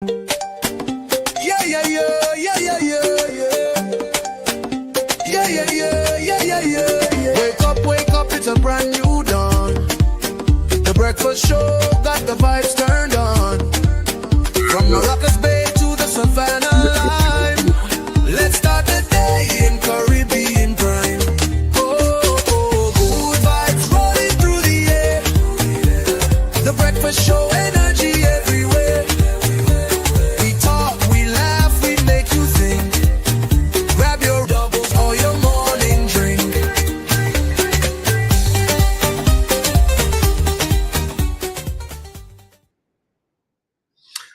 Yeah, yeah, yeah, yeah, yeah, yeah, yeah. Yeah, yeah, yeah, yeah, yeah, yeah. Wake up, it's a brand new dawn. The breakfast show got the vibes turned on. From Maracas Bay to the Savannah line. Let's start the day in Caribbean prime. Oh, good vibes rolling through the air. The breakfast show, energy everywhere. We talk, we laugh, we make you think. Grab your doubles or your morning drink.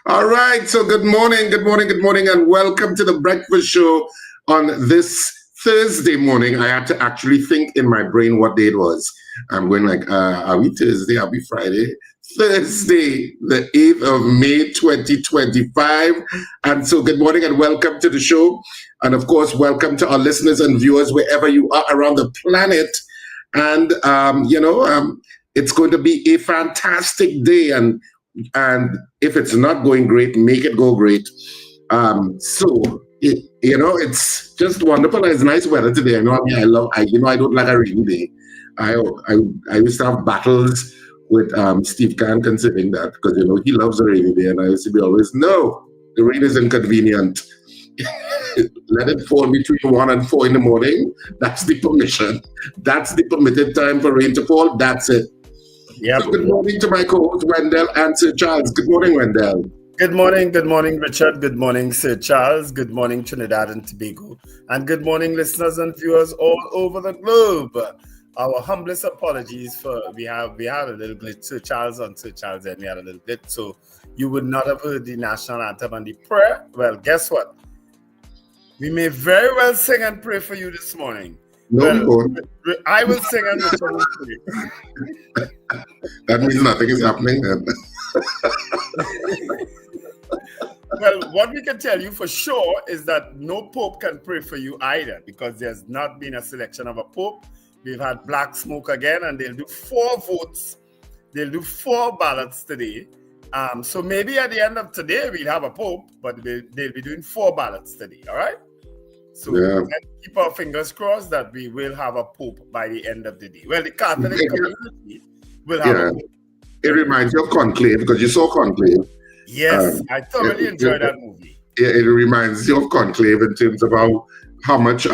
All right, so good morning, and welcome to the breakfast show on this Thursday morning. I had to actually think in my brain what day it was. I'm going like, are we Thursday? Are we Friday? Thursday, the 8th of May, 2025. And so good morning and welcome to the show. And of course, welcome to our listeners and viewers wherever you are around the planet. And, it's going to be a fantastic day. And if it's not going great, make it go great. It's just wonderful. It's nice weather today. I don't like a rainy day. I used to have battles with Steve Kahn considering that because he loves a rainy day, and I used to be always, no, the rain is inconvenient. Let it fall between 1 and 4 in the morning. That's the permission. That's the permitted time for rain to fall. That's it. Yep. So good morning to my co-host Wendell and Sir Charles. Good morning, Wendell. Good morning, Richard. Good morning, Sir Charles. Good morning, Trinidad and Tobago. And good morning, listeners and viewers all over the globe. Our humblest apologies for we had a little glitch. Sir Charles and we had a little glitch. So you would not have heard the national anthem and the prayer. Well, guess what? We may very well sing and pray for you this morning. No, I will sing and Richard will pray. That means nothing is happening then. Well, what we can tell you for sure is that no pope can pray for you either, because there's not been a selection of a pope. We've had black smoke again, and they'll do 4 votes. They'll do 4 ballots today. So maybe at the end of today, we'll have a pope, but they'll be doing 4 ballots today, all right? So let's keep our fingers crossed that we will have a pope by the end of the day. Well, the Catholic community will have a pope. It reminds you of Conclave, because you saw Conclave. Yes, I thoroughly enjoyed that movie. It reminds you of Conclave in terms of how much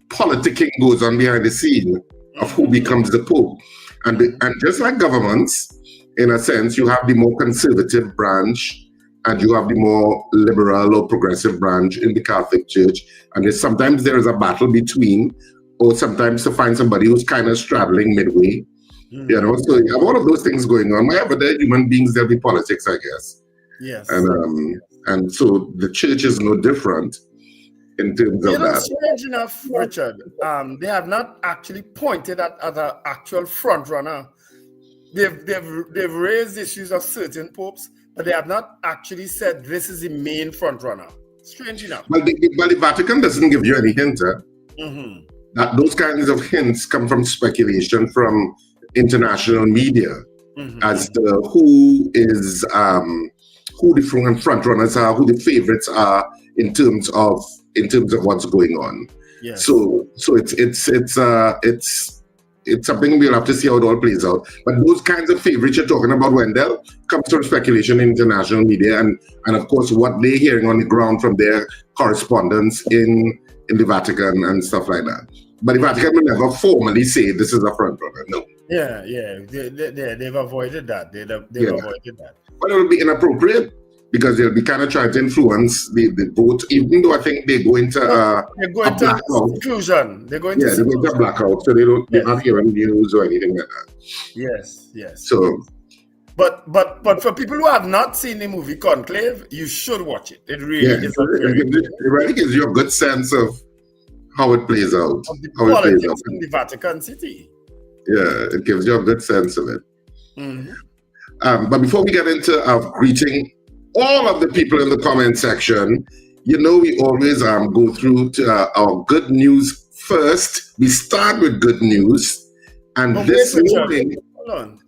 politicking goes on behind the scene of who becomes the Pope. And just like governments, in a sense, you have the more conservative branch and you have the more liberal or progressive branch in the Catholic Church. And sometimes there is a battle between, or sometimes to find somebody who's kind of straddling midway. So you have all of those things going on. Wherever there are human beings, there'll be politics, I guess. Yes. And so the church is no different in terms of that. Strange enough, Richard, they have not actually pointed at an actual front runner. They've raised issues of certain popes, but they have not actually said this is the main front runner. Strange enough. Well, the Vatican doesn't give you any hint. That those kinds of hints come from speculation from international media as to who the front runners are, who the favorites are in terms of what's going on. Yes. So it's something we'll have to see how it all plays out. But those kinds of favorites you're talking about, Wendell, comes from speculation in international media and of course what they're hearing on the ground from their correspondents in the Vatican and stuff like that. But the Vatican will never formally say this is a front runner. No. Yeah. They've avoided that. They've avoided that. But it will be inappropriate because they'll be kind of trying to influence the vote, even though I think they go into seclusion. They're going into a blackout, so they're not hearing news or anything like that. Yes. So, but for people who have not seen the movie Conclave, you should watch it. It really is. It really gives you a good sense of how it plays out. Of the politics in the Vatican City. Yeah, it gives you a good sense of it. But before we get into greeting all of the people in the comment section, we always go through to our good news first. We start with good news. And this morning... Hold on.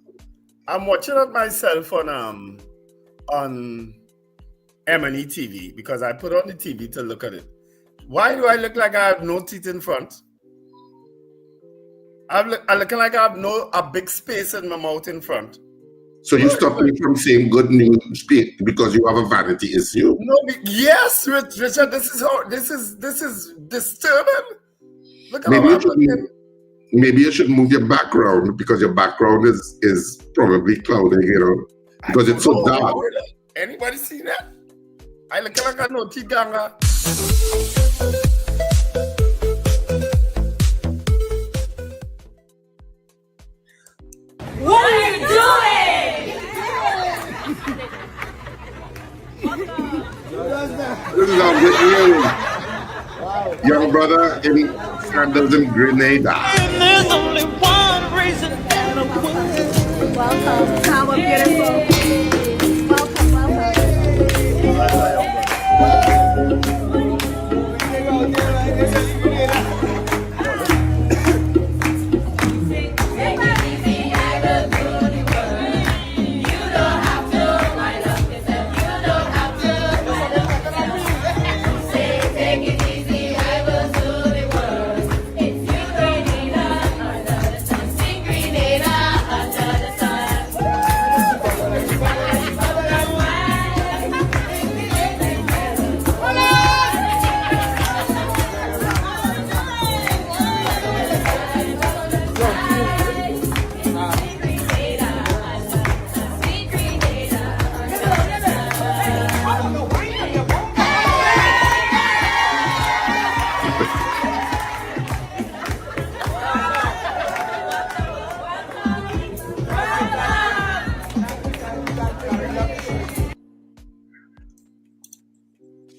I'm watching it myself on M&E TV because I put on the TV to look at it. Why do I look like I have no teeth in front? I look like I have a big space in my mouth in front. So you stop me from saying good news because you have a vanity issue? No, yes, Richard. This is disturbing. Look at maybe you should move your background because your background is probably clouding, because it's so dark. Anybody see that? I look like a naughty ganga. What are you doing? This is our good news. Young brother in Sandals in Grenada. And there's only one reason that I would. Welcome. How beautiful.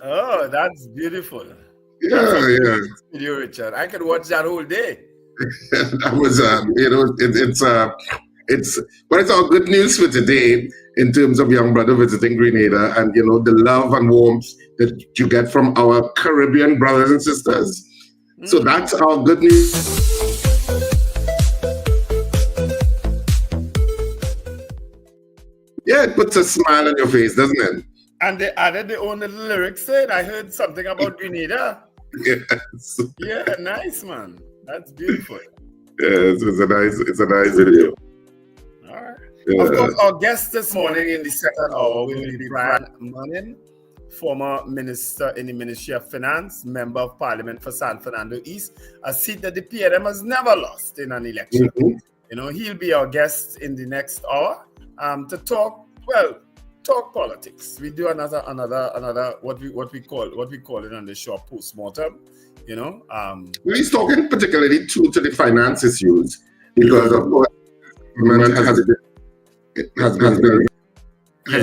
Oh, that's beautiful. Yeah. Video, Richard. I could watch that whole day. That was, but it's all good news for today in terms of young brother visiting Grenada and, the love and warmth that you get from our Caribbean brothers and sisters. So that's our good news. Yeah, it puts a smile on your face, doesn't it? And they added their own little lyrics to it. I heard something about Grenada. Yes. Yeah, nice, man. That's beautiful. Yes, it's a nice video. All right. Yeah. Of course, our guest this morning in the second hour will be Brian Manning, former minister in the Ministry of Finance, member of Parliament for San Fernando East, a seat that the PNM has never lost in an election. Mm-hmm. He'll be our guest in the next hour to talk politics. We do another what we call it on the show postmortem. He's talking particularly to the finance issues because of course government has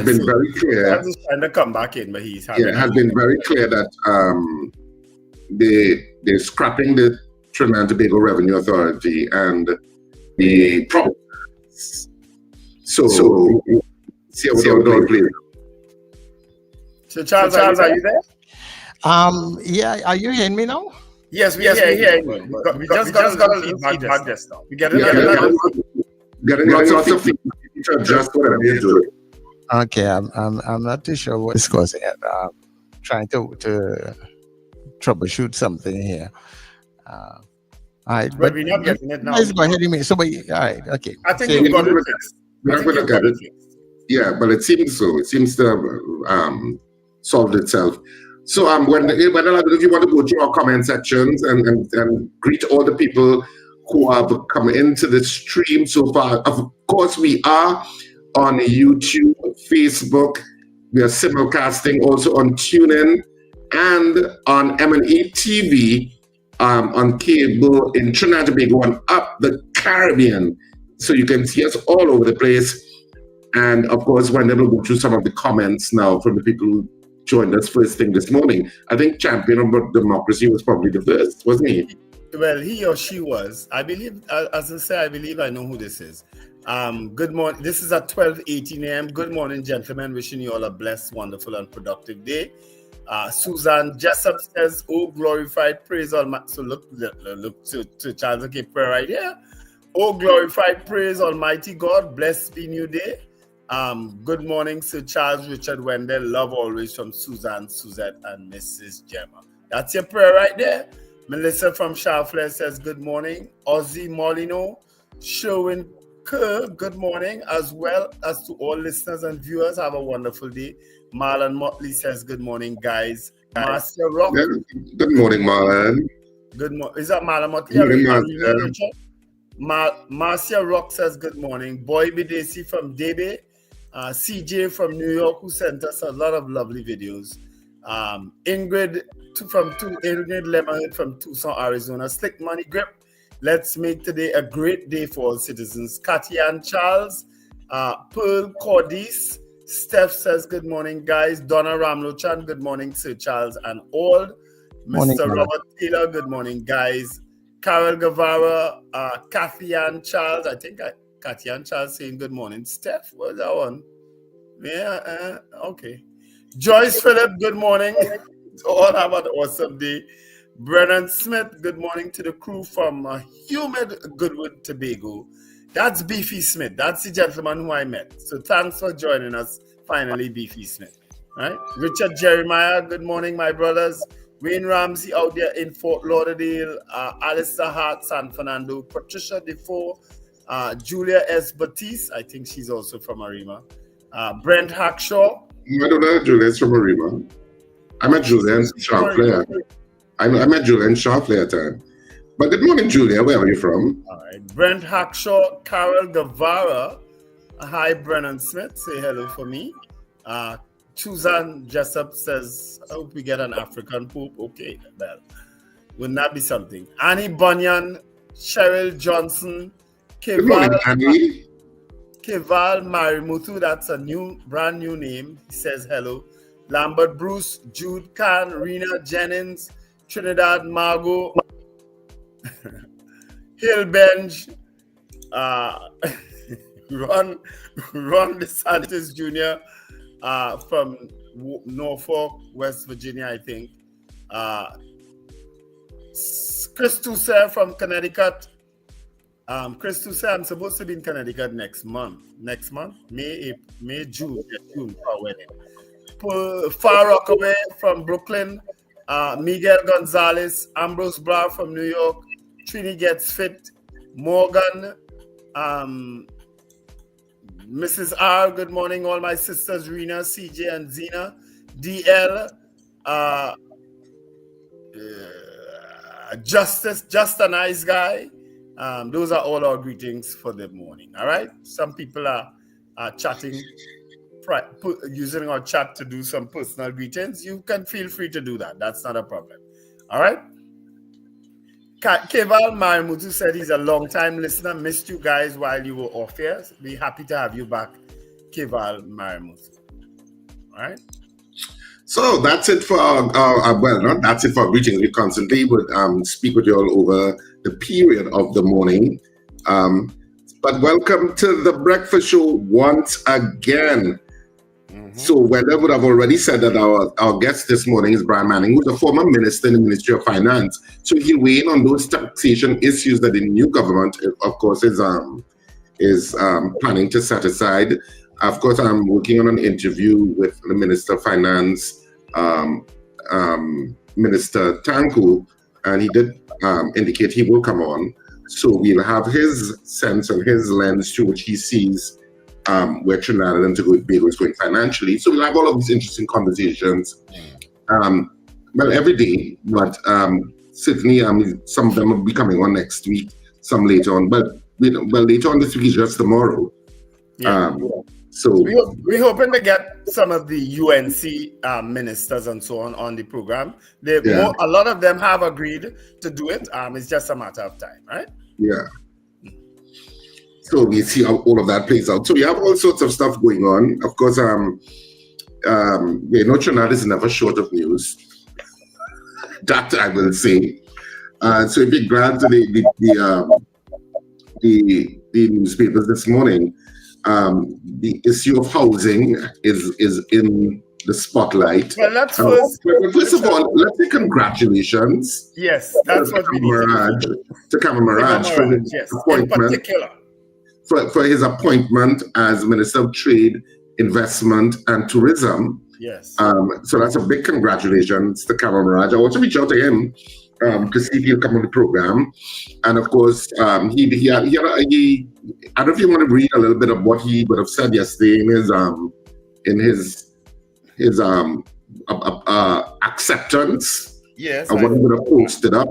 been very clear. He's trying to come back in, but has been very clear that they're scrapping the Trinidad and Tobago Revenue Authority and the properties. So see how we play. So Charles, are you there? Yeah, are you hearing me now? Yes, we hear you. We just got a little feedback just now. We getting lots of feedback. Just whatever you're doing. Okay, I'm not too sure what's causing it. Trying to troubleshoot something here. All right, but we're not getting it now. Let's go ahead and make. So, all right, okay. I think you've got it fixed. We're not going to look at it. Yeah, but it seems so. It seems to have solved itself. So when a lot of you want to go through our comment sections and greet all the people who have come into the stream so far. Of course, we are on YouTube, Facebook. We are simulcasting also on TuneIn and on M&E TV, on cable in Trinidad and Tobago and up the Caribbean. So you can see us all over the place. And of course, Wendell will go through some of the comments now from the people who joined us first thing this morning. I think Champion of Democracy was probably the first, wasn't he? Well, he or she was. I believe, as I say, I believe I know who this is. Good morning. This is at 12:18 a.m. Good morning, gentlemen. Wishing you all a blessed, wonderful, and productive day. Susan Jessup says, "Oh, glorified praise Almighty." So look to Charles K. prayer right here. Oh, glorified praise Almighty God. Blessed be new day. Good morning, Sir Charles Richard Wendell. Love always from Suzanne, Suzette, and Mrs. Gemma. That's your prayer right there. Melissa from Charflair says good morning. Ozzy Molino, Sherwin Kerr, good morning, as well as to all listeners and viewers. Have a wonderful day. Marlon Motley says good morning, guys. Marcia Rock. Good morning, Marlon. Good morning. Is that Marlon Motley? Good morning, Marcia Rock says good morning. Boy Bidesi from Debe. CJ from New York, who sent us a lot of lovely videos. Ingrid Lemonade from Tucson, Arizona. Slick Money Grip. Let's make today a great day for all citizens. Katian Charles, Pearl Cordis. Steph says good morning, guys. Donna Ramlochan, good morning, Sir Charles and all. Morning, Mr. Robert Taylor, good morning, guys. Carol Guevara, Kathy Ann Charles. I think Kathy Ann Charles saying good morning. Steph, what's that one? Yeah, okay. Joyce Phillip, good morning. All have an awesome day. Brennan Smith, good morning to the crew from humid Goodwood, Tobago. That's Beefy Smith. That's the gentleman who I met. So thanks for joining us, finally, Beefy Smith. All right. Richard Jeremiah, good morning, my brothers. Wayne Ramsey out there in Fort Lauderdale. Alistair Hart, San Fernando. Patricia Defoe. Julia S. Batiste. I think she's also from Arima. Brent Hackshaw. I don't know Julia's from Arima. I met Julia in Charflair. I met Julia in Charflair time. But good morning, Julia. Where are you from? All right. Brent Hackshaw, Carol Guevara. Hi, Brennan Smith. Say hello for me. Suzanne Jessup says, I hope we get an African poop. Okay, well, wouldn't that be something? Annie Bunyan, Cheryl Johnson, Good morning, Annie. Keval Marimutu, that's a brand new name. He says hello. Lambert Bruce, Jude Khan, Rena Jennings, Trinidad Margot, Hillbench, Ron DeSantis Jr. From Norfolk, West Virginia, I think. Chris Toussaint from Connecticut. Chris Toussaint, I'm supposed to be in Connecticut next month. May, June for wedding. Far Rockaway from Brooklyn. Miguel Gonzalez, Ambrose Brar from New York. Trini Gets Fit. Morgan. Mrs. R, good morning, all my sisters, Rena, CJ, and Zena. DL, Justice, just a nice guy. Those are all our greetings for the morning, all right? Some people are chatting, using our chat to do some personal greetings. You can feel free to do that. That's not a problem, all right? Keval Marimutu said he's a long-time listener. Missed you guys while you were off here. Be happy to have you back, Keval Marimutu. All right? So that's it for not that's it for greetings. We constantly would speak with you all over the period of the morning. But welcome to the breakfast show once again. So Weather would have already said that our guest this morning is Brian Manning, who's a former minister in the Ministry of Finance. So he'll weigh in on those taxation issues that the new government, of course, is planning to set aside. Of course, I'm working on an interview with the Minister of Finance, Minister Tanku, and he did indicate he will come on. So we'll have his sense and his lens through which he sees where Trinidad and Tobago is going financially. So we'll have all of these interesting conversations, every day, but certainly some of them will be coming on next week, some later on, but later on this week is just tomorrow. So we're hoping to get some of the UNC ministers and so on the program. A lot of them have agreed to do it. It's just a matter of time, right? Yeah. So we see how all of that plays out. So we have all sorts of stuff going on. Of course, Trinidad is never short of news. That I will say. So if you glad to the newspapers this morning, the issue of housing is in the spotlight. Well, let's first of all, let's say congratulations. Yes, that's what we need to Cameron Mirage for his appointment. In particular. for his appointment as Minister of Trade, Investment and Tourism. Yes. So that's a big congratulations to Kamal Maraj. I also reached out to him to see if he'll come on the program. And of course, he I don't know if you want to read a little bit of what he would have said yesterday in his acceptance. Yes. Of what he would have posted up.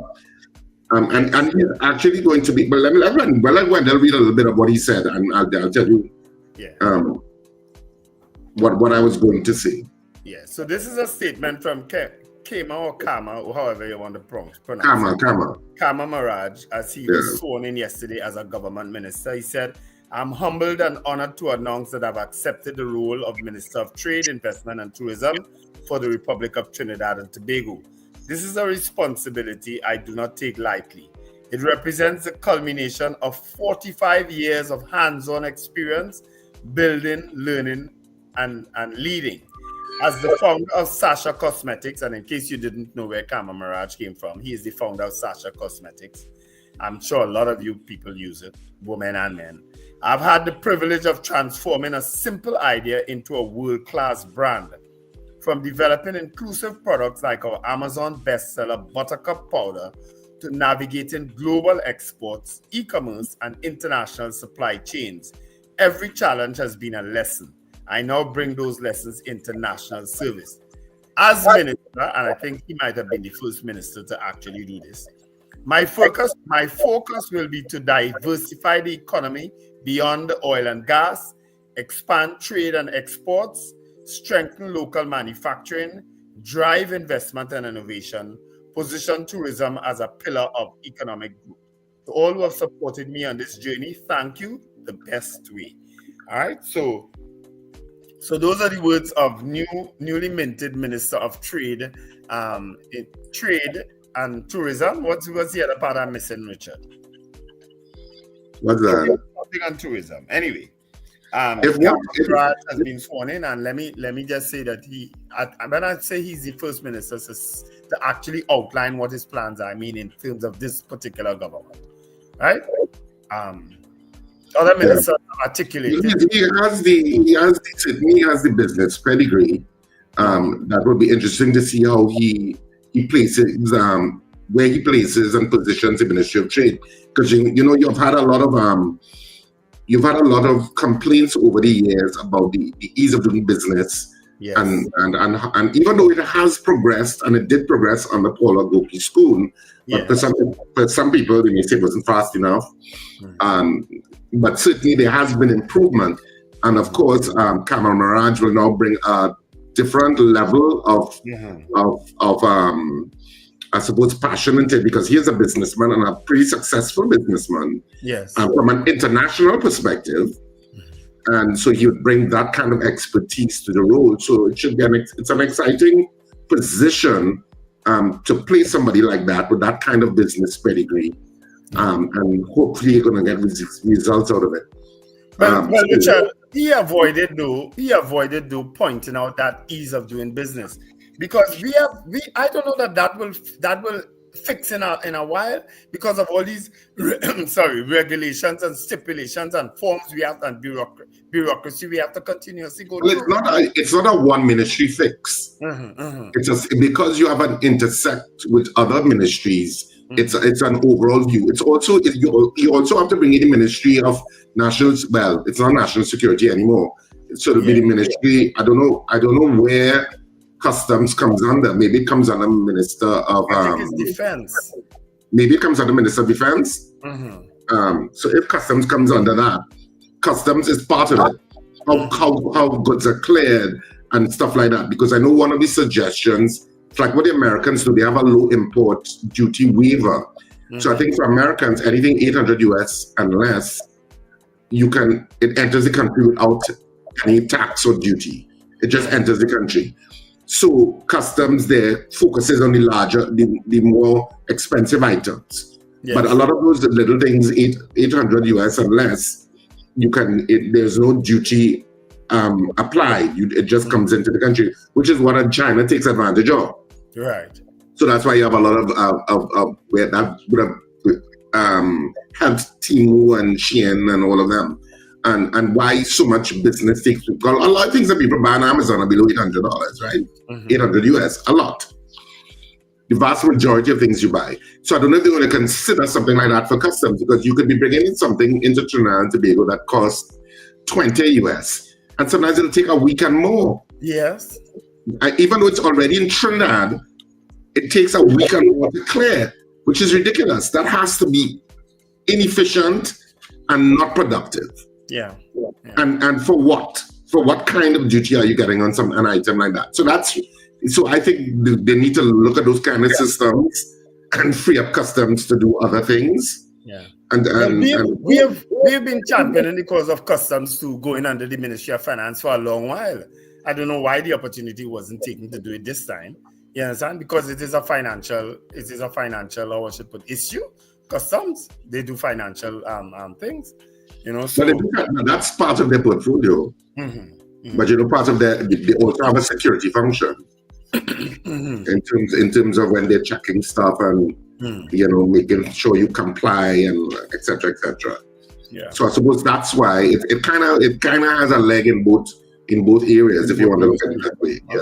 And he's actually going to be, but let Wendell read a little bit of what he said, and I'll tell you what I was going to say. Yeah, so this is a statement from Kama or Kama, or however you want to pronounce it. Kama Maraj, as he was sworn in yesterday as a government minister. He said, I'm humbled and honored to announce that I've accepted the role of Minister of Trade, Investment and Tourism for the Republic of Trinidad and Tobago. This is a responsibility I do not take lightly. It represents the culmination of 45 years of hands-on experience, building, learning, and leading. As the founder of Sasha Cosmetics, and in case you didn't know where Kama Maraj came from, he is the founder of Sasha Cosmetics. I'm sure a lot of you people use it, women and men. I've had the privilege of transforming a simple idea into a world-class brand. From developing inclusive products like our Amazon bestseller Buttercup Powder to navigating global exports, e-commerce, and international supply chains, every challenge has been a lesson. I now bring those lessons into national service. As minister, and I think he might have been the first minister to actually do this, my focus will be to diversify the economy beyond the oil and gas, expand trade and exports, strengthen local manufacturing, drive investment and innovation, position tourism as a pillar of economic growth. To all who have supported me on this journey, thank you the best way. All right, so those are the words of newly minted Minister of Trade, Trade and Tourism. What's the other part I'm missing, Richard? What's that? Something on tourism. Anyway, Raj has been sworn in, and let me just say that when I say he's the first minister to actually outline what his plans are, I mean in terms of this particular government, right? Other ministers articulated. He has the business pedigree. That would be interesting to see how he places where he places and positions the Ministry of Trade, because you've had a lot of complaints over the years about the ease of doing business. Yes. And even though it has progressed, and it did progress on the Paula Gopi school, but for some people they may say it wasn't fast enough. But certainly there has been improvement, and of course, Kamal Maraj will now bring a different level of I suppose passion into it, because he is a businessman and a pretty successful businessman. Yes. From an international perspective, and so he would bring that kind of expertise to the role. So it should be it's an exciting position to play somebody like that with that kind of business pedigree. And hopefully you're going to get results out of it. Well, Richard, he avoided pointing out that ease of doing business, because I don't know that will fix in a while, because of all these regulations and stipulations and forms we have, and bureaucracy we have to continuously go through. It's not a one ministry fix. It's just because you have an intersect with other ministries. It's an overall view. It's also you also have to bring in the Ministry of National. Well, it's not National Security anymore. So it'll be the Ministry. I don't know where Customs comes under. Maybe it comes under Minister of Defense. Maybe it comes under Minister of Defense. So if Customs comes under that, Customs is part of it. How goods are cleared and stuff like that. Because I know one of the suggestions, it's like what the Americans do, they have a low import duty waiver. So I think for Americans, anything 800 US and less, it enters the country without any tax or duty. It just enters the country. So Customs there focuses on the more expensive items. Yes. But a lot of those little things, 800 US and less, there's no duty applied. It just comes into the country, which is what China takes advantage of. Right. So that's why you have a lot of where that would have Health Team and Shein and all of them. And why so much business takes, because a lot of things that people buy on Amazon are below $800, right? Mm-hmm. 800 US, a lot. The vast majority of things you buy. So I don't know if they're going to consider something like that for customs, because you could be bringing in something into Trinidad and Tobago that costs 20 US. And sometimes it'll take a week and more. Yes. Even though it's already in Trinidad, it takes a week and more to clear, which is ridiculous. That has to be inefficient and not productive. Yeah. And for what? For what kind of duty are you getting on an item like that? So I think they need to look at those kind of systems and free up customs to do other things. Yeah. And we have been championing the cause of customs to going under the Ministry of Finance for a long while. I don't know why the opportunity wasn't taken to do it this time. You understand? Because it is a financial, or what should put, issue. Customs, they do financial things. You know, so that's part of their portfolio. But part of they also have a security function in terms of when they're checking stuff and making sure you comply and etc. Yeah. So I suppose that's why it kind of has a leg in both areas, if you want to look at it that way. Yeah,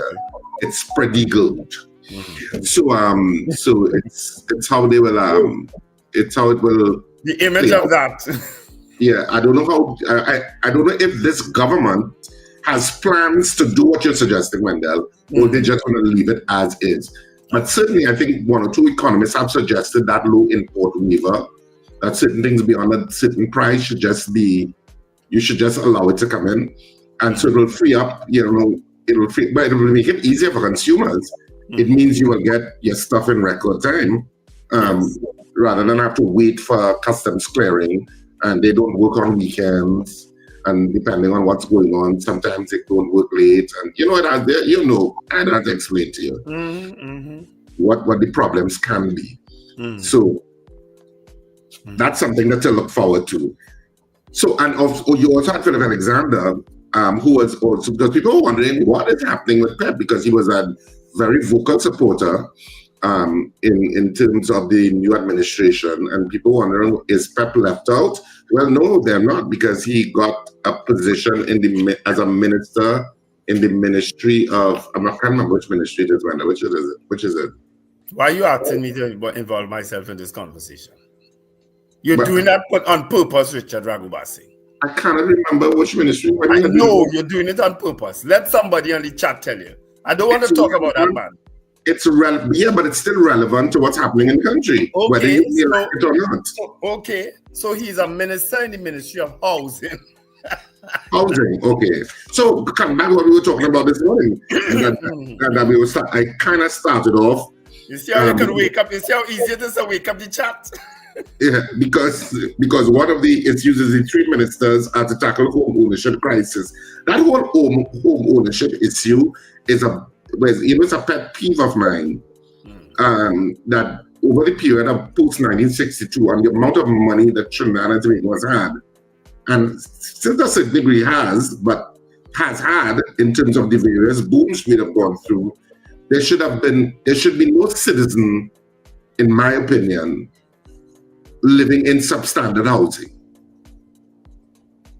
it's pretty good. So it's how they will it's how it will. The image of that. Yeah, I don't know I don't know if this government has plans to do what you're suggesting, Wendell, or they just want to leave it as is. But certainly, I think one or two economists have suggested that low import waiver, that certain things beyond a certain price should just allow it to come in, and so it will free up. But it will make it easier for consumers. It means you will get your stuff in record time, rather than have to wait for customs clearing. And they don't work on weekends, and depending on what's going on, sometimes they don't work late. And I don't have to explain to you what the problems can be. So that's something to look forward to. So, and you also had Philip Alexander, who was also, because people were wondering what is happening with Pep, because he was a very vocal supporter in terms of the new administration, and people wondering, is Pep left out? Well, no, they're not, because he got a position as a minister in the ministry of, I can't remember which ministry it is, which is it? Why are you asking me to involve myself in this conversation? You're doing that on purpose, Richard Ragubasi. I cannot remember which ministry. I know you're doing it on purpose. Let somebody on the chat tell you. I don't want to talk about that, man. It's but it's still relevant to what's happening in the country, whether you like it or not. So he's a minister in the Ministry of Housing. Housing, okay. So come back to what we were talking about this morning. I kind of started off. You see how you can wake up? You see how easy it is to wake up the chat? Yeah, because one of it uses the three ministers to tackle home ownership crisis. That whole home ownership issue is it's a pet peeve of mine. That over the period of post 1962 and the amount of money that Trinidad and Tobago has had, and still to a certain degree has had in terms of the various booms we have gone through, there should be no citizen, in my opinion, living in substandard housing.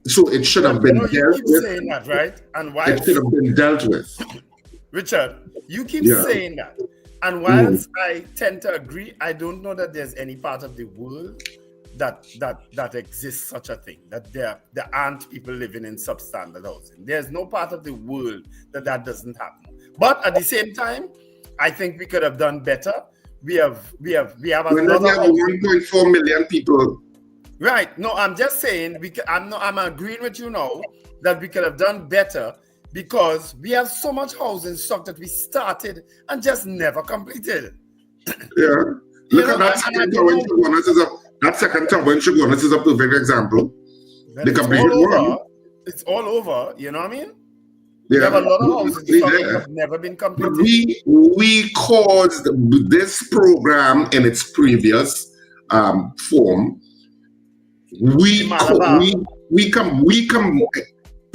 So it should have been dealt with. Saying that, right? And why it should have been dealt with. Richard, you keep saying that. And whilst I tend to agree, I don't know that there's any part of the world that exists such a thing, that there aren't people living in substandard housing. There's no part of the world that doesn't happen. But at the same time, I think we could have done better. We have another 1.4 million people. Right. No, I'm just saying I'm agreeing with you now that we could have done better, because we have so much housing stock that we started and just never completed. Yeah. Look at that second tower. That second tower in Shogunus is a perfect example. The completed one. It's all over, you know what I mean? Yeah. We have a lot of houses that have never been completed. We caused this program in its previous form. We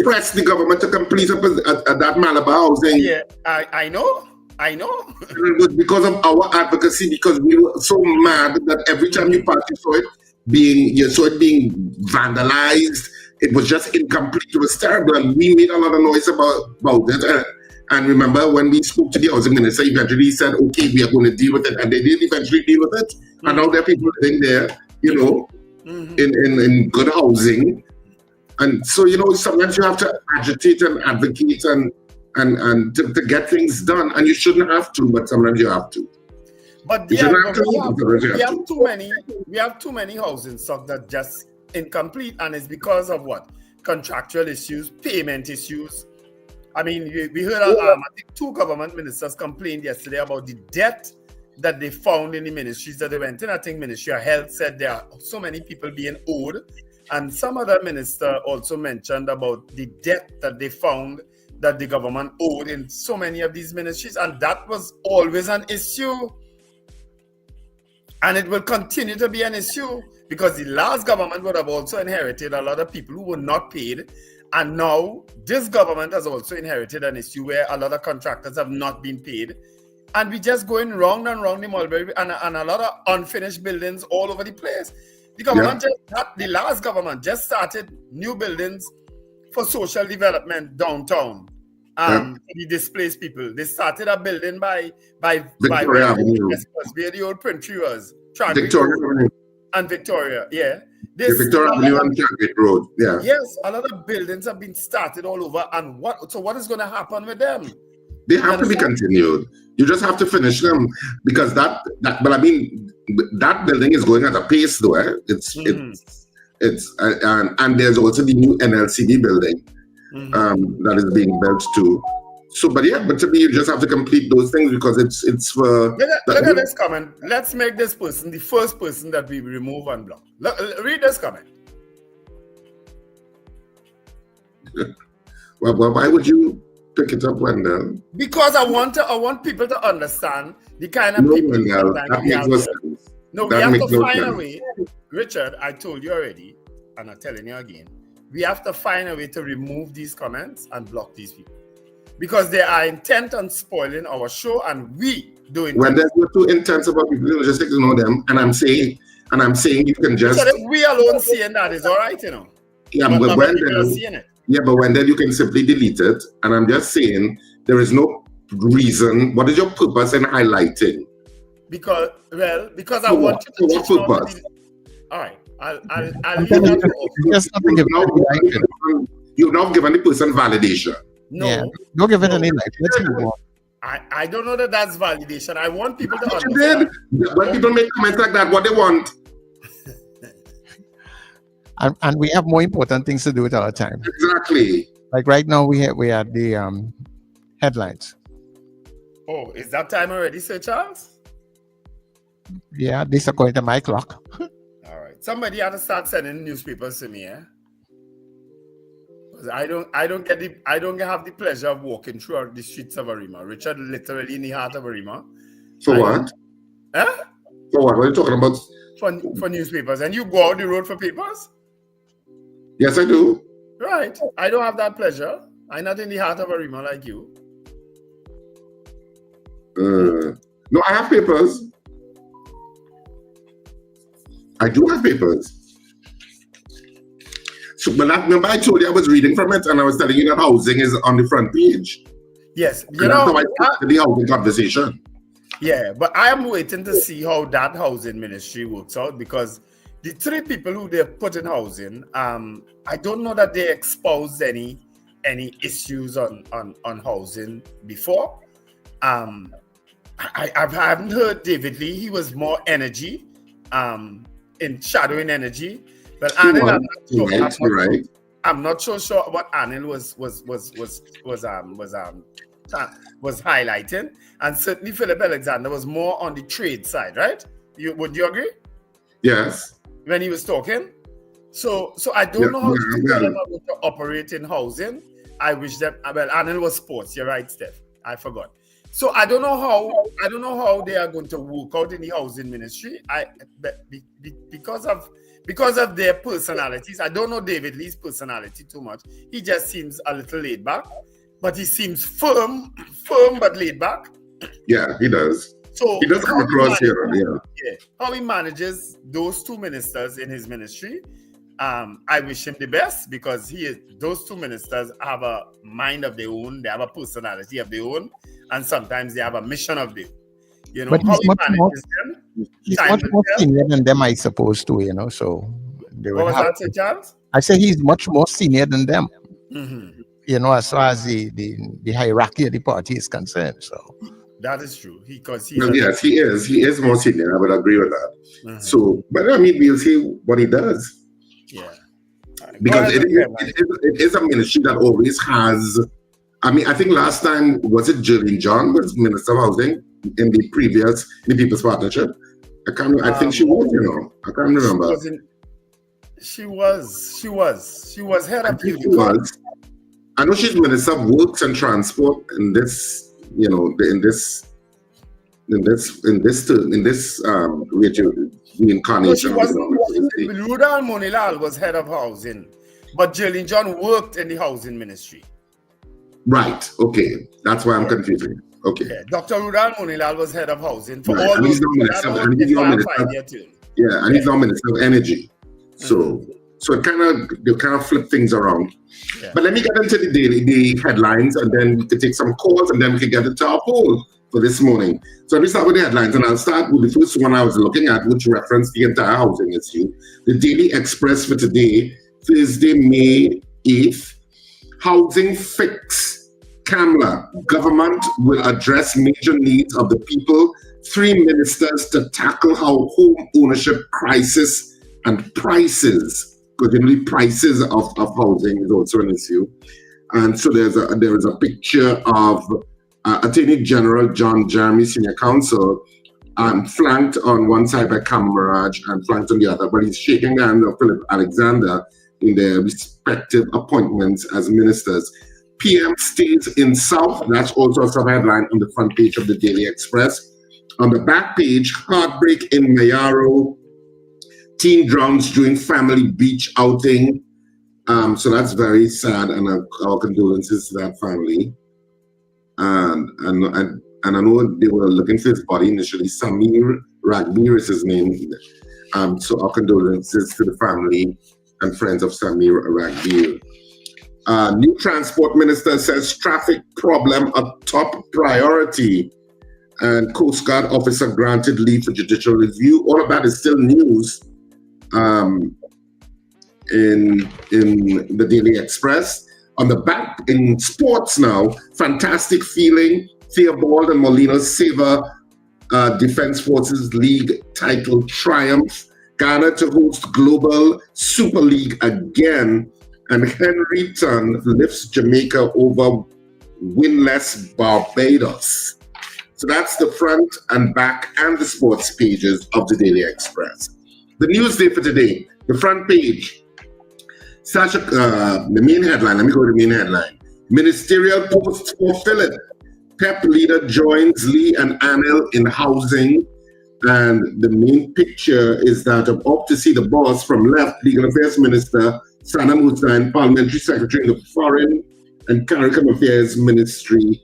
press the government to complete that Malabar housing. Yeah, I know. It was because of our advocacy, because we were so mad that every time you pass, you saw it. being, you saw it being vandalized. It was just incomplete. It was terrible, and we made a lot of noise about it. And remember, when we spoke to the housing minister, eventually he said, okay, we are going to deal with it. And they did eventually deal with it. And now there are people living there, you know, in good housing. And so, you know, sometimes you have to agitate and advocate and to get things done. And you shouldn't have to, but sometimes you have to. But we have too many housing stock that just incomplete, and it's because of what? Contractual issues, payment issues. I mean, we heard I think 2 government ministers complained yesterday about the debt that they found in the ministries that they went in. I think Ministry of Health said there are so many people being owed, and some other minister also mentioned about the debt that they found that the government owed in so many of these ministries, and that was always an issue. And it will continue to be an issue because the last government would have also inherited a lot of people who were not paid. And now this government has also inherited an issue where a lot of contractors have not been paid. And we're just going round and round the Mulberry and a lot of unfinished buildings all over the place. The government the last government just started new buildings for social development downtown. For the displaced people. They started a building by Victoria Avenue. Where the old Printry was. Victoria Avenue. And Victoria, Victoria Avenue and Chadwick Road, Yes, a lot of buildings have been started all over. And what is going to happen with them? They have to be continued. You just have to finish them because but I mean, that building is going at a pace though. And there's also the new NLCD building. That is being built too. So, but to me, you just have to complete those things because it's for. Look at this comment. Let's make this person the first person that we remove and block. Read this comment. Well, why would you pick it up, Wendell? Because I want people to understand the kind of people. Wendell, that makes no sense. No, we have to find a way. Richard, I told you already, and I'm telling you again. We have to find a way to remove these comments and block these people because they are intent on spoiling our show, and we doing. When there's not too intense about people, just ignore them. And I'm saying you can just. So if we alone seeing that is all right, you know. Yeah, but when then you can simply delete it. And I'm just saying there is no reason. What is your purpose in highlighting? Because I want you to teach purpose. All right. I'll leave that. You've not given the person validation. No. Yeah. Don't give it any life. Let's move on. I don't know that that's validation. I want people to understand. When people make comments like that, what they want. And we have more important things to do with our time. Exactly. Like right now, we had the headlines. Oh, is that time already, Sir Charles? Yeah, this according to my clock. All right. Somebody had to start sending newspapers to me, I don't have the pleasure of walking through the streets of Arima. Richard, literally in the heart of Arima. For what? For what? What are you talking about? For newspapers. And you go out the road for papers? Yes, I do. Right. I don't have that pleasure. I'm not in the heart of Arima like you. No, I have papers. I do have papers. So, but remember I told you I was reading from it and I was telling you that housing is on the front page. Yes. You know, that's how I started the housing conversation. Yeah, but I am waiting to see how that housing ministry works out because the 3 people who they put in housing, I don't know that they exposed any issues on housing before. I haven't heard David Lee. He was more energy, in shadowing energy. But Anil, I'm not so sure what Anil was highlighting, and certainly Philip Alexander was more on the trade side, right? Would you agree? Yes. When he was talking, so I don't know how to operate in housing. I wish them. Well, Anil was sports. You're right, Steph. I forgot. So I don't know how they are going to work out in the housing ministry. Because of their personalities. I don't know David Lee's personality too much. He just seems a little laid back, but he seems firm but laid back. Yeah, he does. So He does come across here, how he manages those two ministers in his ministry, I wish him the best, because those two ministers have a mind of their own, they have a personality of their own, and sometimes they have a mission of their own. You know, But how he's he much manages them. He's time much will more tell. senior than them, I suppose, too, you know, so they What would was have that, Sir Charles? I say he's much more senior than them, Mm-hmm. you know, as far as the hierarchy of the party is concerned. So That is true. Because he's Well, yes, he is. He is more senior. I would agree with that. Mhm. So, but I mean, we'll see what he does. Yeah. Because it is a ministry that always has. I mean, I think last time, was it Jillian John was Minister of Housing in the People's Partnership? I think she was, you know. I can't remember. She was head of She was. I know she's Minister of Works and Transport in this, you know, in this reincarnation. No, Rudal Monilal was head of housing, but Jillian John worked in the housing ministry. Right. Okay. That's why I'm confusing. Okay. Yeah. Dr. Rudal Monilal was head of housing for Right. all And those. he's now Minister of Energy. So it kind of flip things around. Yeah. But let me get into the headlines, and then we can take some calls, and then we can get into our poll for this morning. So let me start with the headlines, and I'll start with the first one I was looking at, which referenced the entire housing issue. The Daily Express for today, Thursday, May 8th. Housing fix. Kamala, government will address major needs of the people. 3 ministers to tackle how home ownership crisis and prices, because generally prices of housing is also an issue. And so there is a picture of Attorney General John Jeremy, Senior Counsel, flanked on one side by Kamaraj and flanked on the other, but he's shaking the hand of Philip Alexander in their respective appointments as ministers. PM stays in South. That's also a sub-headline on the front page of the Daily Express. On the back page, heartbreak in Mayaro. Teen drowns during family beach outing. So that's very sad, and our condolences to that family. And I know they were looking for his body initially. Samir Ragbir is his name. So our condolences to the family and friends of Samir Ragbir. New transport minister says traffic problem a top priority, and Coast Guard officer granted leave for judicial review. All of that is still news in the Daily Express. On the back, in sports now, fantastic feeling. Theobald and Molina savor Defense Forces League title triumph. Ghana to host Global Super League again. And Henryton lifts Jamaica over winless Barbados. So that's the front and back and the sports pages of the Daily Express. The Newsday for today, the front page. The main headline, let me go to the main headline. Ministerial post for Philip. PEP leader joins Lee and Anil in housing. And the main picture is that I'm up to see the boss from left, Legal Affairs Minister Sana Musa, and Parliamentary Secretary of the Foreign and Caricom Affairs Ministry,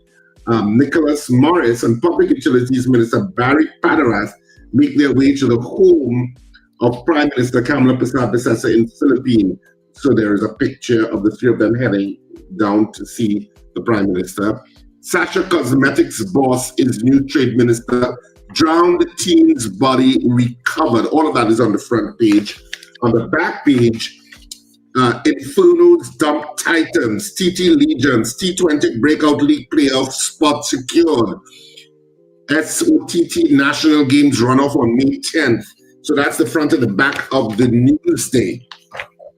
Nicholas Morris, and Public Utilities Minister Barry Padarath make their way to the home of Prime Minister Kamala Persad-Bissessar in the Philippines. So there is a picture of the 3 of them heading down to see the Prime Minister. Sasha Cosmetics boss is new trade minister. Drowned teen's body recovered. All of that is on the front page. On the back page, Inferno's dump Titans, TT Legions, T20 Breakout League playoff spot secured. SOTT National Games runoff on May 10th. So that's the front and the back of the Newsday.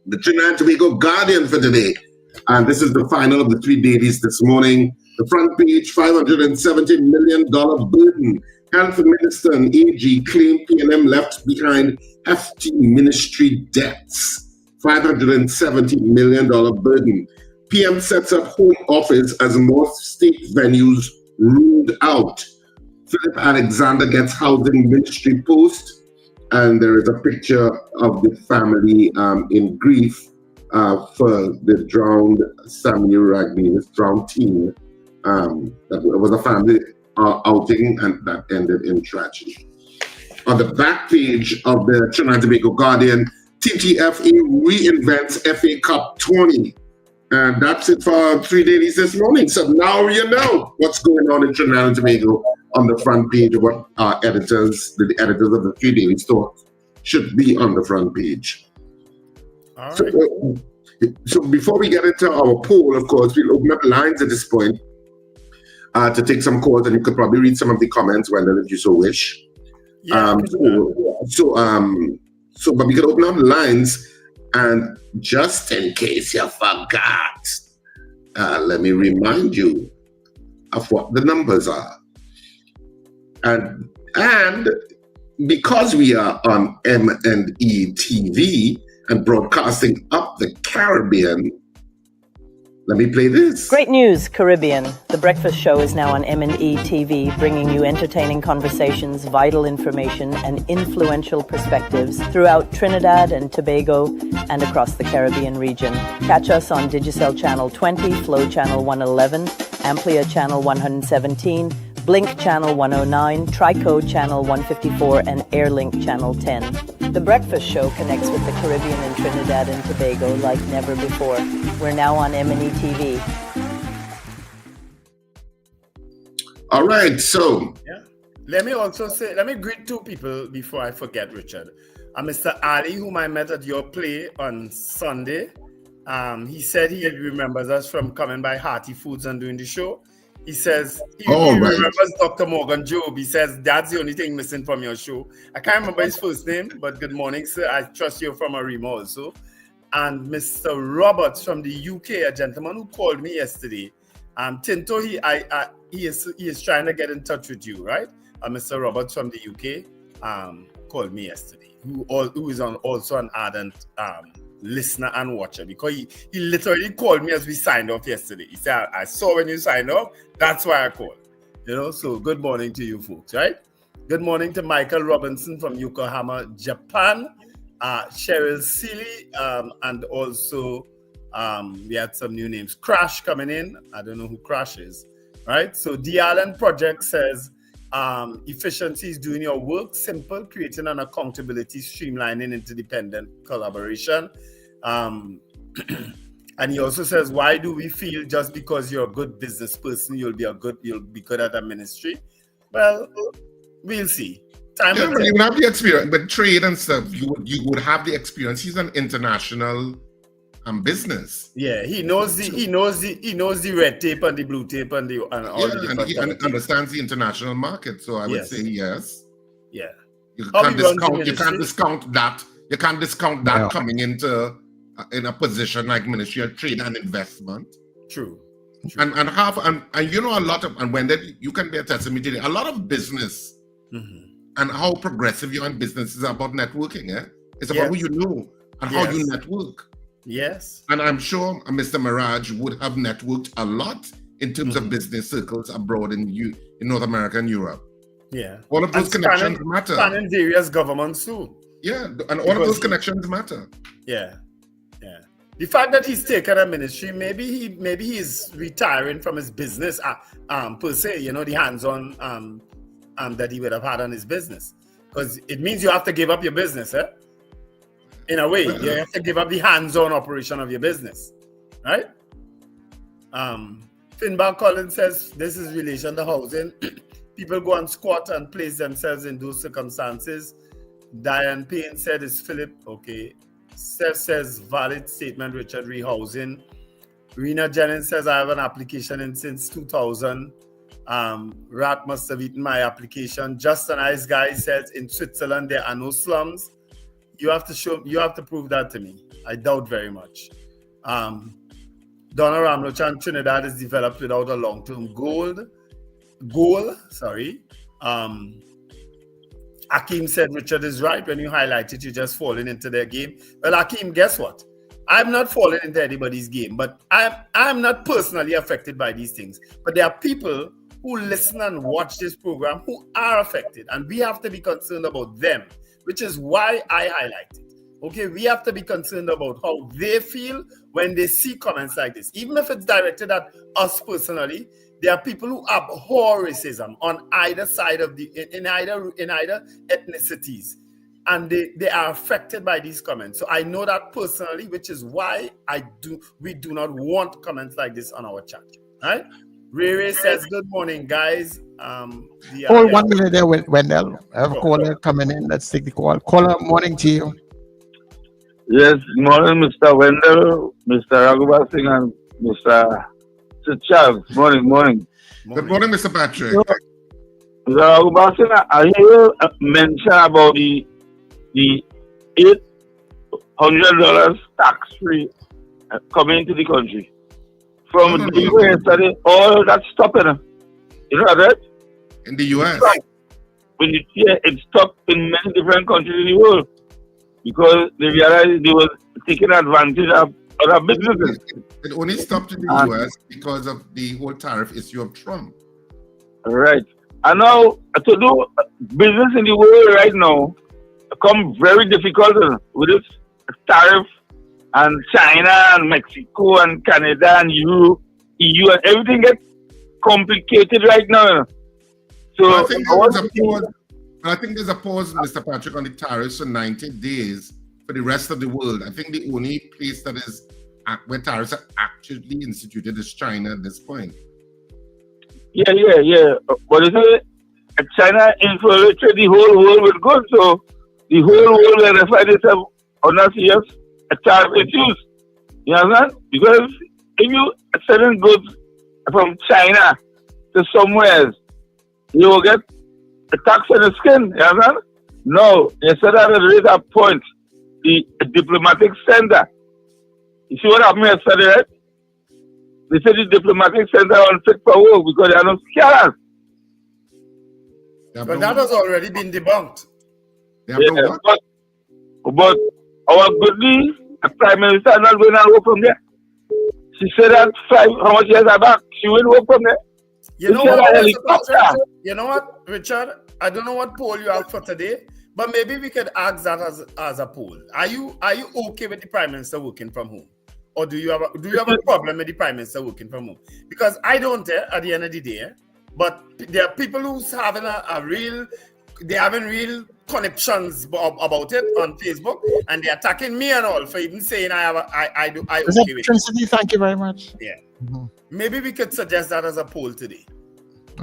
The Trinidad and Tobago Guardian for today. And this is the final of the 3 dailies this morning. The front page, $570 million burden. Health Minister and AG claim PNM left behind hefty ministry debts. $570 million burden. PM sets up home office as more state venues ruled out. Philip Alexander gets housing ministry post. And there is a picture of the family in grief for the drowned Samuel Ragbir, this drowned teen. That was a family outing, and that ended in tragedy. On the back page of the Trinidad and Tobago Guardian, TTFA reinvents FA Cup 20. And that's it for 3 dailies this morning. So now you know what's going on in Trinidad and Tobago on the front page of what our editors, the editors of the 3 dailies thought should be on the front page. All right. So before we get into our poll, of course, we'll open up lines at this point to take some calls, and you could probably read some of the comments, Wendell, if you so wish. Yeah. But we could open up lines, and just in case you forgot, let me remind you of what the numbers are. And because we are on M&E TV and broadcasting up the Caribbean, let me play this. Great news, Caribbean. The Breakfast Show is now on M&E TV, bringing you entertaining conversations, vital information, and influential perspectives throughout Trinidad and Tobago and across the Caribbean region. Catch us on Digicel Channel 20, Flow Channel 111, Amplia Channel 117, Blink Channel 109, Trico Channel 154, and Airlink Channel 10. The Breakfast Show connects with the Caribbean and Trinidad and Tobago like never before. We're now on M&E TV. All right, so. Yeah. Let me greet 2 people before I forget, Richard. Mr. Ali, whom I met at your play on Sunday. He said he remembers us from coming by Hearty Foods and doing the show. He says he remembers Dr. Morgan Job. He says that's the only thing missing from your show. I can't remember his first name, but good morning, sir. I trust you're from Arima also. And Mr. Roberts from the UK, a gentleman who called me yesterday. Tinto, he is trying to get in touch with you, right? Mr. Roberts from the UK called me yesterday, who is also an ardent listener and watcher, because he literally called me as we signed off yesterday. He said, I saw when you signed off, that's why I called. So good morning to you folks, right? Good morning to Michael Robinson from Yokohama, Japan, Cheryl Seeley, and also we had some new names. Crash coming in. I don't know who Crash is, right? So the Allen Project says, efficiency is doing your work simple, creating an accountability, streamlining interdependent collaboration. And he also says, why do we feel just because you're a good business person, you'll be good at a ministry? Well, we'll see. But you would have the experience, but trade and stuff, you would have the experience. He's an international business. Yeah, he knows the red tape and the blue tape and all the different. He understands the international market. So I would say yes. Yeah. You can't discount that. You can't discount that coming into in a position like Ministry of Trade and Investment. True. And a lot of, and when you can be a testimony today, a lot of business and how progressive you are in business is about networking. It's about who you know and how you network. Yes. And I'm sure Mr. Mirage would have networked a lot in terms of business circles abroad in North America and Europe. Yeah. All of those connections matter. Spanning various governments too. Yeah, and all of those connections matter. Yeah. Yeah. The fact that he's taken a ministry, maybe he's retiring from his business per se, the hands-on that he would have had on his business. Because it means you have to give up your business, in a way, you have to give up the hands-on operation of your business, right? Finbar Collins says, this is relation to housing. People go and squat and place themselves in those circumstances. Diane Payne said, it's Philip. Okay. Steph says, valid statement, Richard, rehousing. Rena Jennings says, I have an application in since 2000. Rat must have eaten my application. Just a nice guy says, in Switzerland, there are no slums. You have to prove that to me. I doubt very much. Donna Ramlochan, Trinidad is developed without a long-term goal. Akeem said Richard is right. When you highlight it, you're just falling into their game. Well, Akeem, guess what? I'm not falling into anybody's game, but I'm not personally affected by these things. But there are people who listen and watch this program who are affected, and we have to be concerned about them, which is why I highlight it. Okay, we have to be concerned about how they feel when they see comments like this. Even if it's directed at us personally, there are people who abhor racism on either side of in either ethnicities, and they are affected by these comments. So I know that personally, which is why we do not want comments like this on our chat. Right? Ray says, "Good morning, guys." Hold 1 minute there, Wendell. I have a caller coming in. Let's take the call. Caller, morning to you. Yes, morning, Mr. Wendell, Mr. Raghuba Singh, and Mr. Charles. Morning. Good morning, Mr. Patrick. Mr. Raghuba Singh, I hear mention about the $800 tax-free coming into the country. From the US yesterday, all that stopping. You know that? In the US? It stopped in many different countries in the world because they realized they were taking advantage of other businesses. It only stopped in the US because of the whole tariff issue of Trump. Right. And now, to do business in the world right now, become very difficult with this tariff, and China and Mexico and Canada and EU and everything gets complicated right now. So I think there's a pause, Mr. Patrick, on the tariffs for 90 days for the rest of the world. I think the only place that is where tariffs are actually instituted is China at this point. Yeah. But China infiltrated the whole world with goods, so the whole world will find itself on a serious tariff issues. You understand? Because if you selling goods from China to somewhere else, you will get a tax on the skin. You understand? No, instead of raise a point, the diplomatic center. You see what happened yesterday, right? They said the diplomatic center are unfit for work because they are not scared. But that has already been debunked. But our goodly Prime Minister is not going to work from there. She said that how much years back, she will work from there. You know what, Richard? I don't know what poll you have for today, but maybe we could ask that as a poll. Are you okay with the Prime Minister working from home? Or do you have a problem with the Prime Minister working from home? Because I don't at the end of the day, but there are people who's having having real connections about it on Facebook, and they're attacking me and all for even saying I okay with it. Thank you very much. Yeah. Mm-hmm. Maybe we could suggest that as a poll today.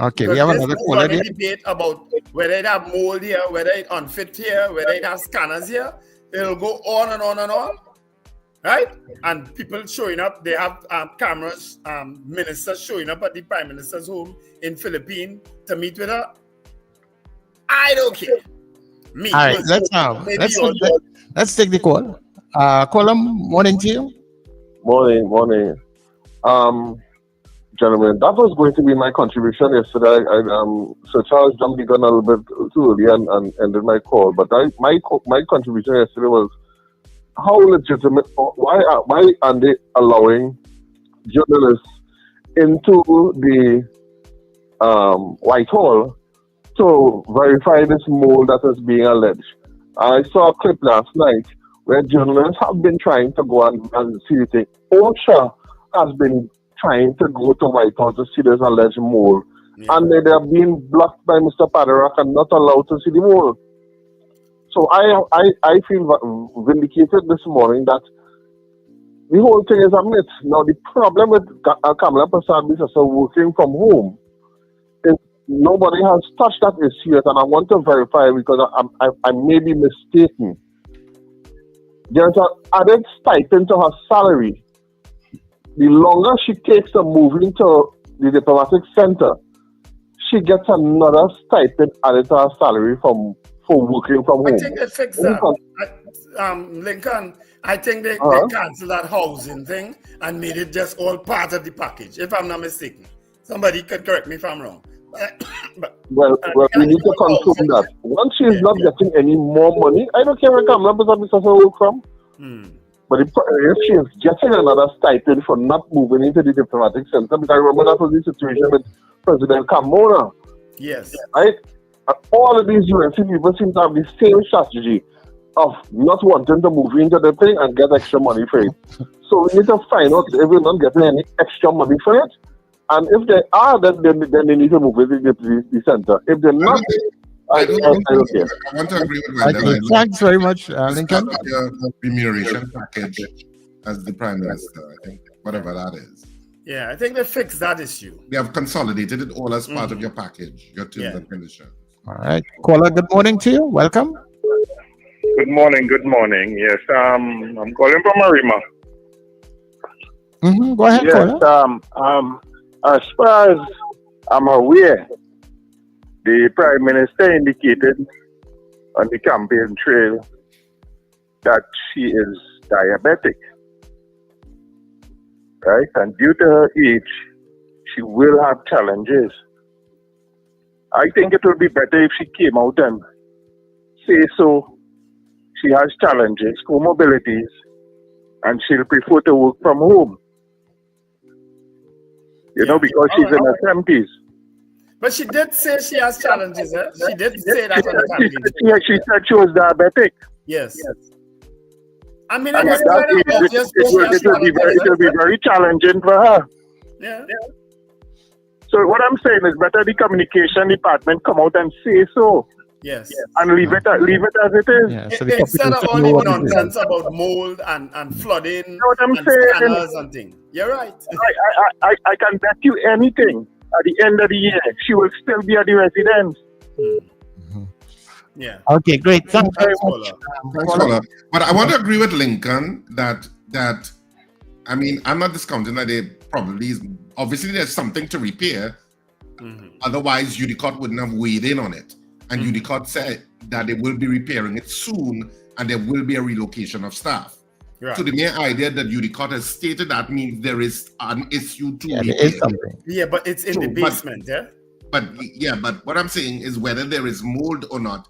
Okay, we have another caller there. Debate about whether it have mold here, whether it unfit here, whether it has scanners here. It'll go on and on and on. Right? And people showing up, they have cameras, ministers showing up at the Prime Minister's home in Philippines to meet with her. I don't care. Me. All right, let's take the call. Caller, morning to you. Morning. Gentlemen, that was going to be my contribution yesterday. Sir Charles jumped the gun a little bit too early and ended my call. But my contribution yesterday was how legitimate. Why are they allowing journalists into the Whitehall to verify this mold that is being alleged? I saw a clip last night where journalists have been trying to go and see the thing. OSHA has been trying to go to Whitehall to see this alleged mold. Yeah. And they are being blocked by Mr. Padarak and not allowed to see the mold. So I feel vindicated this morning that the whole thing is a myth. Now the problem with Kamala Prasad working from home is nobody has touched that issue yet, and I want to verify because I may be mistaken. There's an added stipend to her salary. The longer she takes to moving to the diplomatic center, she gets another stipend added to her salary for working from home. I think they fixed that. Lincoln, I think they canceled that housing thing and made it just all part of the package, if I'm not mistaken. Somebody could correct me if I'm wrong. Well, we need to confirm that. Once she is not getting any more money, I don't care where Kamala Prasad work from. But if she is getting another stipend for not moving into the diplomatic center, because I remember that was the situation with President Kamona. Yes. Right? And all of these UNC people seem to have the same strategy of not wanting to move into the thing and get extra money for it. So we need to find out if we're not getting any extra money for it. And if they are, then they need to move it to the center. If they're not, I don't care. I want to agree with Wendell. Okay, thanks very much, Lincoln. Your remuneration package as the Prime Minister, I think, whatever that is. Yeah, I think they fixed that issue. They have consolidated it all as part of your package, your terms and conditions. All right. Caller, good morning to you. Welcome. Good morning. Yes, I'm calling from Arima. Go ahead, caller. As far as I'm aware, the Prime Minister indicated on the campaign trail that she is diabetic, right? And due to her age, she will have challenges. I think it would be better if she came out and say so. She has challenges, comorbidities, and she'll prefer to work from home. Because she's in her 70s. But she did say she has challenges. She did say that on the campaign. She said she was diabetic. Yes. I mean, And it will be very challenging for her. Yeah. So what I'm saying is better the communication department come out and say so. Yes. And leave it as it is. Yeah, so Instead of all the nonsense about mold and flooding and scanners and things. You're right. I can bet you anything. At the end of the year, she will still be at the residence. Yeah. Okay, great. Thanks very much. Thanks, caller. But I want to agree with Lincoln that I mean, I'm not discounting that they probably obviously there's something to repair. Otherwise, UDCOT wouldn't have weighed in on it. And UDCOT said that they will be repairing it soon and there will be a relocation of staff. Right. So the mere idea that UDCOT has stated that means there is an issue to repair. There is something. Yeah, but it's in the basement, But what I'm saying is whether there is mold or not.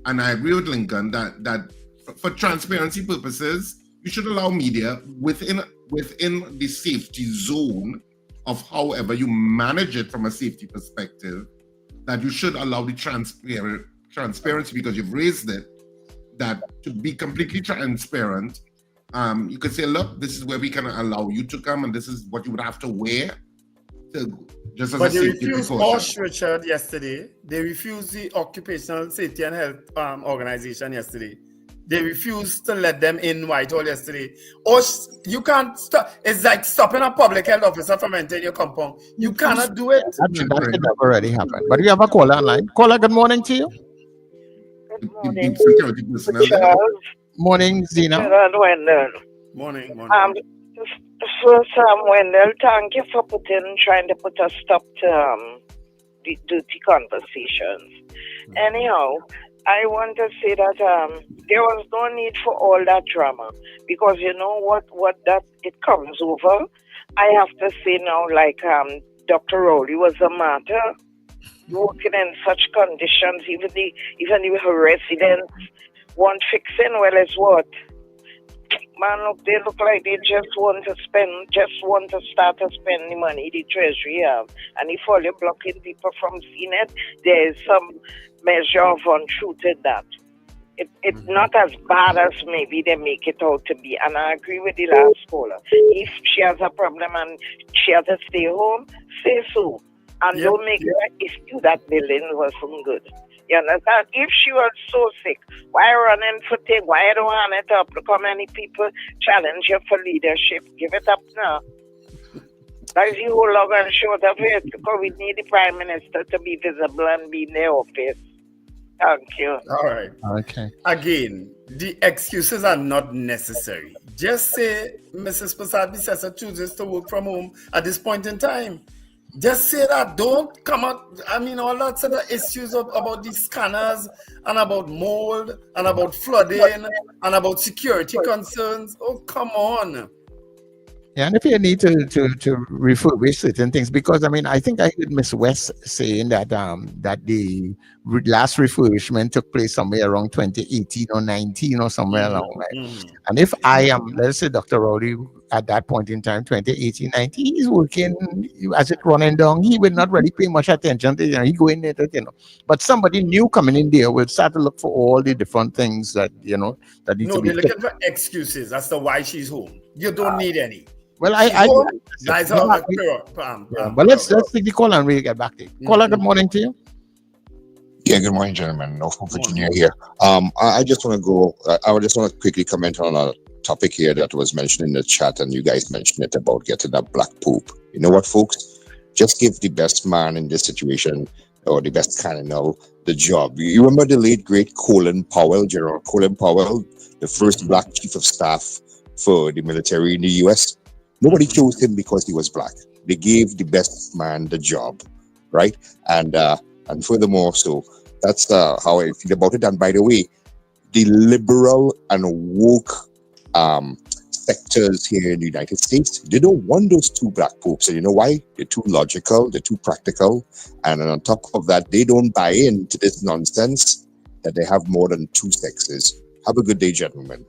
And I agree with Lincoln that for transparency purposes, you should allow media within the safety zone of however you manage it from a safety perspective, that you should allow the transparency because you've raised it, that to be completely transparent, you could say, look, this is where we can allow you to come and this is what you would have to wear just as a safety precaution. But they refused Richard yesterday. They refused the Occupational Safety and Health Organization yesterday. They refused to let them in Whitehall yesterday. You can't stop. It's like stopping a public health officer from entering your compound. You cannot do it. That already happened. But we have a caller online. Caller, good morning to you. Good morning. Morning, Zena. Morning. First, Wendell, thank you for trying to put a stop to the dirty conversations. Anyhow, I want to say that there was no need for all that drama because you know what that it comes over. I have to say now, like Dr. Rowley was a martyr, working in such conditions, even her residents weren't fixing. Well, as what? Man, look, they look like they just want to start to spend the money the Treasury have. And if all you're blocking people from seeing it, there is some measure of untruth in that. It's not as bad as maybe they make it out to be. And I agree with the last caller. If she has a problem and she has to stay home, say so. And don't make it issue that building wasn't good. You understand? If she was so sick, why running for thing? Why don't hand it up? Look how many people challenge you for leadership. Give it up now. That's the whole long and short of it, because we need the Prime Minister to be visible and be in the office. Thank you. All right. Okay. Again, the excuses are not necessary. Just say Mrs. Prasad Bisesa chooses to work from home at this point in time. Just say that. Don't come out. I mean, all that sort of issues about the scanners and about mold and about flooding and about security concerns. Oh, come on. Yeah, and if you need to refurbish certain things, because I mean, I think I heard Miss West saying that that the last refurbishment took place somewhere around 2018 or 19 or somewhere along that. And if I am, let's say, Dr. Rowley at that point in time, 2018, 19, he's working as it running down. He will not really pay much attention to he go in there, But somebody new coming in there will start to look for all the different things that that need to be. No, they're looking for excuses as to why she's home. You don't need any. Well, but let's take the call and we'll get back to it. Caller, good morning to you. Yeah, good morning, gentlemen. No from Virginia here. I just want to go. I just want to quickly comment on a topic here that was mentioned in the chat, and you guys mentioned it about getting that black poop. You know what, folks? Just give the best man in this situation, or the best colonel, the job. You remember the late great Colin Powell, General Colin Powell, the first black chief of staff for the military in the U.S. Nobody chose him because he was black. They gave the best man the job, right? And furthermore, so that's how I feel about it. And by the way, the liberal and woke sectors here in the United States, they don't want those two black popes. And you know why? They're too logical, they're too practical. And on top of that, they don't buy into this nonsense that they have more than two sexes. Have a good day, gentlemen.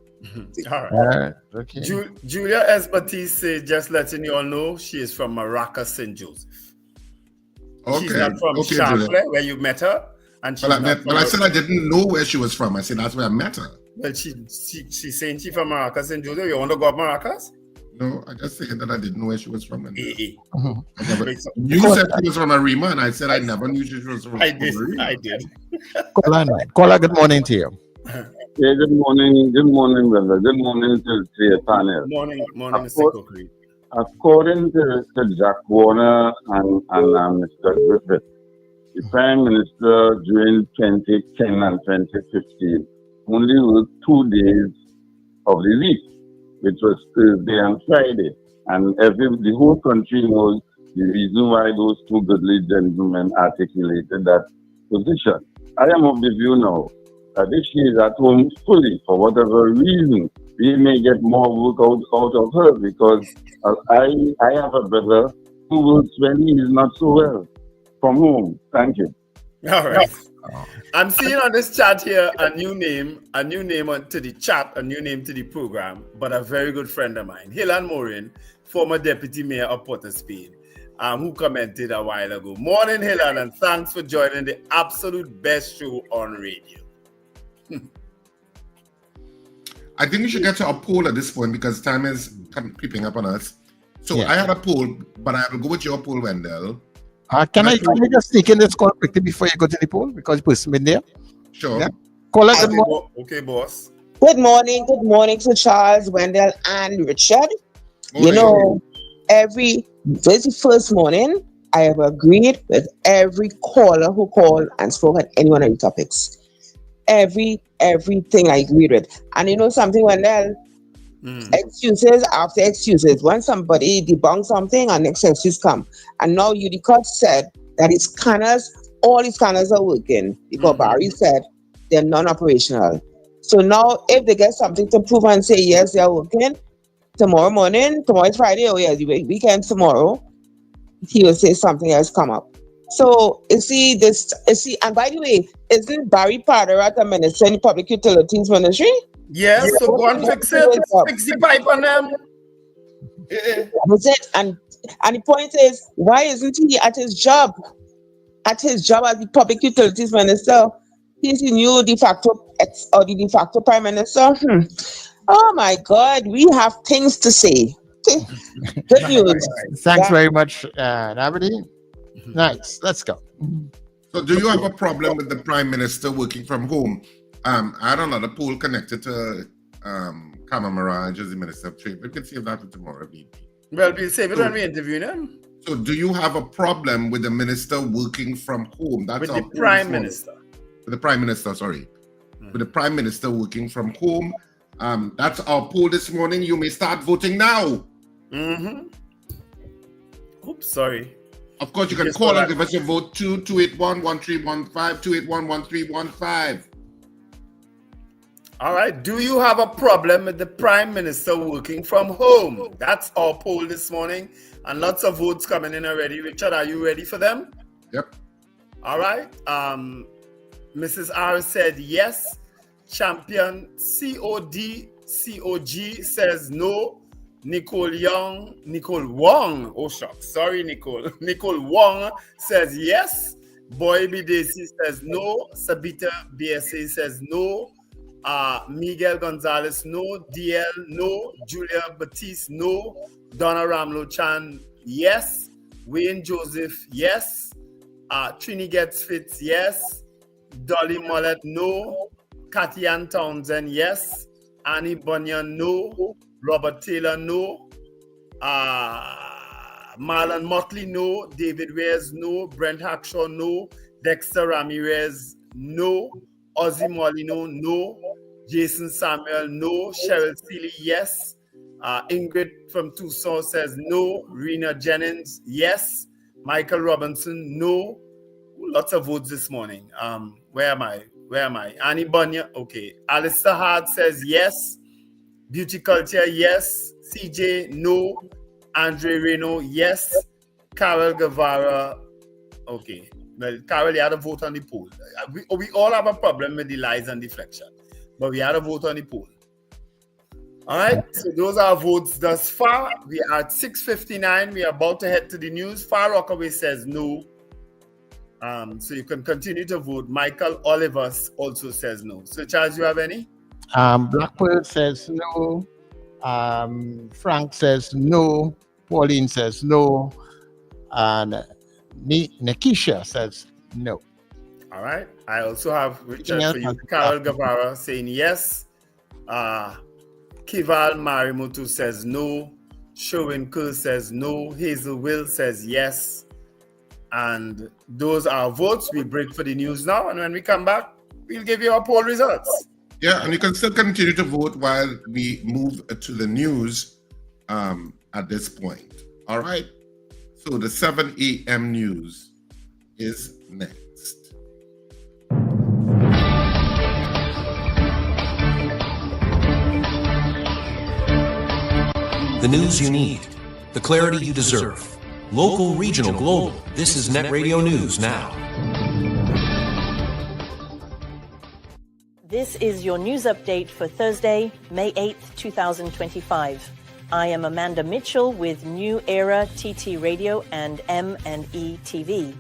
All right. Okay. Julia S. Batiste, just letting you all know, she is from Maracas, St. Joseph. Okay. She's not from Champlain, where you met her. And she's I said I didn't know where she was from. I said that's where I met her. Well, she's saying she's from Maracas, St. Joseph. You want to go up Maracas? No, I just said that I didn't know where she was from. And You said she was from Arima, and I said I never knew she was from Arima. I did. Caller, good morning to you. Yeah, good morning, brother. Good morning to the panel. Morning, Mr. Cokley. According to Jack Warner and Mr. Griffith, the Prime Minister during 2010 and 2015 only worked 2 days of the week, which was Thursday and Friday. And the whole country knows the reason why those two goodly gentlemen articulated that position. I am of the view now that if she is at home fully, for whatever reason, we may get more work out of her, because I have a brother who works when he is not so well from home. Thank you. All right. I'm seeing on this chat here a new name to the chat, a new name to the program, but a very good friend of mine, Hilan Morin, former deputy mayor of Port of Spain, who commented a while ago. Morning, Hilan, and thanks for joining the absolute best show on radio. I think we should get to a poll at this point because time is creeping up on us. So I had a poll, but I will go with your poll, Wendell. Can I just sneak in this call quickly before you go to the poll, because you put in there? Sure. Yeah. Caller, good morning. Okay, boss. Good morning to Charles, Wendell, and Richard. Morning. You know, this first morning, I have agreed with every caller who called and spoke on any one of the topics. Everything I agreed with. And you know something, Wendell? Excuses after excuses. When somebody debunks something, and next excuse come. And now UDCOT said that his scanners, all his scanners are working. Because Barry said they're non-operational. So now if they get something to prove and say yes, they're working, tomorrow is Friday, weekend tomorrow, he will say something else come up. So and by the way, isn't Barry Paderat a minister in the Public Utilities Ministry? Yes, so go and fix it. Fix the pipe on them. That's it. And the point is, why isn't he at his job? At his job as the Public Utilities Minister, he's the new de facto Prime Minister. Oh my God, we have things to say. Good news. Thanks very much, Nabadi. Nice. Let's go. So do you have a problem with the Prime Minister working from home? I had another poll connected to Kama Mirage as the Minister of Trade. We can save that for tomorrow. Well, we'll save it when we interview him. So do you have a problem with the Minister working from home? That's with the Prime Minister. With the Prime Minister, sorry. With the Prime Minister working from home. That's our poll this morning. You may start voting now. Oops, sorry. Of course, you can call and give us your vote 281-1315, 281-1315. All right. Do you have a problem with the Prime Minister working from home? That's our poll this morning. And lots of votes coming in already. Richard, are you ready for them? Yep. All right. Mrs. R said yes. Champion COG says no. Nicole Wong. Oh, shucks. Sorry, Nicole. Nicole Wong says yes. Boy Bidesi says no. Sabita BSA says no. Miguel Gonzalez, no. DL, no. Julia Batiste, no. Donna Ramlo Chan, yes. Wayne Joseph, yes. Trini Gets Fitz, yes. Dolly Mollett, no. Cathy Ann Townsend, yes. Annie Bunyan, no. Robert Taylor, no. Marlon Motley, no. David Reyes, no. Brent Hackshaw, no. Dexter Ramirez, no. Ozzy Molino, no. Jason Samuel, no. Cheryl Seeley, yes. Ingrid from Tucson says no. Rena Jennings, yes. Michael Robinson, no. Lots of votes this morning. Where am I? Annie Bunyan, okay. Alistair Hart says yes. Beauty Culture, yes. CJ, no. Andre Reno, yes. Carol Guevara, okay. Well, Carol, you had a vote on the poll. We all have a problem with the lies and deflection, but we had a vote on the poll. All right, so those are votes thus far. We are at 6:59. We are about to head to the news. Far Rockaway says no. So you can continue to vote. Michael Olivers also says no. So Charles, you have any? Blackwell says no. Frank says no. Pauline says no. And Nikisha says no. All right. I also have Richard for you. Carol Guevara saying yes. Kival Marimutu says no. Sherwin Kerr says no. Hazel Will says yes. And those are votes. We break for the news now. And when we come back, we'll give you our poll results. Yeah, and you can still continue to vote while we move to the news at this point. All right. So the 7 a.m. news is next. The news you need, the clarity you deserve. Local, regional, global. This is Net Radio News Now. This is your news update for Thursday, May 8th, 2025. I am Amanda Mitchell with New Era TT Radio and M&E TV.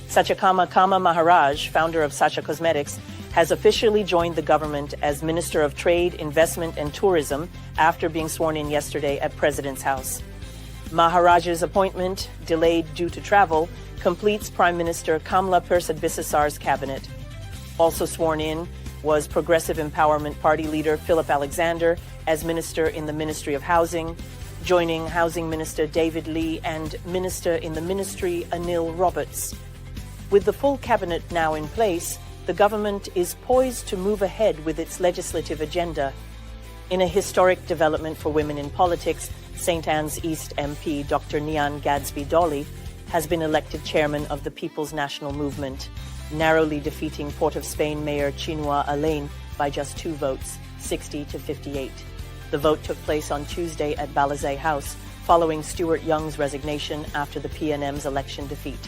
Satyakama Kama Maharaj, founder of Sacha Cosmetics, has officially joined the government as Minister of Trade, Investment and Tourism after being sworn in yesterday at President's House. Maharaj's appointment, delayed due to travel, completes Prime Minister Kamla Persad-Bissessar's cabinet. Also sworn in was Progressive Empowerment Party leader Philip Alexander as Minister in the Ministry of Housing, joining Housing Minister David Lee and Minister in the Ministry Anil Roberts. With the full cabinet now in place, the government is poised to move ahead with its legislative agenda. In a historic development for women in politics, St. Anne's East MP Dr. Nian Gadsby Dolly has been elected chairman of the People's National Movement, narrowly defeating Port of Spain Mayor Chinua Alain by just 2 votes, 60 to 58. The vote took place on Tuesday at Balizay House, following Stuart Young's resignation after the PNM's election defeat.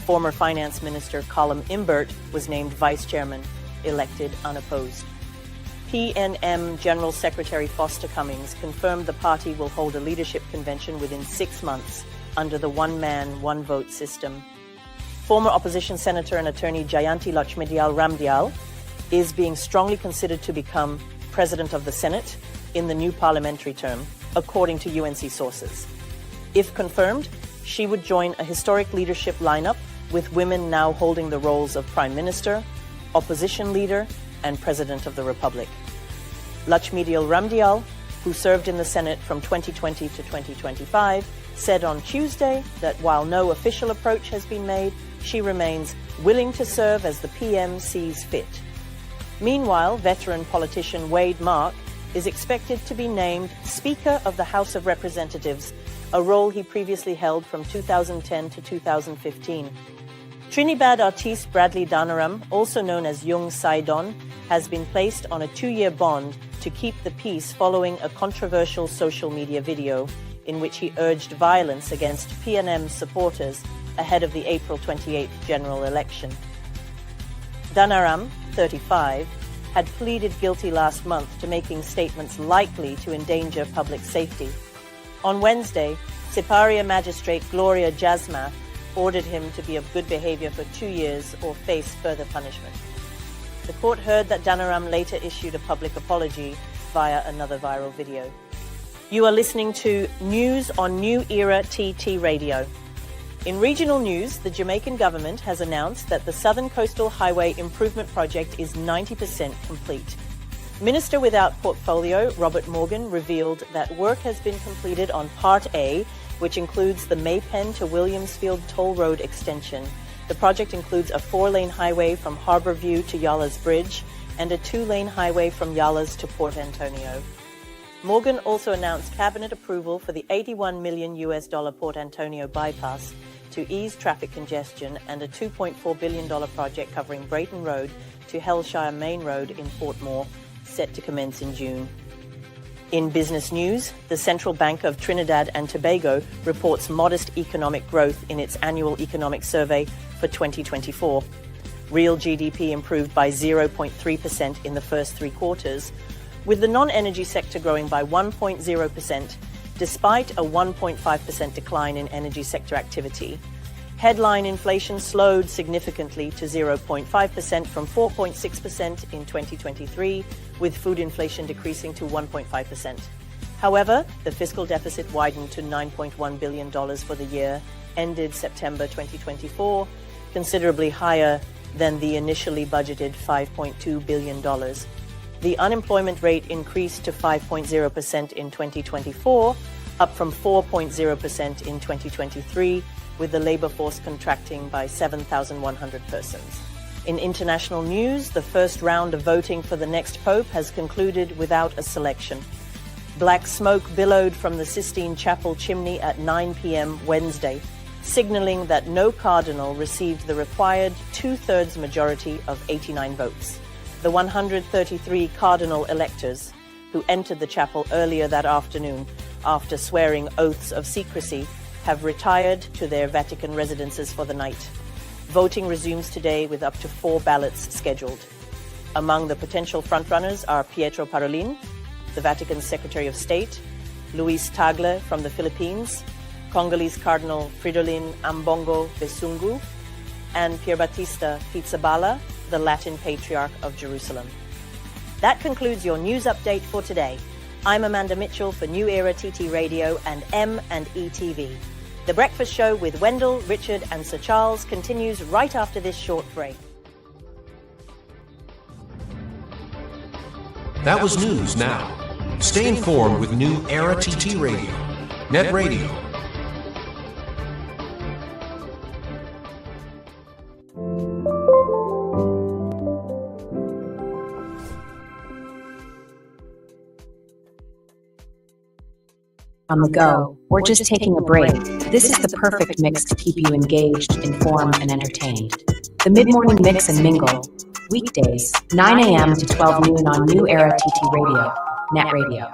Former Finance Minister Colum Imbert was named vice chairman, elected unopposed. PNM General Secretary Foster Cummings confirmed the party will hold a leadership convention within 6 months under the one-man, one-vote system. Former opposition senator and attorney Jayanti Lakshmidyal Ramdyal is being strongly considered to become president of the Senate in the new parliamentary term, according to UNC sources. If confirmed, she would join a historic leadership lineup with women now holding the roles of Prime Minister, Opposition Leader, and President of the Republic. Lakshmidyal Ramdyal, who served in the Senate from 2020 to 2025, said on Tuesday that while no official approach has been made, she remains willing to serve as the PM sees fit. Meanwhile, veteran politician Wade Mark is expected to be named Speaker of the House of Representatives, a role he previously held from 2010 to 2015. Trinidad artiste Bradley Danaram, also known as Young Saidon, has been placed on a 2-year bond to keep the peace following a controversial social media video in which he urged violence against PNM supporters ahead of the April 28th general election. Danaram, 35, had pleaded guilty last month to making statements likely to endanger public safety. On Wednesday, Siparia Magistrate Gloria Jasmath ordered him to be of good behavior for 2 years or face further punishment. The court heard that Danaram later issued a public apology via another viral video. You are listening to News on New Era TT Radio. In regional news, the Jamaican government has announced that the Southern Coastal Highway Improvement Project is 90% complete. Minister without portfolio, Robert Morgan, revealed that work has been completed on Part A, which includes the Maypen to Williamsfield Toll Road extension. The project includes a 4-lane highway from Harbourview to Yalla's Bridge and a 2-lane highway from Yalla's to Port Antonio. Morgan also announced cabinet approval for the $81 million Port Antonio bypass to ease traffic congestion and a $2.4 billion project covering Brayton Road to Hellshire Main Road in Portmore, set to commence in June. In business news, the Central Bank of Trinidad and Tobago reports modest economic growth in its annual economic survey for 2024. Real GDP improved by 0.3% in the first 3 quarters, with the non-energy sector growing by 1.0%, despite a 1.5% decline in energy sector activity. Headline inflation slowed significantly to 0.5% from 4.6% in 2023, with food inflation decreasing to 1.5%. However, the fiscal deficit widened to $9.1 billion for the year ended September 2024, considerably higher than the initially budgeted $5.2 billion. The unemployment rate increased to 5.0% in 2024, up from 4.0% in 2023, with the labor force contracting by 7,100 persons. In international news, the first round of voting for the next pope has concluded without a selection. Black smoke billowed from the Sistine Chapel chimney at 9 p.m. Wednesday, signaling that no cardinal received the required 2/3 majority of 89 votes. The 133 cardinal electors who entered the chapel earlier that afternoon after swearing oaths of secrecy have retired to their Vatican residences for the night. Voting resumes today with up to 4 ballots scheduled. Among the potential frontrunners are Pietro Parolin, the Vatican's Secretary of State, Luis Tagle from the Philippines, Congolese Cardinal Fridolin Ambongo Besungu, and Pierbattista Pizzaballa, the Latin Patriarch of Jerusalem. That concludes your news update for today. I'm Amanda Mitchell for New Era TT Radio and M&E TV. The Breakfast Show with Wendell, Richard, and Sir Charles continues right after this short break. That was news now. Stay informed with New Era TT Radio, Net Radio. On the go, or just taking a break, this is the perfect mix to keep you engaged, informed, and entertained. The Mid-Morning Mix and Mingle, weekdays, 9 a.m. to 12 noon on New Era TT Radio, Net Radio.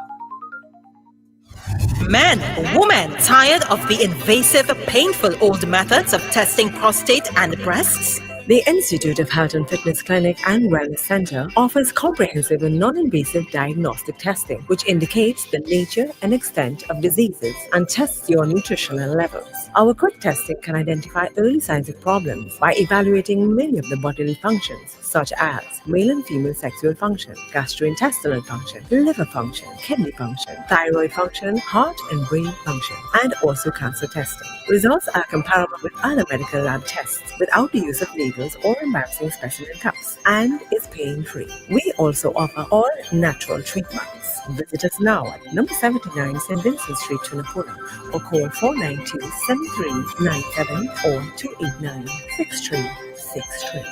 Man, woman, tired of the invasive, painful old methods of testing prostate and breasts? The Institute of Health and Fitness Clinic and Wellness Center offers comprehensive and non-invasive diagnostic testing, which indicates the nature and extent of diseases and tests your nutritional levels. Our quick testing can identify early signs of problems by evaluating many of the bodily functions, such as male and female sexual function, gastrointestinal function, liver function, kidney function, thyroid function, heart and brain function, and also cancer testing. Results are comparable with other medical lab tests without the use of needles or embarrassing specimen cups, and is pain-free. We also offer all natural treatments. Visit us now at number 79 St. Vincent Street, Tunapuna, or call 492-7397 or 289-6363.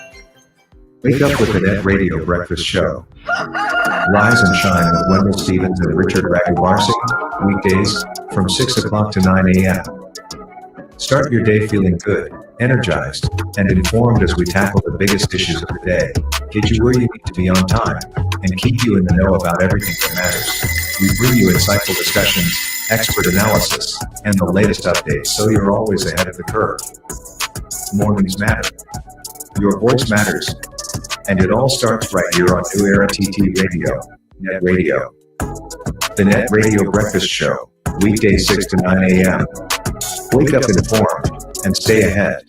Wake up with the Net Radio Breakfast Show. Rise and shine with Wendell Stevens and Richard Raghuvarsi, weekdays from 6 o'clock to 9 a.m. Start your day feeling good, energized, and informed as we tackle the biggest issues of the day, get you where you need to be on time, and keep you in the know about everything that matters. We bring you insightful discussions, expert analysis, and the latest updates so you're always ahead of the curve. Mornings matter. Your voice matters. And it all starts right here on New Era TT Radio, Net Radio. The Net Radio Breakfast Show, weekdays 6 to 9 a.m. Wake up informed and stay ahead.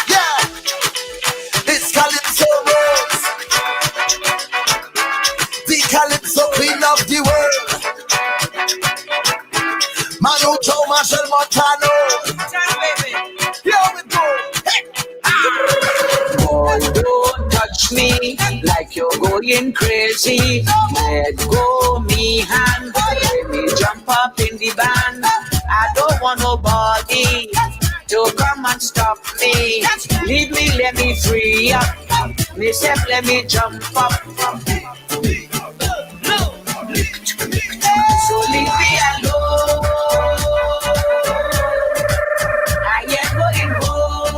Yeah, it's Calypso. Calypso queen of the world. Manu Joe Marshall Montano. Here we go. Boy, don't touch me like you're going crazy. Let go me hand, let me jump up in the band. I don't want nobody to come and stop me. Leave me, let me free up. Me step, let me jump up. So leave me alone. I ain't going home.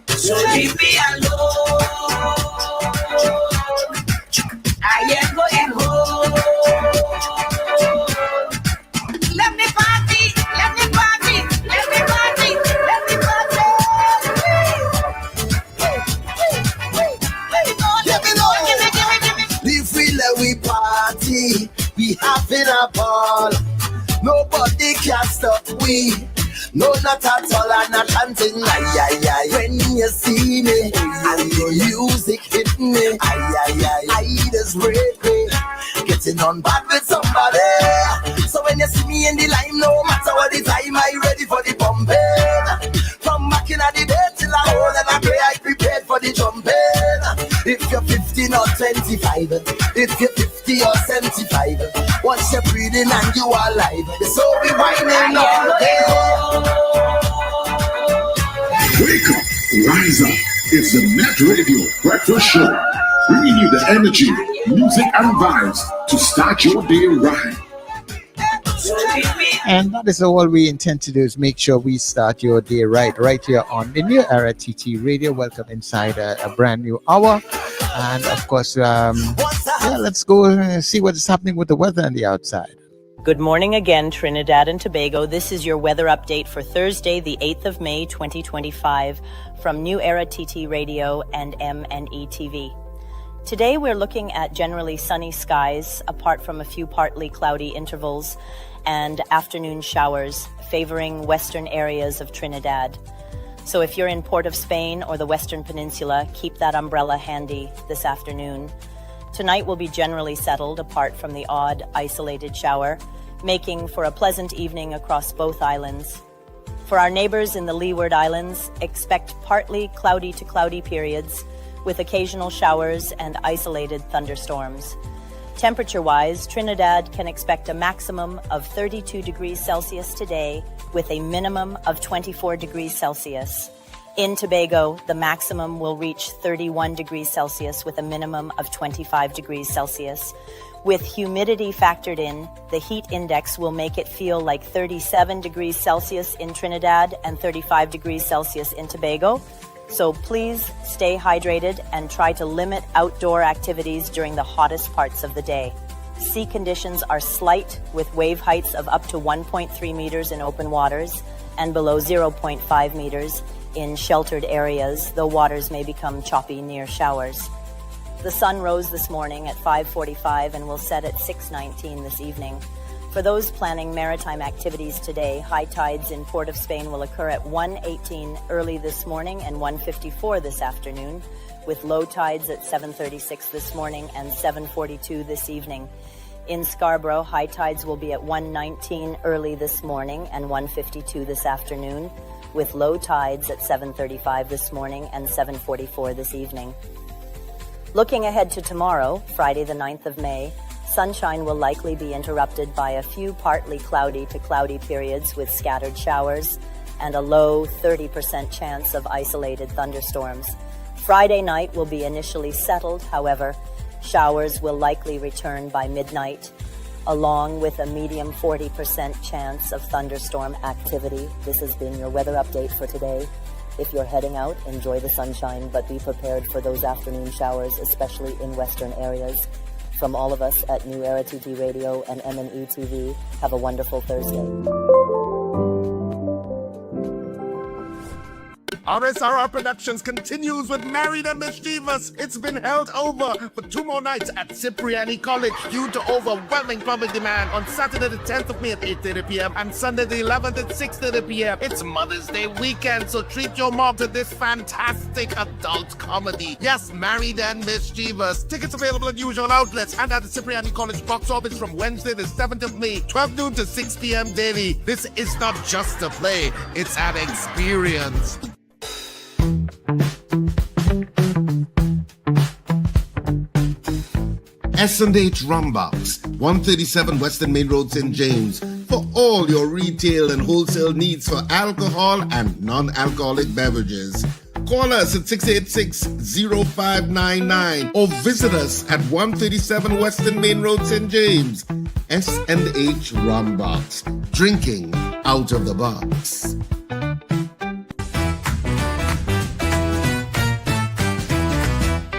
So leave me alone. I ain't going home. Let me party, let me party, let me party, let me party. If we let we party, we having a ball. Nobody can stop we. No, not at all, I'm not chanting. Ay, ay, ay. When you see me, and your music hit me, ay, ay, ay. I just break me. Getting on bad with somebody. So when you see me in the line, no matter what the time, I ready for the pumping. From back in the day till I hold and I pray, I prepared for the jumping. If you're 15 or 25, if you're 50 or 75, once you're breathing and you are alive, so we whining all day. Wake up, rise up. It's the Net Radio Breakfast Show, bringing you the energy, music, and vibes to start your day right. And that is all we intend to do, is make sure we start your day right here on the New Era TT Radio. Welcome inside a brand new hour. And of course, let's go see what is happening with the weather on the outside. Good morning again, Trinidad and Tobago. This is your weather update for Thursday, the 8th of May, 2025, from New Era TT Radio and MNE TV. Today, we're looking at generally sunny skies, apart from a few partly cloudy intervals, and afternoon showers favoring western areas of Trinidad. So if you're in Port of Spain or the Western Peninsula, keep that umbrella handy this afternoon. Tonight will be generally settled, apart from the odd isolated shower, making for a pleasant evening across both islands. For our neighbors in the Leeward Islands, expect partly cloudy to cloudy periods with occasional showers and isolated thunderstorms. Temperature-wise, Trinidad can expect a maximum of 32 degrees Celsius today with a minimum of 24 degrees Celsius. In Tobago, the maximum will reach 31 degrees Celsius with a minimum of 25 degrees Celsius. With humidity factored in, the heat index will make it feel like 37 degrees Celsius in Trinidad and 35 degrees Celsius in Tobago. So please stay hydrated and try to limit outdoor activities during the hottest parts of the day. Sea conditions are slight, with wave heights of up to 1.3 meters in open waters and below 0.5 meters in sheltered areas, though waters may become choppy near showers. The sun rose this morning at 5:45 and will set at 6:19 this evening. For those planning maritime activities today, high tides in Port of Spain will occur at 1:18 early this morning and 1:54 this afternoon, with low tides at 7:36 this morning and 7:42 this evening. In Scarborough, high tides will be at 1:19 early this morning and 1:52 this afternoon, with low tides at 7:35 this morning and 7:44 this evening. Looking ahead to tomorrow, Friday the 9th of May, sunshine will likely be interrupted by a few partly cloudy to cloudy periods with scattered showers and a low 30% chance of isolated thunderstorms. Friday night will be initially settled, however, showers will likely return by midnight, along with a medium 40% chance of thunderstorm activity. This has been your weather update for today. If you're heading out, enjoy the sunshine, but be prepared for those afternoon showers, especially in western areas. From all of us at New Era TT Radio and MNE TV, have a wonderful Thursday. RSRR Productions continues with Married and Mischievous. It's been held over for 2 more nights at Cipriani College due to overwhelming public demand on Saturday the 10th of May at 8:30 p.m. and Sunday the 11th at 6:30 p.m. It's Mother's Day weekend, so treat your mom to this fantastic adult comedy. Yes, Married and Mischievous. Tickets available at usual outlets and at the Cipriani College box office from Wednesday the 7th of May, 12 noon to 6 p.m. daily. This is not just a play, it's an experience. S&H Rumbox, 137 Western Main Road, St. James, for all your retail and wholesale needs for alcohol and non-alcoholic beverages. Call us at 686-0599 or visit us at 137 Western Main Road, St. James. S&H Rumbox, drinking out of the box.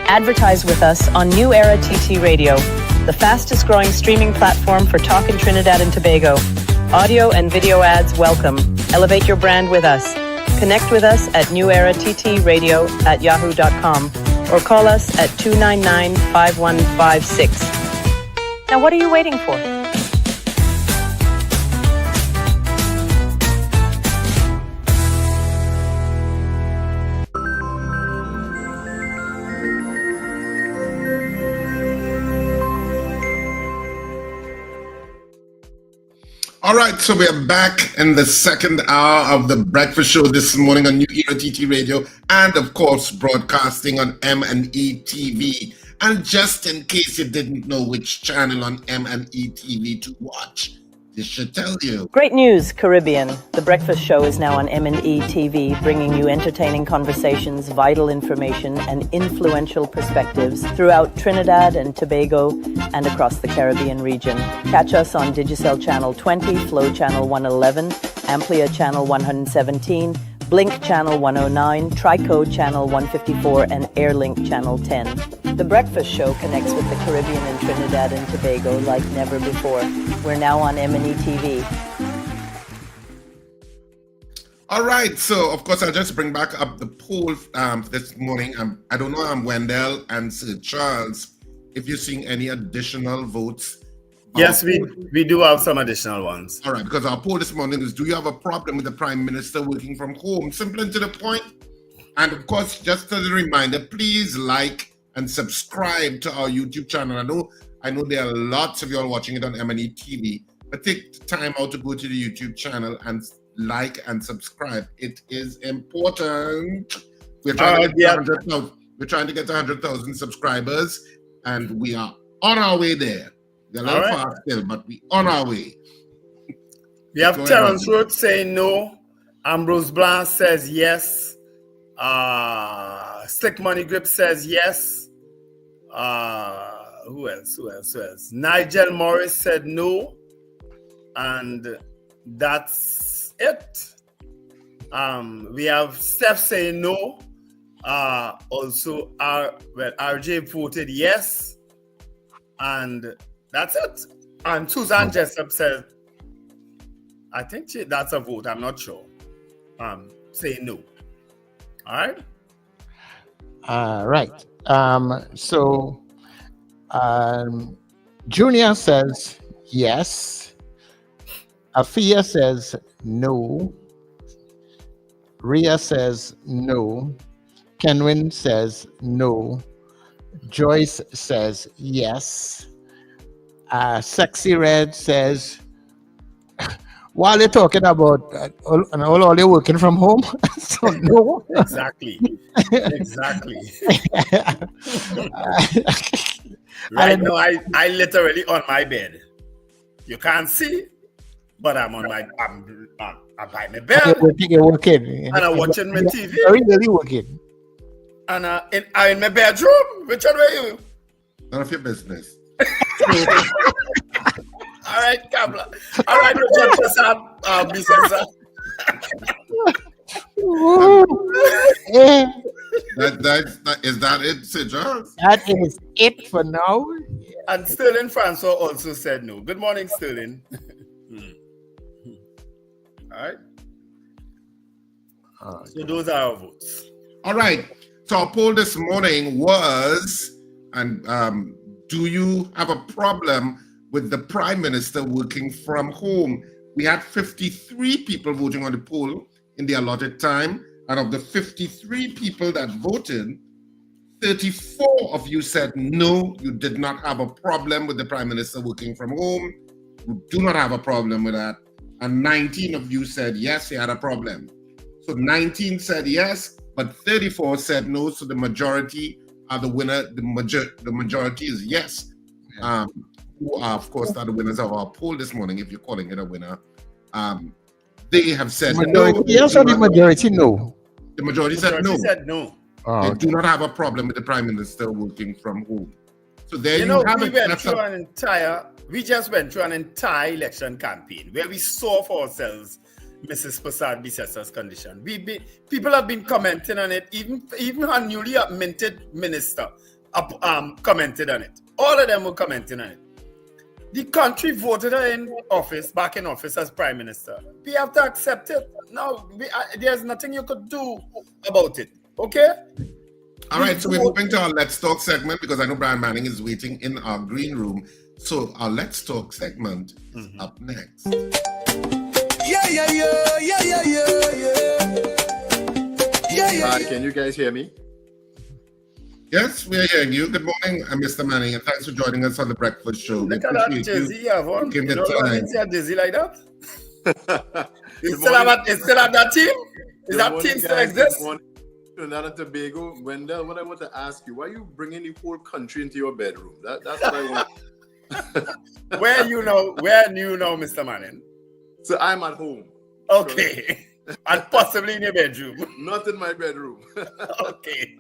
Advertise with us on New Era TT Radio, the fastest growing streaming platform for talk in Trinidad and Tobago. Audio and video ads welcome. Elevate your brand with us. Connect with us at newerattradio@yahoo.com or call us at 299-5156. Now what are you waiting for? All right, so we're back in the second hour of the breakfast show this morning on New Era TT Radio and, of course, broadcasting on M&E TV. And just in case you didn't know which channel on M&E TV to watch, this should tell you. Great news, Caribbean. The Breakfast Show is now on M&E TV, bringing you entertaining conversations, vital information, and influential perspectives throughout Trinidad and Tobago and across the Caribbean region. Catch us on Digicel Channel 20, Flow Channel 111, Amplia Channel 117, Blink Channel 109, Trico Channel 154, and Airlink Channel 10. The Breakfast Show connects with the Caribbean and Trinidad and Tobago like never before. We're now on M&E TV. All right, so of course I'll just bring back up the poll this morning. I don't know, Wendell and Sir Charles, if you're seeing any additional votes. Yes, we do have some additional ones. All right, because our poll this morning is, do you have a problem with the Prime Minister working from home? Simple and to the point. And of course, just as a reminder, please like and subscribe to our YouTube channel. I know there are lots of you all watching it on M&E TV, but take the time out to go to the YouTube channel and like and subscribe. It is important. We're trying to get 100,000. We're trying to get 100,000 subscribers, and we are on our way there. We're a little far still, but we're on our way. We have Terence Road saying no. Ambrose Blanc says yes. Slick Money Grip says yes. Who else? Nigel Morris said no. And that's it. We have Steph saying no. Also, RJ voted yes. And that's it. And Suzanne Jessup said, I think that's a vote. I'm not sure. Saying no. All right. So Junior says yes. Afia says no. Ria says no. Kenwin says no. Joyce says yes. Sexy Red says, while you're talking about all you're working from home, so no. Exactly. Right now, I literally on my bed. You can't see, but I'm on my I'm by my bed. You're working. And I'm watching my TV. Are you really working? And I'm in my bedroom. Richard, where are you? None of your business. All right, Kabla. All right, Richard, just business. Is that it, Sir Charles? That is it for now. And Sterling Francois also said no. Good morning, Sterling. All right. So those are our votes. All right. So our poll this morning was, do you have a problem with the Prime Minister working from home? We had 53 people voting on the poll in the allotted time. And of the 53 people that voted, 34 of you said no, you did not have a problem with the Prime Minister working from home. You do not have a problem with that. And 19 of you said yes, he had a problem. So 19 said yes, but 34 said no. So the majority are the winner. The majority is yes. Who are, of course, are the winners of our poll this morning, if you're calling it a winner. They have said majority no. Yes, or the majority no? The majority said no. Said no. Oh, they do not have a problem with the Prime Minister working from home. So there you know, have we it. just went through an entire election campaign where we saw for ourselves Mrs. Prasad Bisessa's condition. People have been commenting on it. Even her newly minted minister commented on it. All of them were commenting on it. The country voted her back in office as Prime Minister. We have to accept it. No, there's nothing you could do about it. Okay? All right, so we're moving to our Let's Talk segment because I know Brian Manning is waiting in our green room. So our Let's Talk segment is up next. Can you guys hear me? Yes, we are hearing you. Good morning, Mr. Manning, and thanks for joining us on the Breakfast Show. Look at that jersey you have on. You know what a jersey like that? You still have that team? Is that team still exist? Trinidad and Tobago. Wendell, what I want to ask you, why are you bringing the whole country into your bedroom? That's what I want. Where you know, Mr. Manning? So I'm at home. Okay. And possibly in your bedroom. Not in my bedroom. Okay.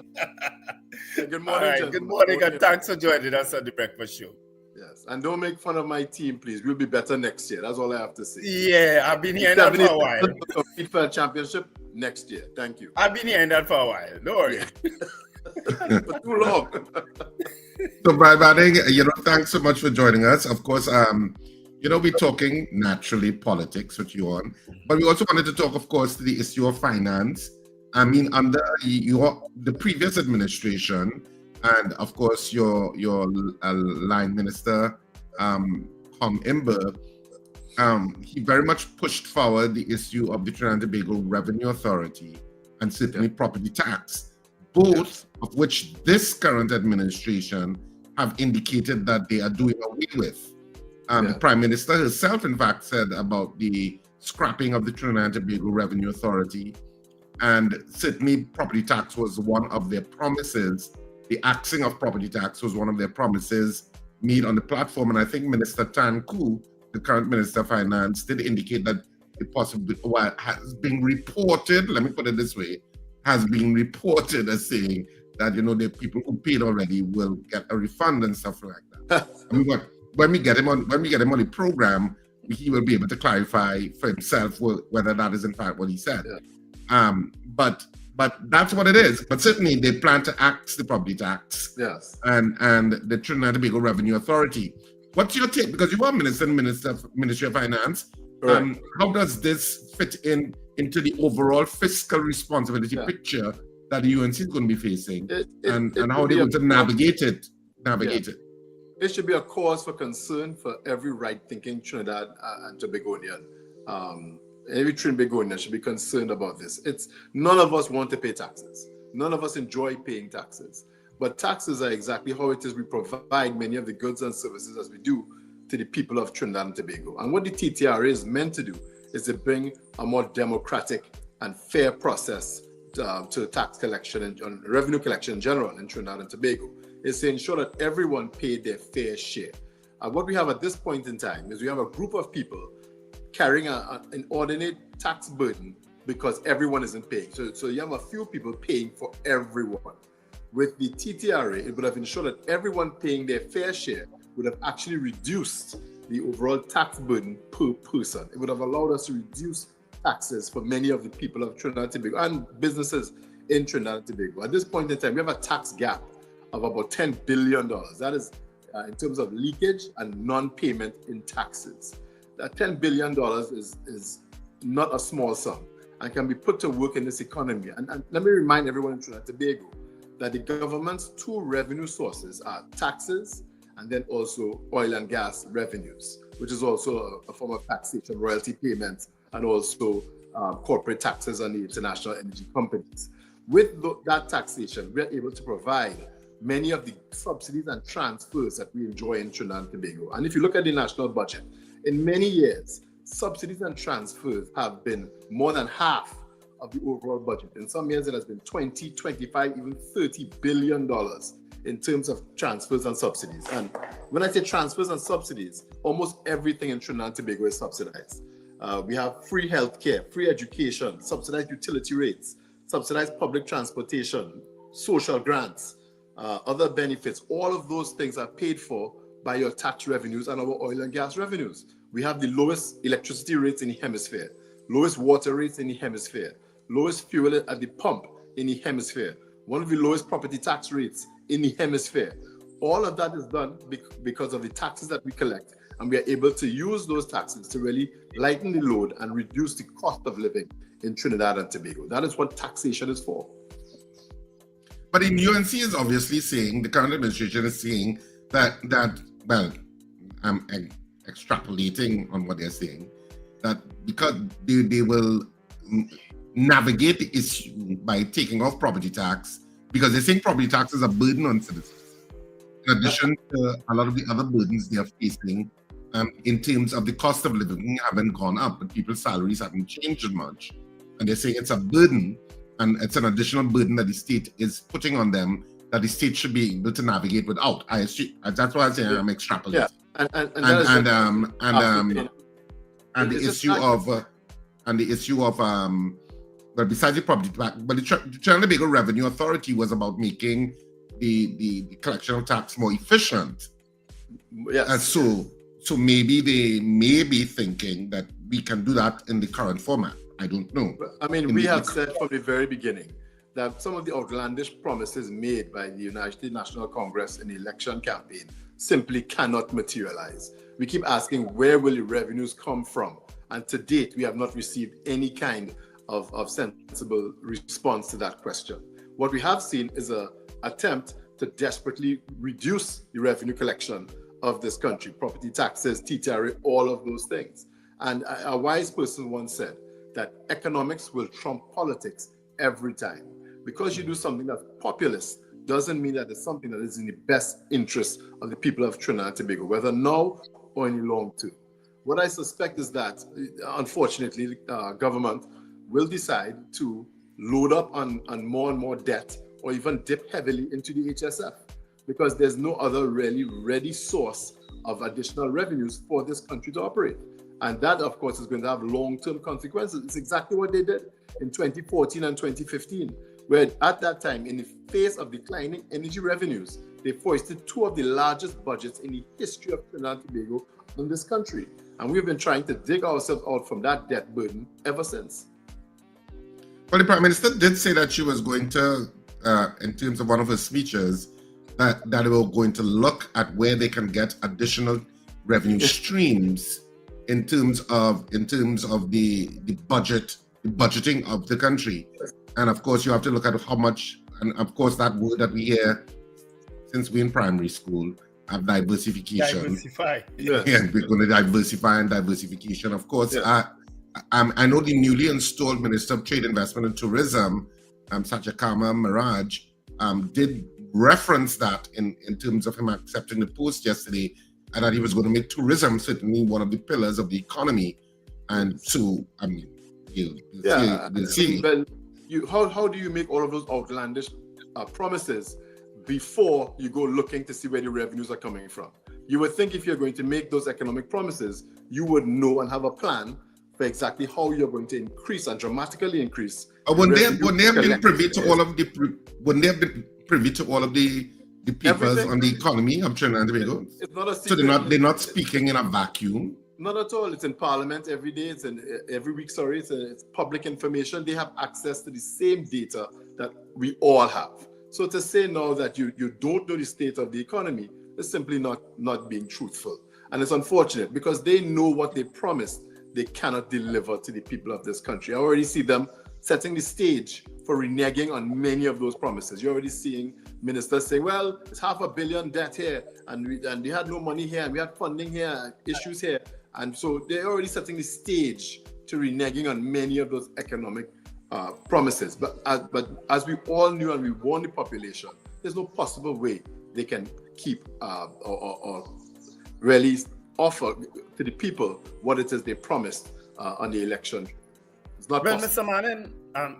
Good morning, right. Good morning, and thanks for joining us on the Breakfast Show. Yes, and don't make fun of my team, please. We'll be better next year. That's all I have to say. Yeah, I've been hearing that for a while. Compete for a championship next year. Thank you. I've been hearing that for a while. Don't worry. For too long. So, Brian Manning, thanks so much for joining us. Of course, we're talking naturally politics with you on, but we also wanted to talk, of course, to the issue of finance. I mean, under the previous administration, and of course your line minister, Hom Imber, he very much pushed forward the issue of the Trinidad and Tobago Revenue Authority and certainly property tax, both of which this current administration have indicated that they are doing away with. The Prime Minister herself, in fact, said about the scrapping of the Trinidad and Tobago Revenue Authority, and certainly property tax was one of their promises. The axing of property tax was one of their promises made on the platform. And I think Minister Tan Koo, the current Minister of Finance, did indicate that it possibly has been reported, let me put it this way, has been reported as saying that, the people who paid already will get a refund and stuff like that. I mean, when we get him on the program, he will be able to clarify for himself whether that is in fact what he said. But that's what it is. But certainly they plan to axe the property tax. Yes. And the Trinidad and Tobago Revenue Authority. What's your take? Because you are Ministry of Finance. Right. How does this fit into the overall fiscal responsibility picture that the UNC is going to be facing, and how they're going to navigate it? It should be a cause for concern for every right-thinking Trinidad and Tobagonian. Every Trinbagonian should be concerned about this. None of us want to pay taxes. None of us enjoy paying taxes. But taxes are exactly how it is we provide many of the goods and services as we do to the people of Trinidad and Tobago. And what the TTRA is meant to do is to bring a more democratic and fair process to tax collection and revenue collection in general in Trinidad and Tobago. Is to ensure that everyone paid their fair share. And what we have at this point in time is we have a group of people carrying an inordinate tax burden because everyone isn't paying. So you have a few people paying for everyone. With the TTRA, it would have ensured that everyone paying their fair share would have actually reduced the overall tax burden per person. It would have allowed us to reduce taxes for many of the people of Trinidad and Tobago and businesses in Trinidad and Tobago. At this point in time, we have a tax gap of about $10 billion. That is in terms of leakage and non-payment in taxes. That $10 billion is not a small sum. and can be put to work in this economy. And let me remind everyone in Trinidad and Tobago that the government's two revenue sources are taxes and then also oil and gas revenues, which is also a form of taxation, royalty payments, and also corporate taxes on the international energy companies. With that taxation, we are able to provide many of the subsidies and transfers that we enjoy in Trinidad and Tobago. And if you look at the national budget, in many years, subsidies and transfers have been more than half of the overall budget. In some years, it has been 20, 25, even $30 billion in terms of transfers and subsidies. And when I say transfers and subsidies, almost everything in Trinidad and Tobago is subsidized. We have free healthcare, free education, subsidized utility rates, subsidized public transportation, social grants, other benefits. All of those things are paid for by your tax revenues and our oil and gas revenues. We have the lowest electricity rates in the hemisphere, lowest water rates in the hemisphere, lowest fuel at the pump in the hemisphere, one of the lowest property tax rates in the hemisphere. All of that is done because of the taxes that we collect, and we are able to use those taxes to really lighten the load and reduce the cost of living in Trinidad and Tobago. That is what taxation is for. But the UNC is obviously saying, the current administration is saying that well, I'm extrapolating on what they're saying, that because they will navigate the issue by taking off property tax, because they're saying property tax is a burden on citizens, in addition to a lot of the other burdens they are facing in terms of the cost of living haven't gone up, but people's salaries haven't changed much. And they're saying it's a burden, and it's an additional burden that the state is putting on them that the state should be able to navigate without. That's why I say I'm extrapolating. Yeah. And the issue of but besides the property tax, but the Trinidad and Tobago Revenue Authority was about making the collection of tax more efficient. Yes. And so maybe they may be thinking that we can do that in the current format. I don't know. I mean, we have said from the very beginning that some of the outlandish promises made by the United National Congress in the election campaign simply cannot materialize. We keep asking, where will the revenues come from? And to date, we have not received any kind of sensible response to that question. What we have seen is an attempt to desperately reduce the revenue collection of this country, property taxes, TTRA, all of those things. And a wise person once said that economics will trump politics every time. Because you do something that's populist doesn't mean that it's something that is in the best interest of the people of Trinidad and Tobago, whether now or in the long term. What I suspect is that, unfortunately, government will decide to load up on more and more debt, or even dip heavily into the HSF, because there's no other really ready source of additional revenues for this country to operate. And that, of course, is going to have long-term consequences. It's exactly what they did in 2014 and 2015, where at that time, in the face of declining energy revenues, they foisted two of the largest budgets in the history of Trinidad and Tobago in this country. And we've been trying to dig ourselves out from that debt burden ever since. Well, the Prime Minister did say that she was going to, in terms of one of her speeches, that they were going to look at where they can get additional revenue streams in terms of the budgeting of the country. And of course, you have to look at how much, and of course, that word that we hear since we're in primary school, of diversification. Diversify. Yes. Yeah, we're going to diversify and diversification. Of course, yeah. I know the newly installed Minister of Trade, Investment and Tourism, Sajakama Miraj, did reference that in terms of him accepting the post yesterday, and that he was going to make tourism certainly one of the pillars of the economy. And so, I mean, you'll see. Well, how do you make all of those outlandish promises before you go looking to see where the revenues are coming from? You would think if you're going to make those economic promises, you would know and have a plan for exactly how you're going to increase and dramatically increase. Wouldn't they have been privy to all of the papers on the economy of Trinidad and Tobago? It's not a secret. So they're not speaking in a vacuum. Not at all. It's in Parliament every day. It's in every week. Sorry, it's public information. They have access to the same data that we all have. So to say now that you don't know the state of the economy is simply not being truthful. And it's unfortunate because they know what they promised they cannot deliver to the people of this country. I already see them setting the stage for reneging on many of those promises. You're already seeing ministers saying, well, it's $500 million debt here, and we had no money here, and we had funding here, issues here. And so they're already setting the stage to reneging on many of those economic promises. But as we all knew and we warned the population, there's no possible way they can keep or really offer to the people what it is they promised on the election. It's not well, possible. Mr. Manning,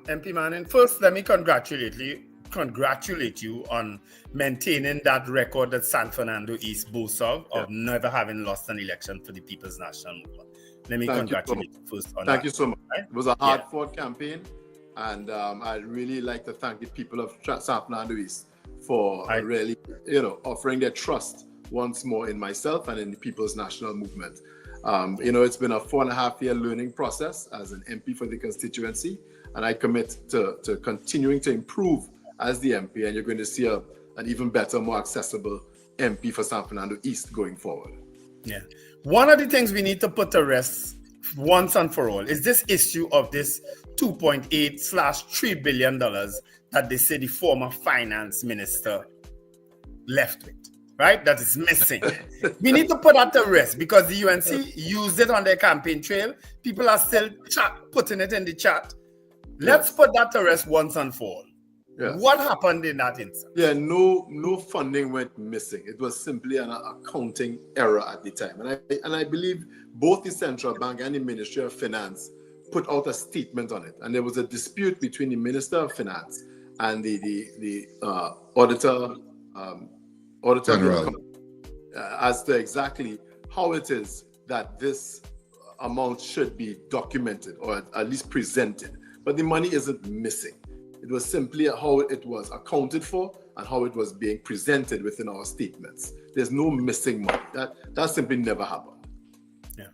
MP Manning, first let me congratulate you on maintaining that record that San Fernando East boasts of never having lost an election for the People's National Movement. Let me congratulate you first on that. Thank you so much. Right? It was a hard-fought campaign, and I'd really like to thank the people of San Fernando East for really, offering their trust once more in myself and in the People's National Movement. It's been a 4.5-year learning process as an MP for the constituency, and I commit to continuing to improve as the MP, and you're going to see an even better, more accessible MP for San Fernando East going forward. Yeah. One of the things we need to put to rest once and for all is this issue of this $2.8/3 billion that they say the former finance minister left with, right? That is missing. We need to put that to rest because the UNC used it on their campaign trail. People are still putting it in the chat. Let's put that to rest once and for all. Yes. What happened in that instance? Yeah, no funding went missing. It was simply an accounting error at the time. And I believe both the central bank and the Ministry of Finance put out a statement on it. And there was a dispute between the Minister of Finance and the Auditor General as to exactly how it is that this amount should be documented or at least presented. But the money isn't missing. It was simply how it was accounted for and how it was being presented within our statements. There's no missing money. That simply never happened. Yeah.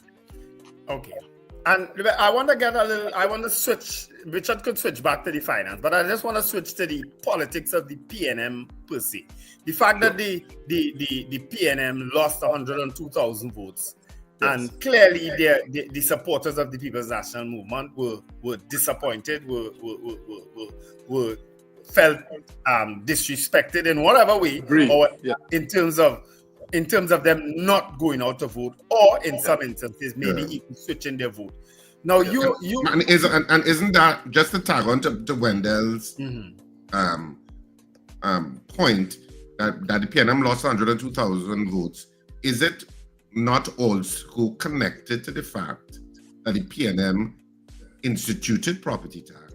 Okay. And I want to switch, Richard could switch back to the finance, but I just want to switch to the politics of the PNM per se. The fact that the PNM lost 102,000 votes. Yes. And clearly, the supporters of the People's National Movement were disappointed, were felt disrespected in whatever way, or in terms of them not going out to vote, or in some instances maybe even switching their vote. Now and isn't that just a tag on to Wendell's point that the PNM lost 102,000 votes? Is it not also connected to the fact that the PNM instituted property tax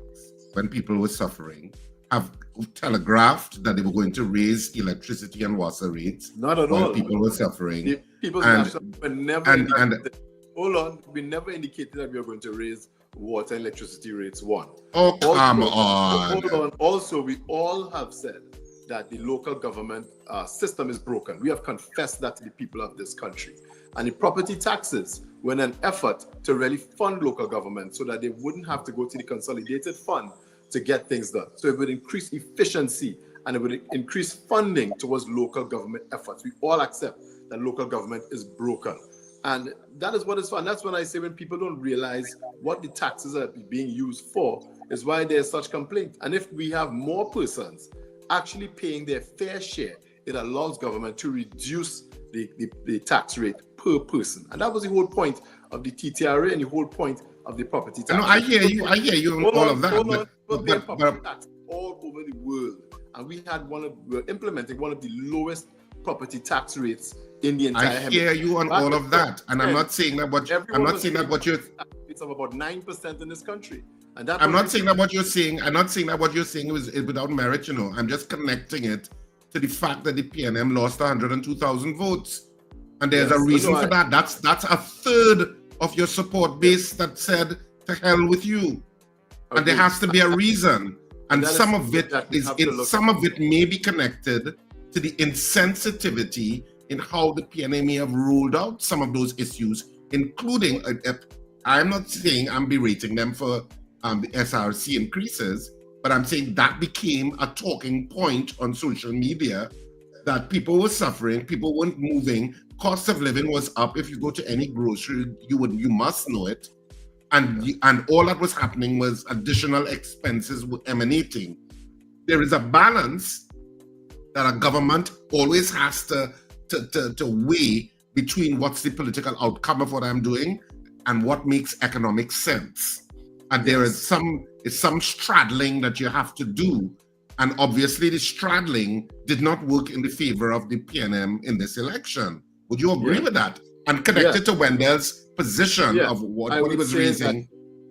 when people were suffering, have telegraphed that they were going to raise electricity and water rates? Not at all. People were suffering. The People's National Movement never hold on, we never indicated that we were going to raise water and electricity rates. Oh, come on. Hold on. Also, we all have said that the local government system is broken. We have confessed that to the people of this country. And the property taxes were an effort to really fund local government so that they wouldn't have to go to the consolidated fund to get things done. So it would increase efficiency and it would increase funding towards local government efforts. We all accept that local government is broken. And that is what is fun. That's when I say when people don't realize what the taxes are being used for is why there's such complaint. And if we have more persons actually paying their fair share, it allows government to reduce the tax rate per person. And that was the whole point of the TTRA and the whole point of the property tax. No, I hear you on all of that. But tax all over the world. And we're implementing one of the lowest property tax rates in the entire hemisphere. I hear you on all of that. And I'm not saying that what you're it's of about 9% in this country. And I'm not saying that what you're saying is without merit, I'm just connecting it to the fact that the PNM lost 102,000 votes. And there's a reason for that. That's a third of your support base that said, to hell with you. Okay. And there has to be a reason. And some of it may be connected to the insensitivity in how the PNM may have ruled out some of those issues, including, I'm not saying I'm berating them for the SRC increases, but I'm saying that became a talking point on social media that people were suffering, people weren't moving, cost of living was up. If you go to any grocery, you must know it. And all that was happening was additional expenses were emanating. There is a balance that a government always has to weigh between what's the political outcome of what I'm doing and what makes economic sense. And there is some straddling that you have to do. And obviously the straddling did not work in the favor of the PNM in this election. Would you agree with that? And connected to Wendell's position of what he was raising.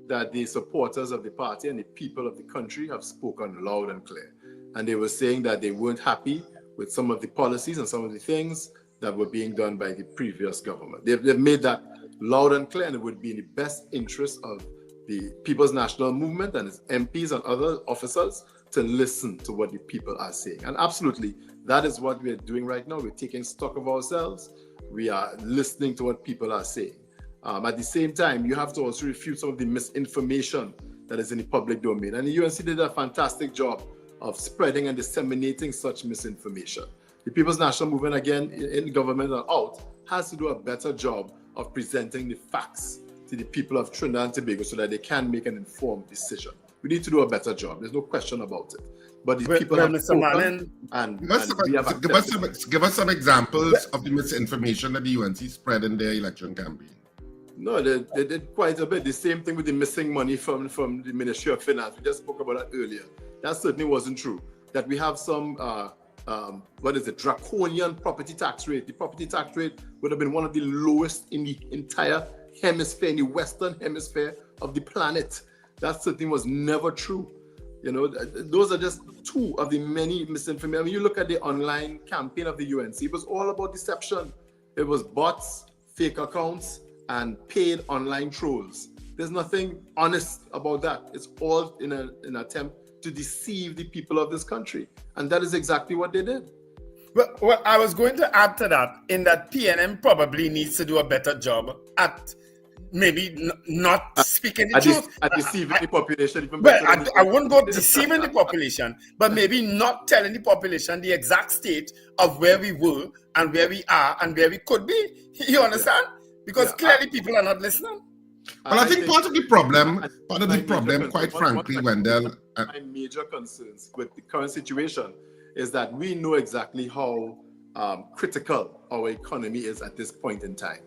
That the supporters of the party and the people of the country have spoken loud and clear. And they were saying that they weren't happy with some of the policies and some of the things that were being done by the previous government. They've made that loud and clear, and it would be in the best interest of the People's National Movement and its MPs and other officers to listen to what the people are saying. And absolutely, that is what we're doing right now. We're taking stock of ourselves. We are listening to what people are saying. At the same time, you have to also refute some of the misinformation that is in the public domain. And the UNC did a fantastic job of spreading and disseminating such misinformation. The People's National Movement, again, in government and out, has to do a better job of presenting the facts to the people of Trinidad and Tobago so that they can make an informed decision. We need to do a better job. There's no question about it. But the people have spoken, give us some examples of the misinformation that the UNC spread in their election campaign. No, they did quite a bit. The same thing with the missing money from the Ministry of Finance. We just spoke about that earlier. That certainly wasn't true. That we have some, draconian property tax rate. The property tax rate would have been one of the lowest in the entire hemisphere, in the Western hemisphere of the planet. That certainly was never true. You know, those are just two of the many misinformation. When you look at the online campaign of the UNC, it was all about deception. It was bots, fake accounts, and paid online trolls. There's nothing honest about that. It's all in an attempt to deceive the people of this country. And that is exactly what they did. Well, I was going to add to that, in that PNM probably needs to do a better job at maybe not speaking the truth. At deceiving the population. Well, I wouldn't go deceiving the population, but maybe not telling the population the exact state of where we were and where we are and where we could be. You understand? Because clearly people are not listening. Well, I think part of the problem, quite frankly, Wendell. My major concerns with the current situation is that we know exactly how critical our economy is at this point in time.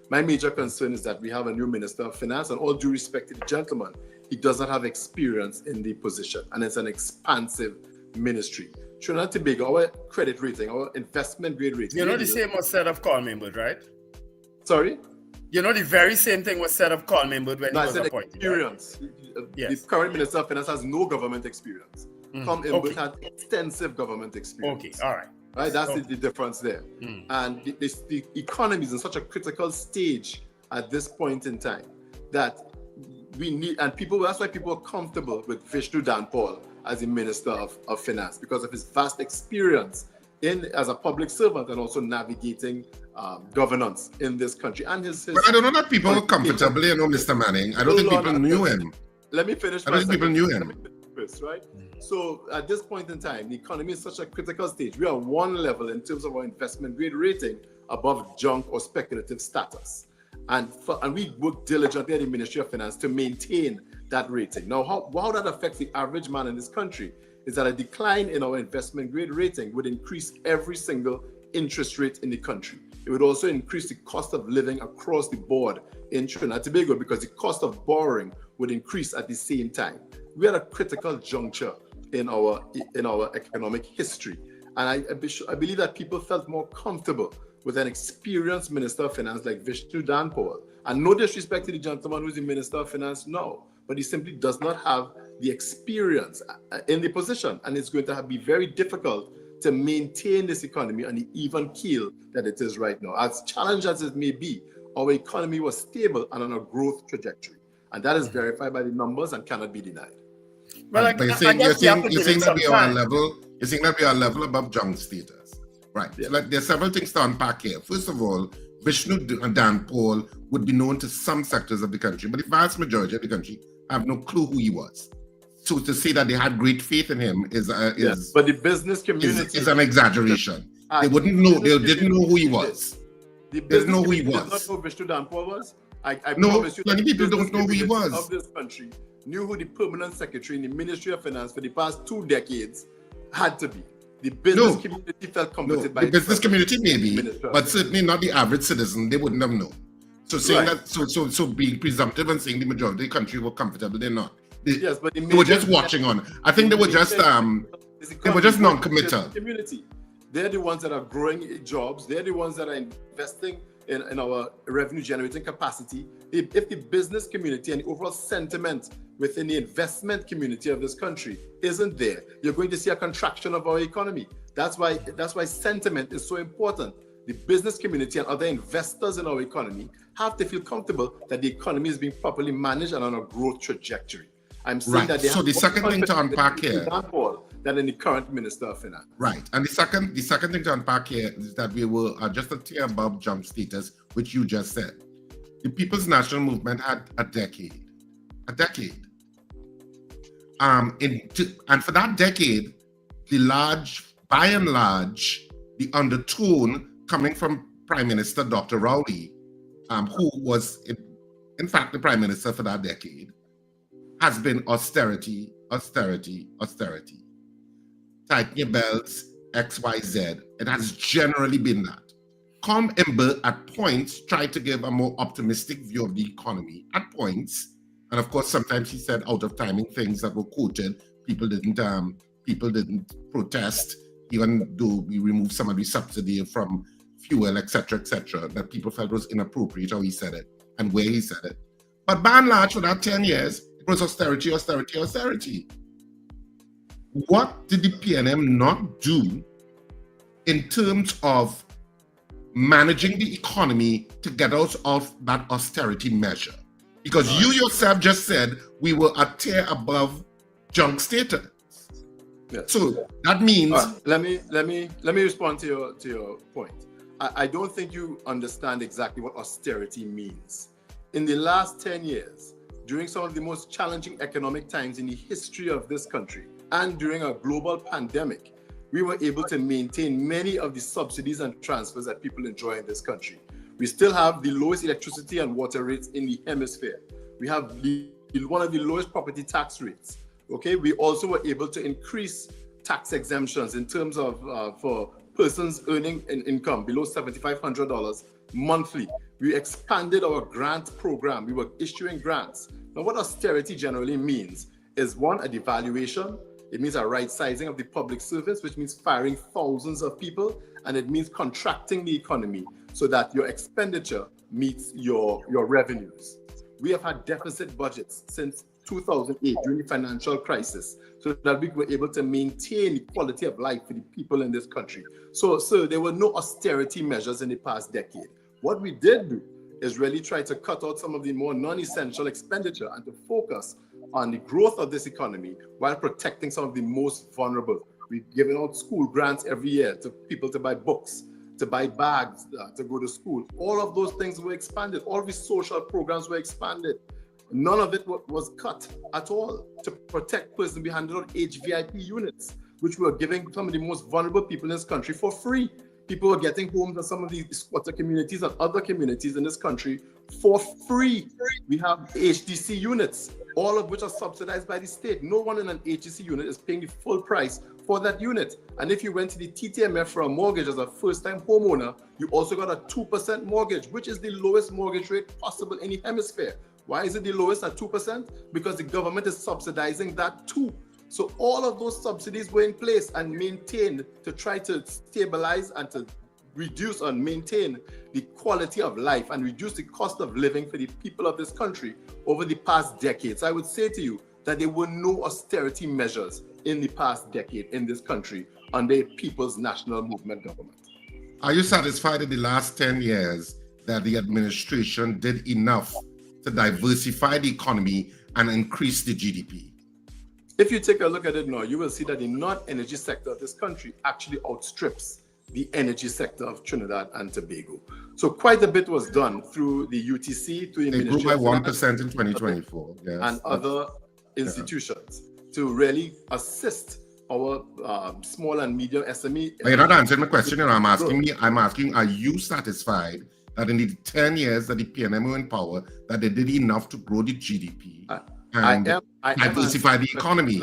My major concern is that we have a new Minister of Finance, and all due respect to the gentleman, he does not have experience in the position, and it's an expansive ministry. Trinidad and Tobago, our credit rating, our investment grade rating. You know the same was said of Carl Members, right? Sorry? You know the very same thing was said of Carl Members when he was appointed. Experience. Right? Yes. The current Minister of Finance has no government experience. Carl Members had extensive government experience. Okay, all right. Right, that's the difference there. And the economy is in such a critical stage at this point in time that we need, and that's why people are comfortable with Vishnu Danpal as the Minister of Finance, because of his vast experience as a public servant and also navigating governance in this country. And his but I don't know that people were comfortable, Mr. Manning. I don't think people knew him. Let me finish. I don't think people knew him. Right? So at this point in time, the economy is such a critical stage. We are one level in terms of our investment grade rating above junk or speculative status. And we work diligently at the Ministry of Finance to maintain that rating. Now, how that affects the average man in this country is that a decline in our investment grade rating would increase every single interest rate in the country. It would also increase the cost of living across the board in Trinidad and Tobago because the cost of borrowing would increase at the same time. We are at a critical juncture in our economic history. And I believe that people felt more comfortable with an experienced Minister of Finance like Vishnu Danpal. And no disrespect to the gentleman who's the Minister of Finance now, but he simply does not have the experience in the position. And it's going to be very difficult to maintain this economy on the even keel that it is right now. As challenged as it may be, our economy was stable and on a growth trajectory. And that is verified by the numbers and cannot be denied. Well, you're saying that we are a level above junk status. Right. Yeah. So there's several things to unpack here. First of all, Vishnu Danpal would be known to some sectors of the country, but the vast majority of the country have no clue who he was. So to say that they had great faith in him is but the business community is an exaggeration. They wouldn't know. They didn't know who he was. They didn't know who he was. Did not know Vishnu Danpur was. I No, promise you many that people don't know who he was. Of this country knew who the permanent secretary in the Ministry of Finance for the past 2 decades had to be. The business community felt comforted by the business community, maybe, Minister. but certainly not the average citizen. They wouldn't have known. So saying Right. that, so being presumptive and saying the majority of the country were comfortable, they're not. Yes, but They were just watching on. I think they were just non-committal. Community. They're the ones that are growing jobs. They're the ones that are investing in our revenue generating capacity. If the business community and the overall sentiment within the investment community of this country isn't there, you're going to see a contraction of our economy. That's why sentiment is so important. The business community and other investors in our economy have to feel comfortable that the economy is being properly managed and on a growth trajectory. I'm saying Right. that they So have the more second thing to confidence unpack in here- Danpur than in the current Minister of Finance. Right. And the second thing to unpack here is that we were just a tier above jump status, which you just said. The People's National Movement had a decade. And for that decade, by and large, the undertone coming from Prime Minister Dr. Rowley, who was in fact the Prime Minister for that decade, has been austerity. Tighten your belts, XYZ. It has generally been that. Com Ember at points tried to give a more optimistic view of the economy at points. And of course, sometimes he said out of timing things that were quoted. People didn't protest, even though we removed some of the subsidy from fuel, etc., that people felt was inappropriate how he said it and where he said it. But by and large, for that 10 years, it was austerity. What did the PNM not do in terms of managing the economy to get us off that austerity measure? Because you yourself just said we were a tier above junk status. Yes. So that means let me respond to your point. I don't think you understand exactly what austerity means. In the last 10 years, during some of the most challenging economic times in the history of this country, and during a global pandemic, we were able to maintain many of the subsidies and transfers that people enjoy in this country. We still have the lowest electricity and water rates in the hemisphere. We have one of the lowest property tax rates. Okay, we also were able to increase tax exemptions in terms of for persons earning an income below $7,500 monthly. We expanded our grant program. We were issuing grants. Now, what austerity generally means is one, a devaluation. It means a right sizing of the public service, which means firing thousands of people, and it means contracting the economy so that your expenditure meets your revenues. We have had deficit budgets since 2008 during the financial crisis, so that we were able to maintain the quality of life for the people in this country. So there were no austerity measures in the past decade. What we did do is really try to cut out some of the more non-essential expenditure and to focus on the growth of this economy while protecting some of the most vulnerable. We've given out school grants every year to people to buy books, to buy bags, to go to school. All of those things were expanded. All of the social programs were expanded. None of it was cut at all. To protect persons, we handed out HVIP units, which we were giving some of the most vulnerable people in this country for free. People were getting homes in some of the squatter communities and other communities in this country for free. We have HDC units, all of which are subsidized by the state. No one in an HDC unit is paying the full price for that unit. And if you went to the TTMF for a mortgage as a first-time homeowner, you also got a 2% mortgage, which is the lowest mortgage rate possible in the hemisphere. Why is it the lowest at 2%? Because the government is subsidizing that too. So all of those subsidies were in place and maintained to try to stabilize and to reduce and maintain the quality of life and reduce the cost of living for the people of this country over the past decades. I would say to you that there were no austerity measures in the past decade in this country under a People's National Movement government. Are you satisfied in the last 10 years that the administration did enough to diversify the economy and increase the GDP? If you take a look at it now, you will see that the non-energy sector of this country actually outstrips the energy sector of Trinidad and Tobago. So quite a bit was done through the UTC, through the They grew Ministry by of 1% in 2024. Yes. and other institutions to really assist small and medium SME. You're not answering my question. You know, I'm asking, are you satisfied that in the 10 years that the PNM were in power, that they did enough to grow the GDP and diversify the economy?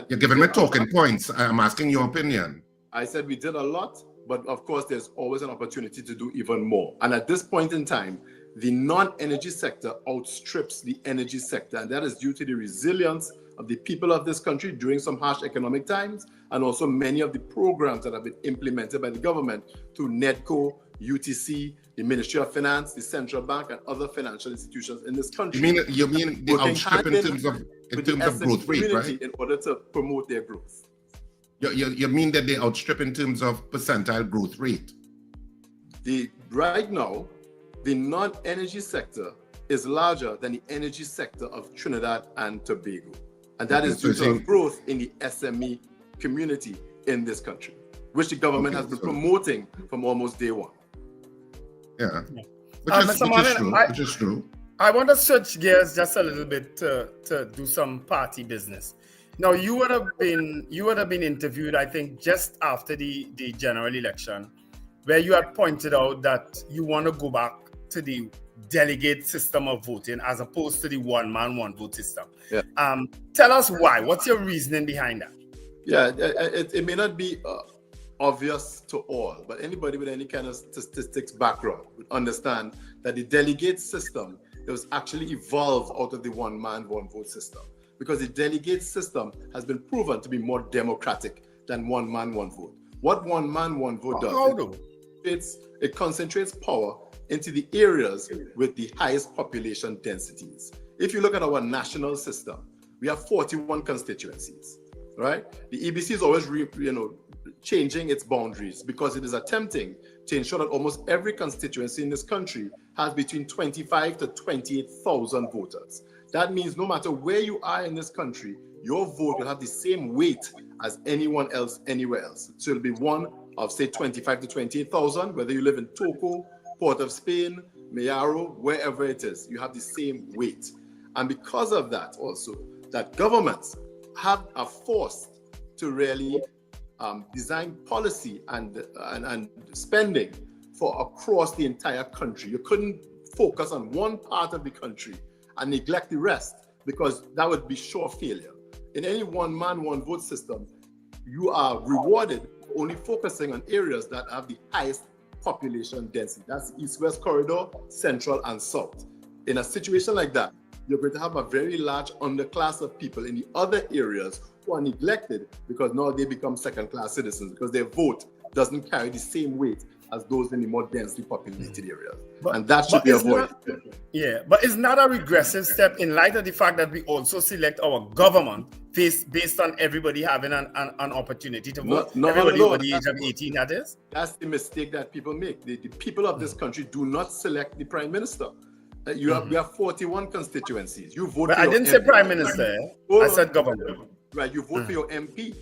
You're giving me talking points. I'm asking your opinion. I said we did a lot, but of course, there's always an opportunity to do even more. And at this point in time, the non-energy sector outstrips the energy sector, and that is due to the resilience of the people of this country during some harsh economic times, and also many of the programs that have been implemented by the government through NEDCO, UTC, the Ministry of Finance, the Central Bank, and other financial institutions in this country. You mean the outstrip in terms of growth rate, right? In order to promote their growth. You mean that they outstrip in terms of percentile growth rate? Right now, the non-energy sector is larger than the energy sector of Trinidad and Tobago. And that is due to growth in the SME community in this country, which the government has been promoting from almost day one. Yeah. Which is true. I want to switch gears just a little bit to do some party business. Now, you would have been interviewed, I think, just after the general election, where you had pointed out that you want to go back to the delegate system of voting as opposed to the one man, one vote system. Yeah. Tell us why. What's your reasoning behind that? Yeah, it may not be obvious to all, but anybody with any kind of statistics background would understand that the delegate system, it was actually evolved out of the one man, one vote system, because the delegate system has been proven to be more democratic than one man, one vote. What one man, one vote does, it concentrates power into the areas with the highest population densities. If you look at our national system, we have 41 constituencies, right? The EBC is always changing its boundaries because it is attempting to ensure that almost every constituency in this country has between 25 to 28,000 voters. That means no matter where you are in this country, your vote will have the same weight as anyone else anywhere else. So it'll be one of, say, 25 to 28,000, whether you live in Toco, Port of Spain, Mayaro, wherever it is, you have the same weight. And because of that also, that governments are forced to really design policy and spending for across the entire country. You couldn't focus on one part of the country and neglect the rest, because that would be sure failure. In any one man, one vote system, you are rewarded only focusing on areas that have the highest population density. That's East-West Corridor, Central and South. In a situation like that, you're going to have a very large underclass of people in the other areas who are neglected because now they become second-class citizens because their vote doesn't carry the same weight as those in the more densely populated areas. And that should be avoided. But it's not a regressive step in light of the fact that we also select our government based on everybody having an opportunity to vote. Everybody over the age of 18, that is? That's the mistake that people make. The people of this country do not select the prime minister. We have 41 constituencies. You vote. But I didn't say prime minister. I said government. Right. You vote for your MP.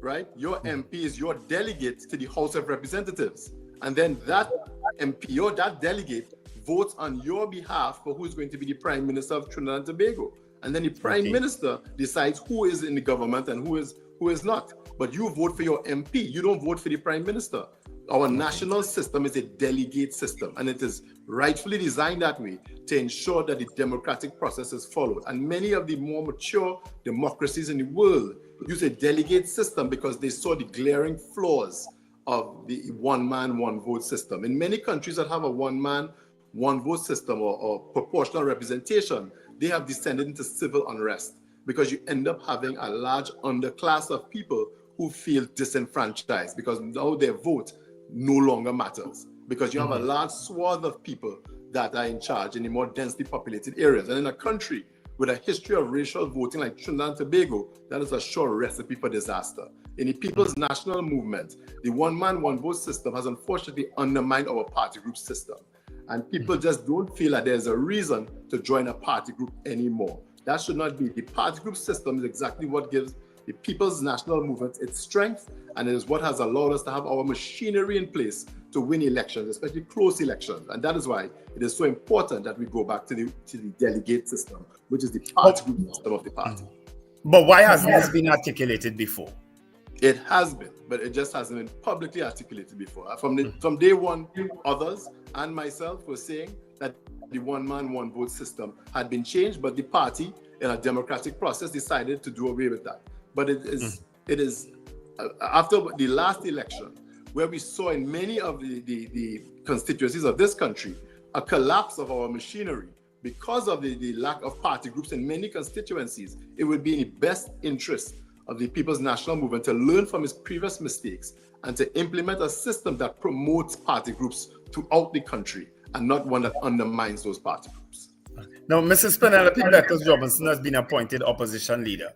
Right. Your MP is your delegate to the House of Representatives, and then that MP or that delegate votes on your behalf for who is going to be the prime minister of Trinidad and Tobago, and then the prime minister decides who is in the government and who is not. But you vote for your MP. You don't vote for the prime minister. Our national system is a delegate system, and it is rightfully designed that way to ensure that the democratic process is followed. And many of the more mature democracies in the world use a delegate system because they saw the glaring flaws of the one man, one vote system. In many countries that have a one man, one vote system or proportional representation, they have descended into civil unrest because you end up having a large underclass of people who feel disenfranchised because now their vote no longer matters, because you have a large swath of people that are in charge in the more densely populated areas. And in a country with a history of racial voting like Trinidad and Tobago, that is a sure recipe for disaster. In the People's National Movement, the one man, one vote system has unfortunately undermined our party group system. And people just don't feel that there's a reason to join a party group anymore. That should not be. The party group system is exactly what gives the People's National Movement its strength, and it is what has allowed us to have our machinery in place to win elections, especially close elections. And that is why it is so important that we go back to the delegate system, which is the party group system of the party. But why hasn't this been articulated before? It has been, but it just hasn't been publicly articulated before. From day one, others and myself were saying that the one-man, one-vote system had been changed, but the party, in a democratic process, decided to do away with that. But it is after the last election, where we saw in many of the constituencies of this country a collapse of our machinery because of the lack of party groups in many constituencies. It would be in the best interest of the People's National Movement to learn from its previous mistakes and to implement a system that promotes party groups throughout the country and not one that undermines those party groups. Now, Mrs. Penelope Beckles-Robinson has been appointed opposition leader.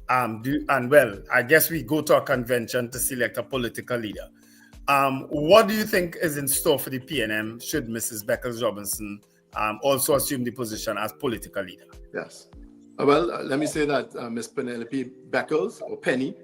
I guess we go to a convention to select a political leader. What do you think is in store for the PNM should Mrs. Beckles-Robinson also assume the position as political leader? Yes. Well, let me say that Ms. Penelope Beckles, or Penny,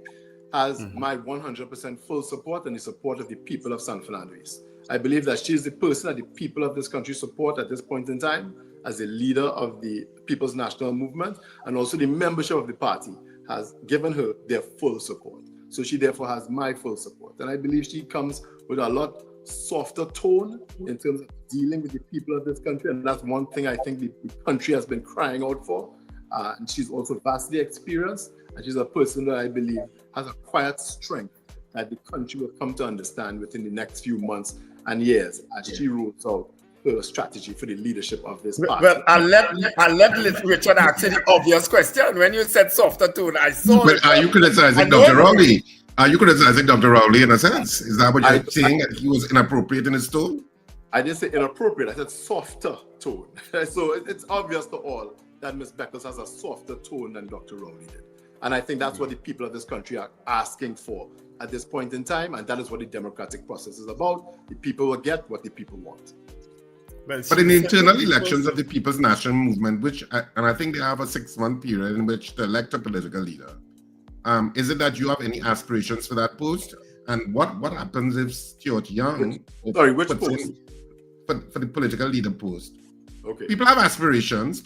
has my 100% full support and the support of the people of San Fernando East. I believe that she is the person that the people of this country support at this point in time as a leader of the People's National Movement, and also the membership of the party has given her their full support. So she therefore has my full support. And I believe she comes with a lot softer tone in terms of dealing with the people of this country. And that's one thing I think the country has been crying out for. And she's also vastly experienced. And she's a person that I believe has a quiet strength that the country will come to understand within the next few months and years as she rolls out her strategy for the leadership of this party. Well, I'll let Richard answer the obvious question. When you said softer tone, I saw it. But are you criticizing Dr. Rowley? Are you criticizing Dr. Rowley in a sense? Is that what you're saying? That he was inappropriate in his tone? I didn't say inappropriate. I said softer tone. So it's obvious to all that Ms. Beckles has a softer tone than Dr. Rowley did. And I think that's what the people of this country are asking for at this point in time. And that is what the democratic process is about. The people will get what the people want. But in the internal elections of the People's National Movement, and I think they have a 6-month period in which to elect a political leader, is it that you have any aspirations for that post? And what happens if Stuart Young... Which post? For the political leader post. Okay. People have aspirations.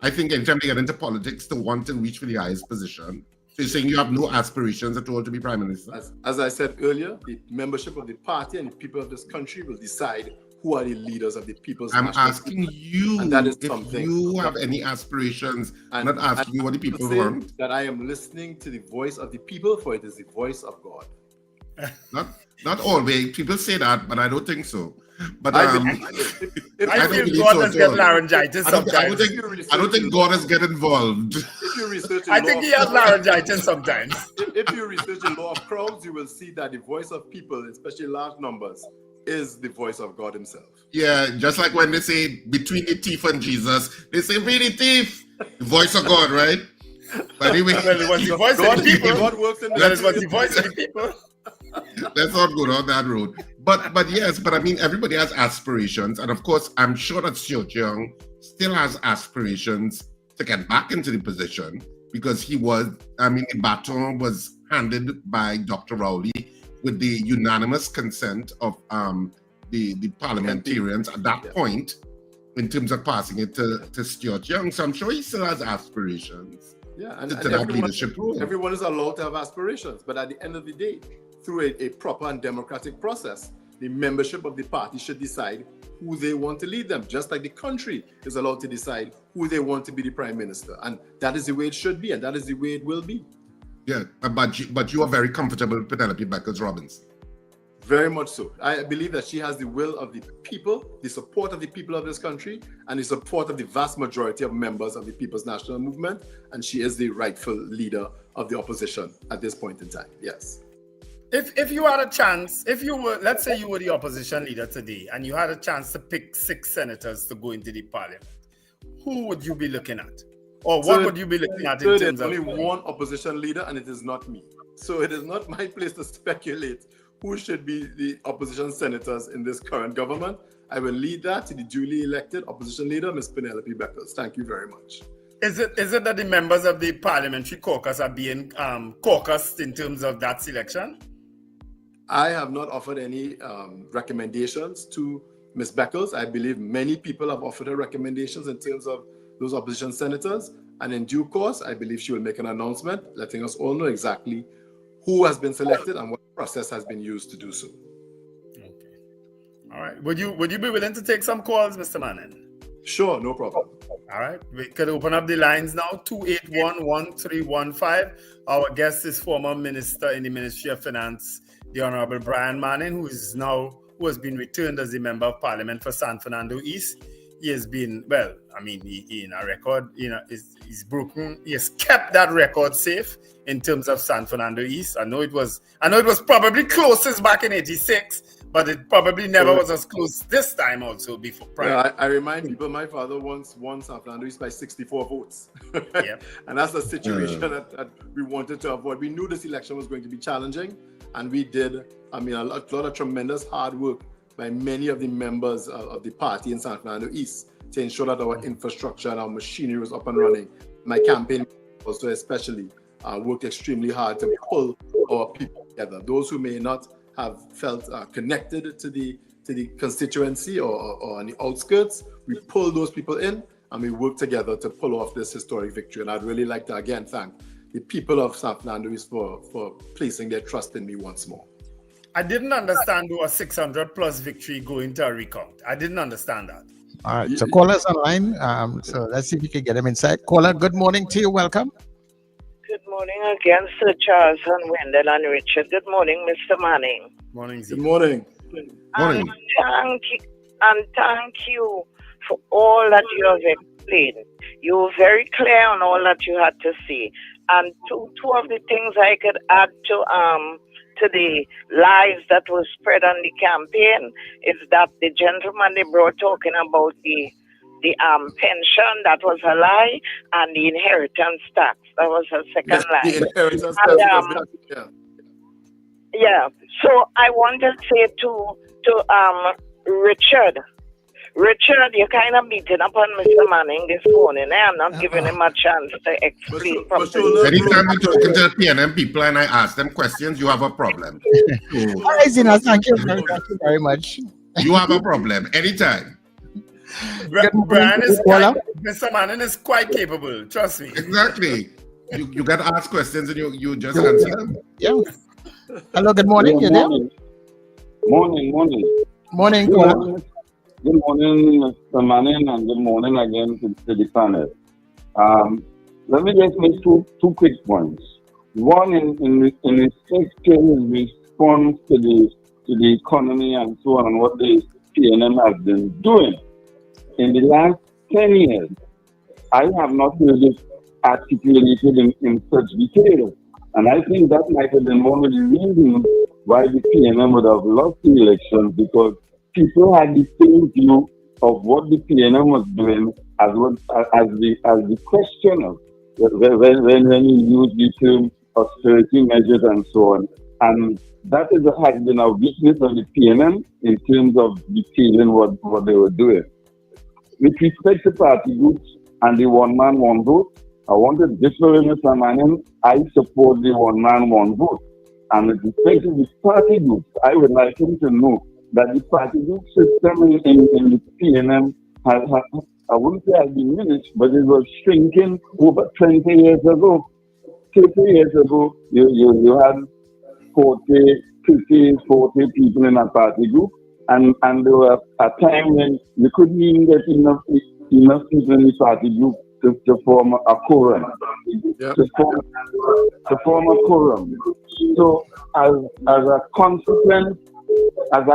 I think anytime they get into politics, they want to reach for the highest position. So you're saying you have no aspirations at all to be Prime Minister? As I said earlier, the membership of the party and the people of this country will decide who are the leaders of the people's. I'm asking you and that is if something you have any aspirations. I'm not asking you what the people want. That I am listening to the voice of the people, for it is the voice of God. Not always. People say that, but I don't think so. But I feel God has got laryngitis sometimes. I don't think God has get involved. If you research I think he has laryngitis sometimes. If you research the law of crowds, you will see that the voice of people, especially large numbers, is the voice of God himself. Yeah, just like when they say between the thief and Jesus, they say be the thief, the voice of God, right? But anyway, well, it was the voice of the people. God works in that is what the voice of the people. Let's not go down that road. But yes, I mean, everybody has aspirations. And of course, I'm sure that Stuart Young still has aspirations to get back into the position because the baton was handed by Dr. Rowley with the unanimous consent of the parliamentarians at that point in terms of passing it to Stuart Young. So I'm sure he still has aspirations. Yeah, and that leadership role. Everyone is allowed to have aspirations, but at the end of the day, through a proper and democratic process, the membership of the party should decide who they want to lead them, just like the country is allowed to decide who they want to be the Prime Minister. And that is the way it should be, and that is the way it will be. Yeah, but you are very comfortable with Penelope Beckles-Robinson. Very much so. I believe that she has the will of the people, the support of the people of this country, and the support of the vast majority of members of the People's National Movement, and she is the rightful leader of the opposition at this point in time. Yes. If you had a chance, let's say you were the opposition leader today, and you had a chance to pick 6 senators to go into the parliament, who would you be looking at? Or what would you be looking at in terms of... There's only one opposition leader, and it is not me. So it is not my place to speculate who should be the opposition senators in this current government. I will lead that to the duly elected opposition leader, Ms. Penelope Beckles. Thank you very much. Is it that the members of the parliamentary caucus are being caucused in terms of that selection? I have not offered any recommendations to Ms. Beckles. I believe many people have offered her recommendations in terms of those opposition senators. And in due course, I believe she will make an announcement letting us all know exactly who has been selected and what process has been used to do so. All right. Would you be willing to take some calls, Mr. Manning? Sure, no problem. All right. We could open up the lines now. 281-1315. Our guest is former minister in the Ministry of Finance, the Honorable Brian Manning, who has been returned as a member of Parliament for San Fernando East. He has been, he in a record, he's broken. He has kept that record safe in terms of San Fernando East. I know it was probably closest back in '86, but it probably never was as close this time also before. Yeah, I remind people, my father once won San Fernando East by 64 votes. Yep. And that's a situation that we wanted to avoid. We knew this election was going to be challenging, and we did, a lot of tremendous hard work by many of the members of the party in San Fernando East to ensure that our infrastructure and our machinery was up and running. My campaign also especially worked extremely hard to pull our people together. Those who may not have felt connected to the constituency or on the outskirts, we pulled those people in and we worked together to pull off this historic victory. And I'd really like to again thank the people of San Fernando East for placing their trust in me once more. I didn't understand a 600 plus victory going to a recount. I didn't understand that. All right, so callers online. So let's see if we can get them inside. Caller, good morning to you. Welcome. Good morning again, Sir Charles and Wendell and Richard. Good morning, Mr. Manning. Morning. Good morning. Thank you for all that you have explained. You were very clear on all that you had to say. And two of the things I could add to the lies that was spread on the campaign is that the gentleman they brought talking about the pension, that was a lie, and the inheritance tax, that was a second lie. The inheritance tax. Yeah. So I want to say to Richard, you're kind of beating up on Mr. Manning this morning. I'm not giving him a chance to explain properly. Anytime you're talking to the PNM people and I ask them questions, you have a problem. All right, Zina, thank you very much. You have a problem anytime. Mr. Manning is quite capable, trust me. Exactly. You got to ask questions and you just answer them. Yeah. Hello, good morning. Good morning. Morning, caller. Good morning, Mr. Manning, and good morning again to the panel. Let me just make two quick points. One, in respect to response to the economy and so on, and what the PNM has been doing. In the last 10 years, I have not heard it articulated in such detail. And I think that might have been one of the reasons why the PNM would have lost the election, because people had the same view of what the PNM was doing as the questioner when you use the term austerity measures and so on. And that has been a weakness of the PNM in terms of detailing what they were doing. With respect to party groups and the one man, one vote, I want to differ with Mr. Manning. I support the one man, one vote. And with respect to the party groups, I would like him to know that the party group system in the PNM has, I wouldn't say has diminished, but it was shrinking over 20 years ago. 30 years ago, you had 40 people in a party group, and there was a time when you couldn't even get enough people in the party group to form a quorum. Yep. To form a quorum. So as a consequence of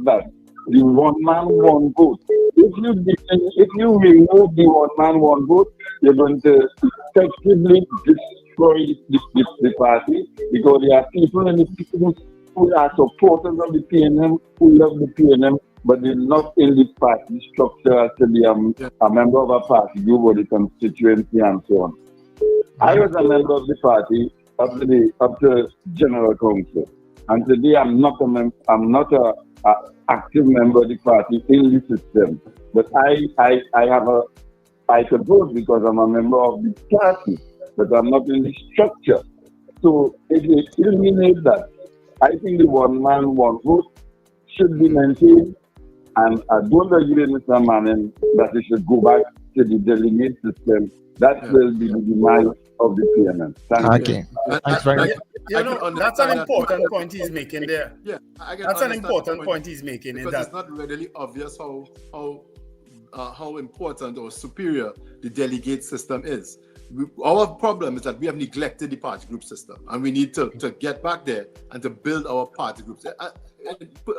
that, the one man, one vote. If you remove the one man, one vote, you're going to effectively destroy the party, because there are people in the people who are supporters of the PNM, who love the PNM, but they're not in the party structure to be a member of a party group or the constituency and so on. I was a member of the party up to General Council, and today I'm not a active member of the party in the system. But I could vote because I'm a member of the party, but I'm not in the structure. So if you eliminate that, I think the one man, one vote should be maintained. And I don't agree with Mr. Manning that it should go back to the delegate system. That will be the demise of the PNM. Thank you. Thanks very much. That's an important point he's making there. Yeah, that's an important point he's making. Because it's not readily obvious how important or superior the delegate system is. Our problem is that we have neglected the party group system, and we need to get back there and to build our party groups.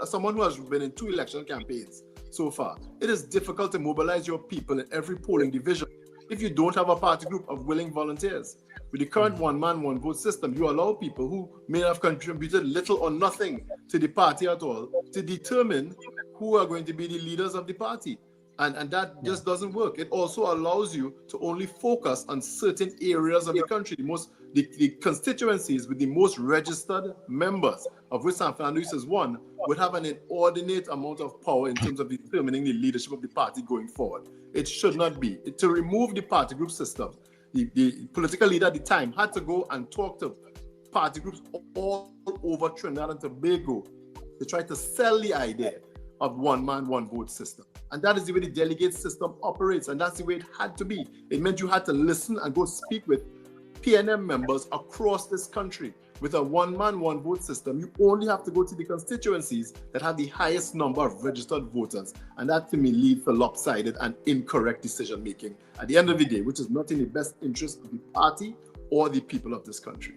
Someone who has been in 2 election campaigns so far, it is difficult to mobilize your people in every polling division if you don't have a party group of willing volunteers. With the current one-man, one-vote system, you allow people who may have contributed little or nothing to the party at all to determine who are going to be the leaders of the party. And that just doesn't work. It also allows you to only focus on certain areas of the country. The constituencies with the most registered members, of which San Fernando East is one, would have an inordinate amount of power in terms of determining the leadership of the party going forward. It should not be. To remove the party group system, the political leader at the time had to go and talk to party groups all over Trinidad and Tobago to try to sell the idea of one-man, one-vote system. And that is the way the delegate system operates, and that's the way it had to be. It meant you had to listen and go speak with PNM members across this country. With a one-man, one-vote system, you only have to go to the constituencies that have the highest number of registered voters, and that to me leads to lopsided and incorrect decision-making at the end of the day, which is not in the best interest of the party or the people of this country.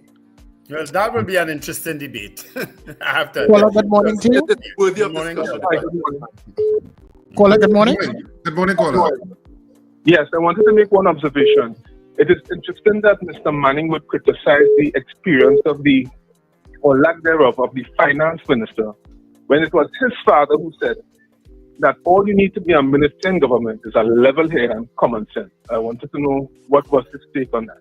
Well, that will be an interesting debate. I have to. Caller, good morning to you. Good morning. Caller, good morning. Good morning, caller. Yes, I wanted to make one observation. It is interesting that Mr. Manning would criticize the experience of the, or lack thereof, of the finance minister, when it was his father who said that all you need to be a minister in government is a level head and common sense. I wanted to know what was his take on that.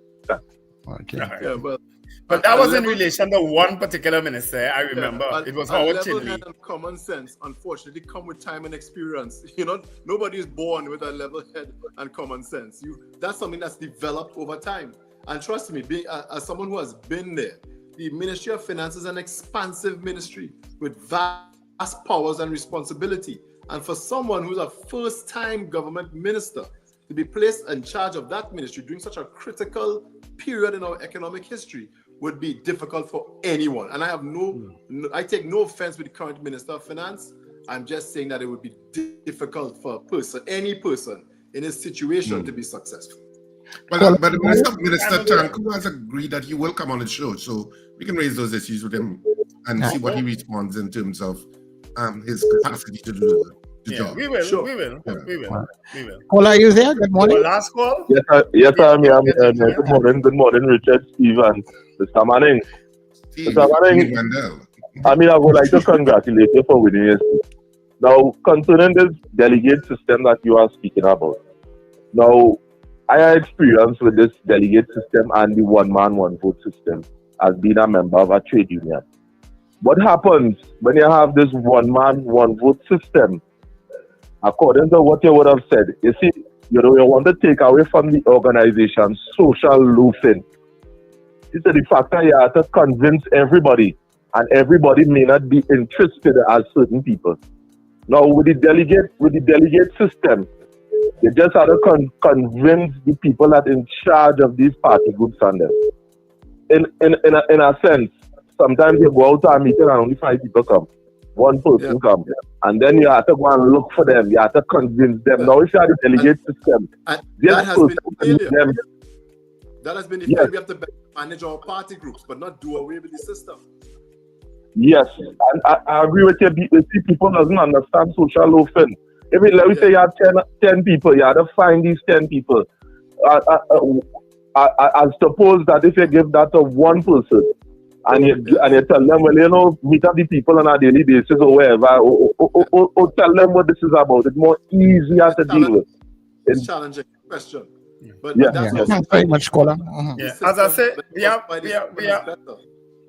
Okay. Yeah, well, but that was in relation to one particular minister. I remember it was Howard Chinley. Level-head and common sense, unfortunately, come with time and experience. Nobody is born with a level head and common sense. That's something that's developed over time. And trust me, being as someone who has been there, the Ministry of Finance is an expansive ministry with vast powers and responsibility. And for someone who's a first-time government minister to be placed in charge of that ministry during such a critical period in our economic history would be difficult for anyone. And I take no offense with the current Minister of Finance. I'm just saying that it would be difficult for any person in this situation to be successful. But Minister Tanku has agreed that he will come on the show, so we can raise those issues with him and see what he responds in terms of his capacity to do the job. We will. Sure. We will. Caller, are you there? Good morning. Last call? Yes, I'm here. Good morning, Richard, Steve, and Mr. Manning. Mr. Manning, I would like to congratulate you for winning your seat. Now, concerning this delegate system that you are speaking about, now, I have experience with this delegate system and the one-man, one-vote system as being a member of a trade union. What happens when you have this one-man, one-vote system? According to what you would have said, you see, you want to take away from the organization social loafing. It's the fact that you have to convince everybody, and everybody may not be interested as certain people. Now, with the delegate system, you just have to convince the people that in charge of these party groups and them. In a sense, sometimes you go out to a meeting and only 5 people come. One person come. And then you have to go and look for them. You have to convince them. Now, if you have the delegate system, that has been a failure. That has been the failure. We have to manage our party groups, but not do away with the system. Yes, and I agree with you. People doesn't understand social loafing. Let me say you have 10 people, you have to find these 10 people. I suppose that if you give that to one person, and you tell them, well, meet up the people on a daily basis or wherever, or tell them what this is about. It's more easier to deal with. It's challenging question. But Thanks very much, caller. As I said,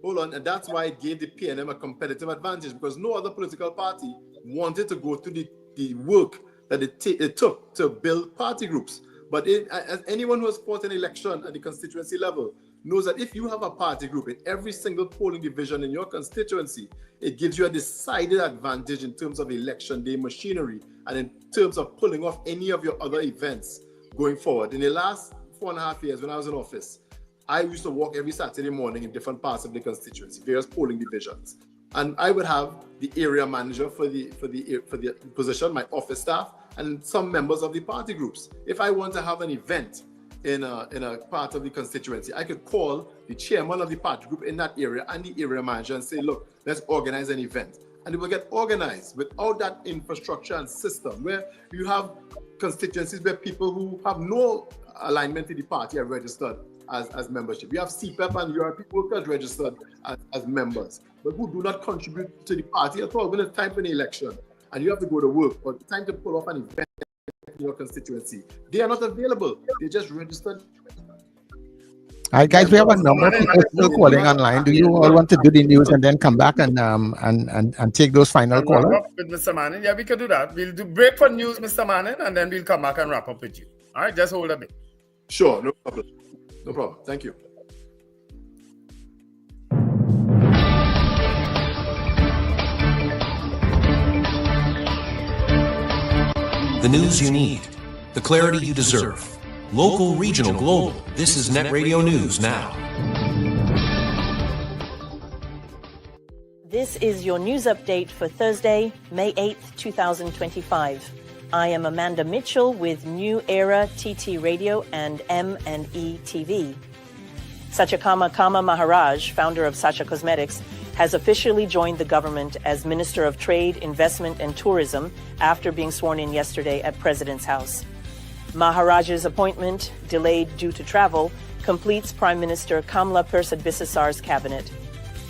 hold on, and that's why it gave the PNM a competitive advantage, because no other political party wanted to go through the work that it took to build party groups. But as anyone who has fought an election at the constituency level knows that if you have a party group in every single polling division in your constituency, it gives you a decided advantage in terms of election day machinery and in terms of pulling off any of your other events going forward. In the last 4.5 years when I was in office, I used to walk every Saturday morning in different parts of the constituency, various polling divisions. And I would have the area manager for the position, my office staff, and some members of the party groups. If I want to have an event in a part of the constituency, I could call the chairman of the party group in that area and the area manager and say, look, let's organize an event. And it will get organized. Without that infrastructure and system, where you have constituencies where people who have no alignment to the party are registered as membership. You have CPEP and you have people workers registered as members, but who do not contribute to the party at all when it's time for an election and you have to go to work or it's time to pull off an event in your constituency. They are not available. They're just registered. All right, guys, we have a number of people still calling online. Do you all want to do the news and then come back and take those final callers? With Mr. Manning, yeah, we could do that. We'll do break for news, Mr. Manning, and then we'll come back and wrap up with you. All right, just hold a bit. Sure, no problem. No problem. Thank you. The news you need, the clarity you deserve. Local, regional, global. This is Net Radio News Now. This is your news update for Thursday, May 8th, 2025. I am Amanda Mitchell with New Era TT Radio and M&E TV. Satyakama Kama Maharaj, founder of Sacha Cosmetics, has officially joined the government as Minister of Trade, Investment and Tourism after being sworn in yesterday at President's House. Maharaj's appointment, delayed due to travel, completes Prime Minister Kamla Persad-Bissessar's cabinet.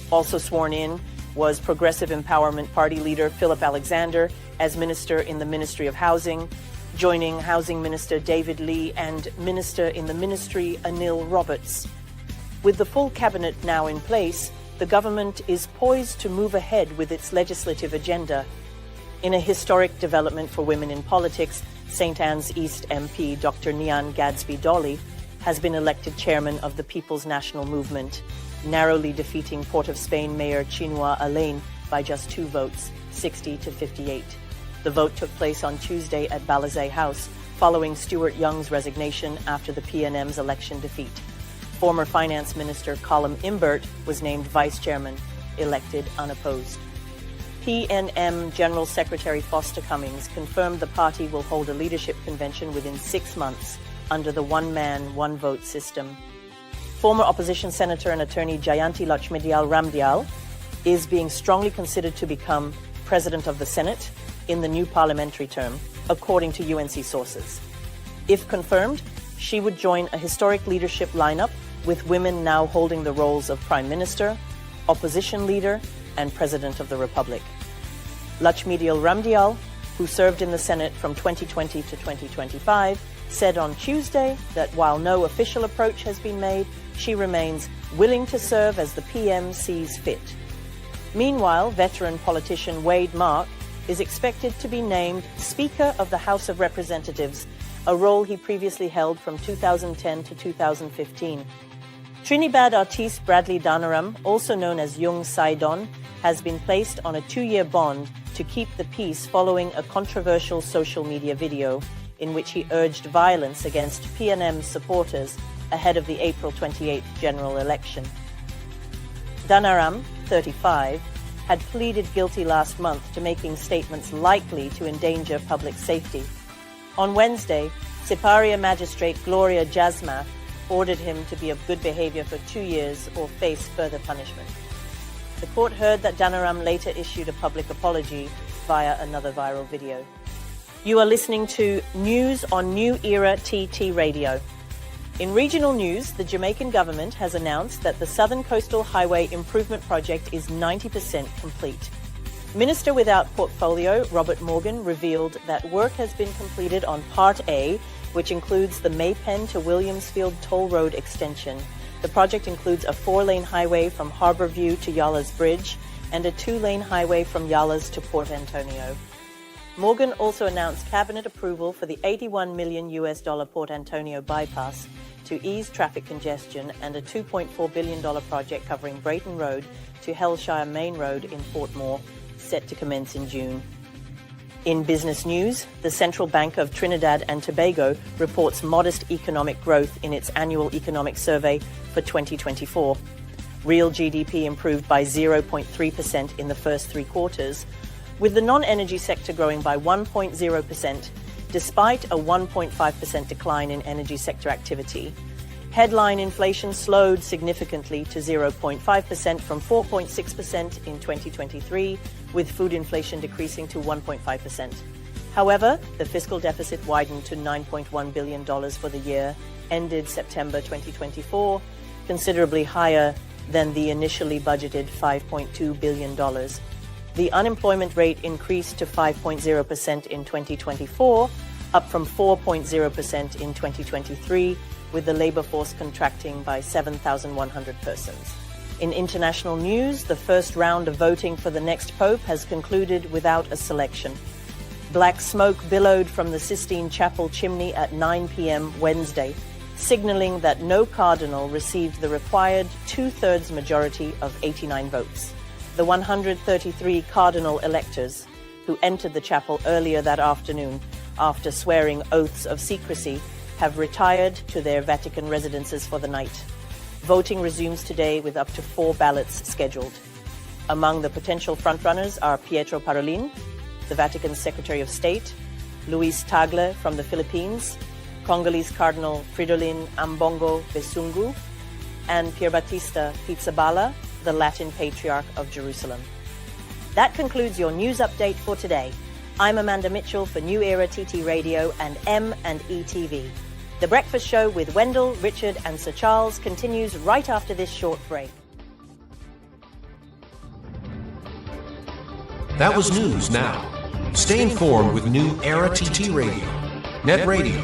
Also sworn in was Progressive Empowerment Party leader Philip Alexander as Minister in the Ministry of Housing, joining Housing Minister David Lee and Minister in the Ministry Anil Roberts. With the full cabinet now in place, the government is poised to move ahead with its legislative agenda. In a historic development for women in politics, St. Anne's East MP Dr. Nian Gadsby Dolly has been elected chairman of the People's National Movement, narrowly defeating Port of Spain Mayor Chinua Alain by just 2 votes, 60 to 58. The vote took place on Tuesday at Balizay House, following Stuart Young's resignation after the PNM's election defeat. Former Finance Minister Colum Imbert was named vice chairman, elected unopposed. PNM General Secretary Foster Cummings confirmed the party will hold a leadership convention within 6 months under the one-man, one-vote system. Former opposition senator and attorney Jayanti Lakshmidyal Ramdyal is being strongly considered to become President of the Senate in the new parliamentary term, according to UNC sources. If confirmed, she would join a historic leadership lineup with women now holding the roles of Prime Minister, Opposition Leader, and President of the Republic. Lakshmidyal Ramdyal, who served in the Senate from 2020 to 2025, said on Tuesday that while no official approach has been made, she remains willing to serve as the PM sees fit. Meanwhile, veteran politician Wade Mark is expected to be named Speaker of the House of Representatives, a role he previously held from 2010 to 2015. Trinidad artiste Bradley Danaram, also known as Young Saidon, has been placed on a 2-year bond to keep the peace following a controversial social media video in which he urged violence against PNM supporters ahead of the April 28th general election. Danaram, 35, had pleaded guilty last month to making statements likely to endanger public safety. On Wednesday, Siparia Magistrate Gloria Jasmath ordered him to be of good behavior for 2 years or face further punishment. The court heard that Danaram later issued a public apology via another viral video. You are listening to News on New Era TT Radio. In regional news, the Jamaican government has announced that the Southern Coastal Highway Improvement Project is 90% complete. Minister without portfolio Robert Morgan revealed that work has been completed on Part A, which includes the Maypen to Williamsfield Toll Road extension. The project includes a 4-lane highway from Harbourview to Yalla's Bridge and a 2-lane highway from Yalla's to Port Antonio. Morgan also announced cabinet approval for the $81 million Port Antonio bypass to ease traffic congestion and a $2.4 billion project covering Brayton Road to Hellshire Main Road in Portmore, set to commence in June. In business news, the Central Bank of Trinidad and Tobago reports modest economic growth in its annual economic survey for 2024. Real GDP improved by 0.3% in the first 3 quarters, with the non-energy sector growing by 1.0%, despite a 1.5% decline in energy sector activity. Headline inflation slowed significantly to 0.5% from 4.6% in 2023, with food inflation decreasing to 1.5%. However, the fiscal deficit widened to $9.1 billion for the year ended September 2024, considerably higher than the initially budgeted $5.2 billion. The unemployment rate increased to 5.0% in 2024, up from 4.0% in 2023, with the labor force contracting by 7,100 persons. In international news, the first round of voting for the next pope has concluded without a selection. Black smoke billowed from the Sistine Chapel chimney at 9 p.m. Wednesday, signaling that no cardinal received the required 2/3 majority of 89 votes. The 133 cardinal electors who entered the chapel earlier that afternoon after swearing oaths of secrecy have retired to their Vatican residences for the night. Voting resumes today with up to 4 ballots scheduled. Among the potential frontrunners are Pietro Parolin, the Vatican's Secretary of State, Luis Tagle from the Philippines, Congolese Cardinal Fridolin Ambongo Besungu, and Pierbattista Pizzaballa, the Latin Patriarch of Jerusalem. That concludes your news update for today. I'm Amanda Mitchell for New Era TT Radio and M&E TV. The Breakfast Show with Wendell, Richard, and Sir Charles continues right after this short break. That was news now. Stay informed with New Era TT Radio. Net Radio.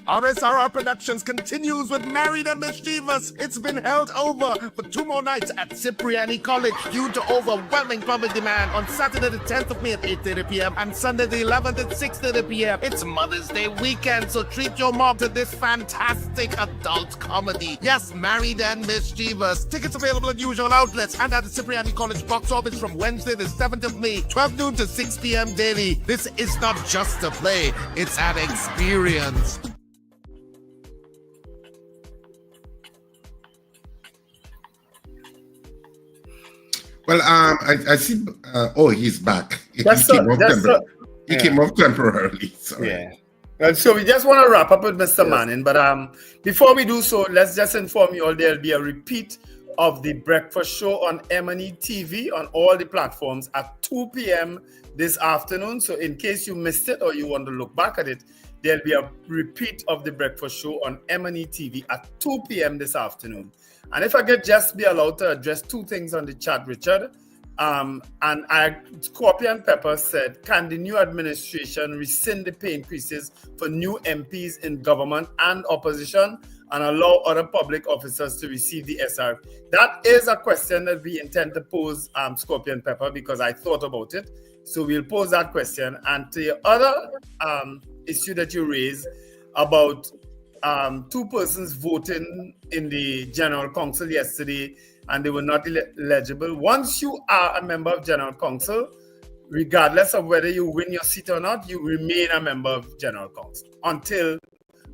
RSRR Productions continues with Married and Mischievous. It's been held over for 2 more nights at Cipriani College due to overwhelming public demand on Saturday the 10th of May at 8:30 p.m. and Sunday the 11th at 6:30 p.m. It's Mother's Day weekend, so treat your mom to this fantastic adult comedy. Yes, Married and Mischievous. Tickets available at usual outlets and at the Cipriani College box office from Wednesday the 7th of May, 12 noon to 6 p.m. daily. This is not just a play, it's an experience. Well, I see. Oh, he's back. He came off temporarily. Sorry. Yeah. Well, so we just want to wrap up with Mr. Manning, but before we do so, let's just inform you all there'll be a repeat of the breakfast show on M&E TV on all the platforms at 2 p.m. this afternoon. So in case you missed it or you want to look back at it, there'll be a repeat of the breakfast show on M&E TV at 2 p.m. this afternoon. And if I could just be allowed to address 2 things on the chat, Richard. Scorpion Pepper said, can the new administration rescind the pay increases for new MPs in government and opposition and allow other public officers to receive the SR? That is a question that we intend to pose, Scorpion Pepper, because I thought about it. So we'll pose that question. And to your other issue that you raised about 2 persons voting in the General Council yesterday and they were not eligible. Once you are a member of General Council, regardless of whether you win your seat or not, you remain a member of General Council until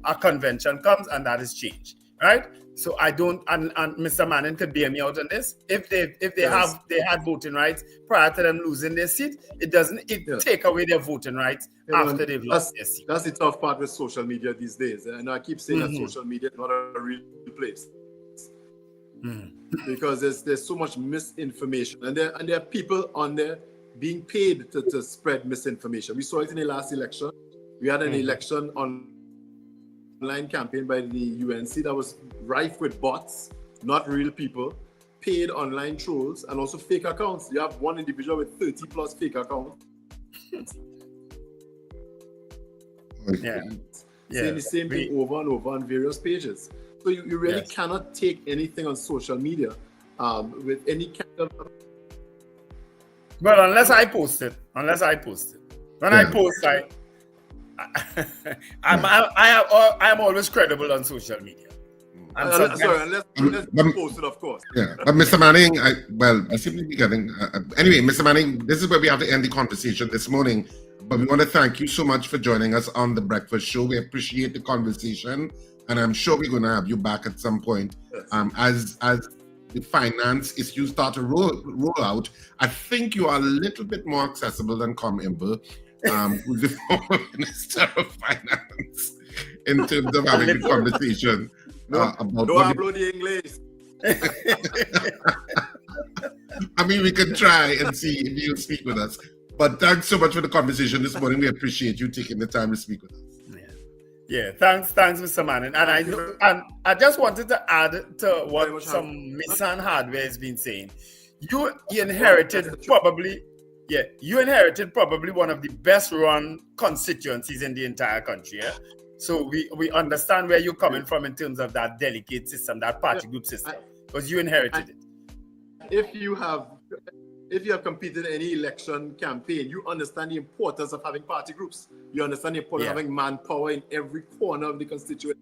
a convention comes and that is changed, right? So I don't, and Mr. Manning could bear me out on this. If they had voting rights prior to them losing their seat, it doesn't take away their voting rights after they've lost their seat. That's the tough part with social media these days. And I keep saying that social media is not a real place. Because there's so much misinformation. And there are people on there being paid to spread misinformation. We saw it in the last election. We had an election online campaign by the UNC that was rife with bots, not real people, paid online trolls, and also fake accounts. You have one individual with 30 plus fake accounts. Saying the same thing over and over on various pages. So you really cannot take anything on social media with any kind of... Well, unless I post it. When I post, I'm always credible on social media. Unless posted, of course. Yeah, but Mr. Manning, I seem to be getting. Anyway, Mr. Manning, this is where we have to end the conversation this morning. But we want to thank you so much for joining us on the Breakfast Show. We appreciate the conversation, and I'm sure we're going to have you back at some point. As the finance issues start to roll out, I think you are a little bit more accessible than Imber, who's the former Minister of Finance, in terms of having a conversation about upload the English. I mean, we can try and see if you speak with us. But thanks so much for the conversation this morning. We appreciate you taking the time to speak with us. Yeah, thanks, Mr. Manning. And I just wanted to add to what some Nissan hardware has been saying. You inherited probably one of the best run constituencies in the entire country. Yeah? So we understand where you're coming from in terms of that delegate system, that party group system, because you inherited it. If you have competed in any election campaign, you understand the importance of having party groups. You understand the importance of having manpower in every corner of the constituency.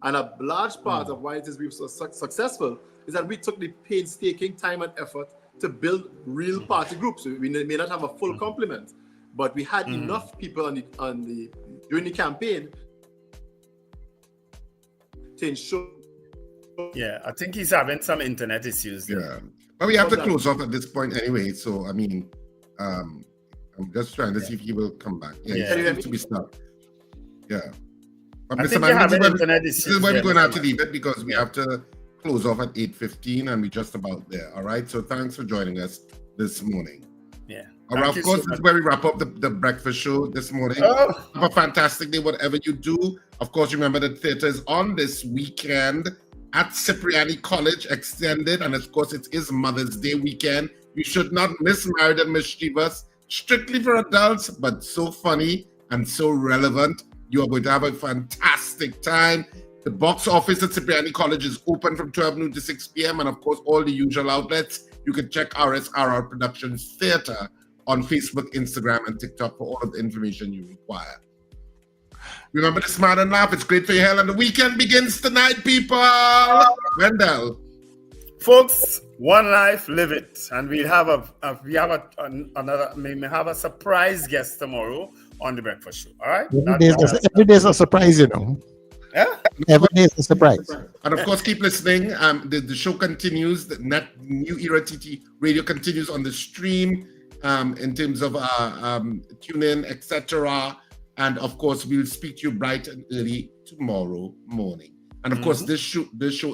And a large part of why it is we were so successful is that we took the painstaking time and effort to build real party groups. We may not have a full complement, but we had enough people during the campaign to ensure. Yeah, I think he's having some internet issues there. Yeah. But we have to close off at this point anyway. So, I mean, I'm just trying to see if he will come back. Yeah, he seems to be stuck. Yeah. But Mr. Manning, this is where we're going to have to leave it because we have to close off at 8:15 and we're just about there. All right. So thanks for joining us this morning. Yeah. All right, of course, this is where we wrap up the breakfast show this morning. Have a fantastic day, whatever you do. Of course, remember the theater is on this weekend at Cipriani College Extended, and of course it is Mother's Day weekend. You should not miss Married and Mischievous, strictly for adults, but so funny and so relevant. You are going to have a fantastic time. The box office at Cipriani College is open from 12 noon to 6 p.m. and of course all the usual outlets. You can check RSRR Productions Theater on Facebook, Instagram, and TikTok for all of the information you require. Remember to smile and laugh. It's great for your health, and the weekend begins tonight, people. Wendell, folks, one life, live it, and we have a surprise guest tomorrow on the breakfast show. All right. Every day is a surprise, you know. Yeah. Every day is a surprise. And of course, keep listening. The show continues. The New Era TT Radio continues on the stream in terms of tune in, etc. And of course, we'll speak to you bright and early tomorrow morning. And of course, this show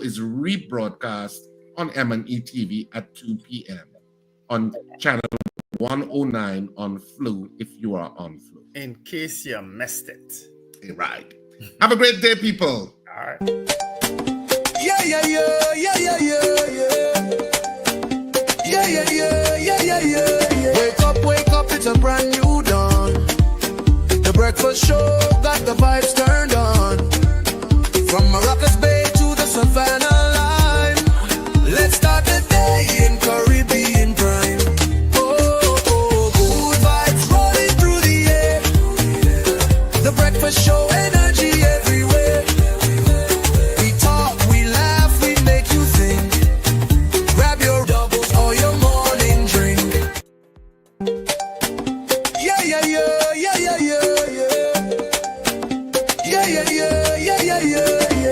is rebroadcast on M&E TV at 2 p.m. on channel 109 on Flow if you are on Flow. In case you missed it. Right. Have a great day, people. All right. Yeah. Wake up, it's a brand new dawn. The breakfast show got the vibes turned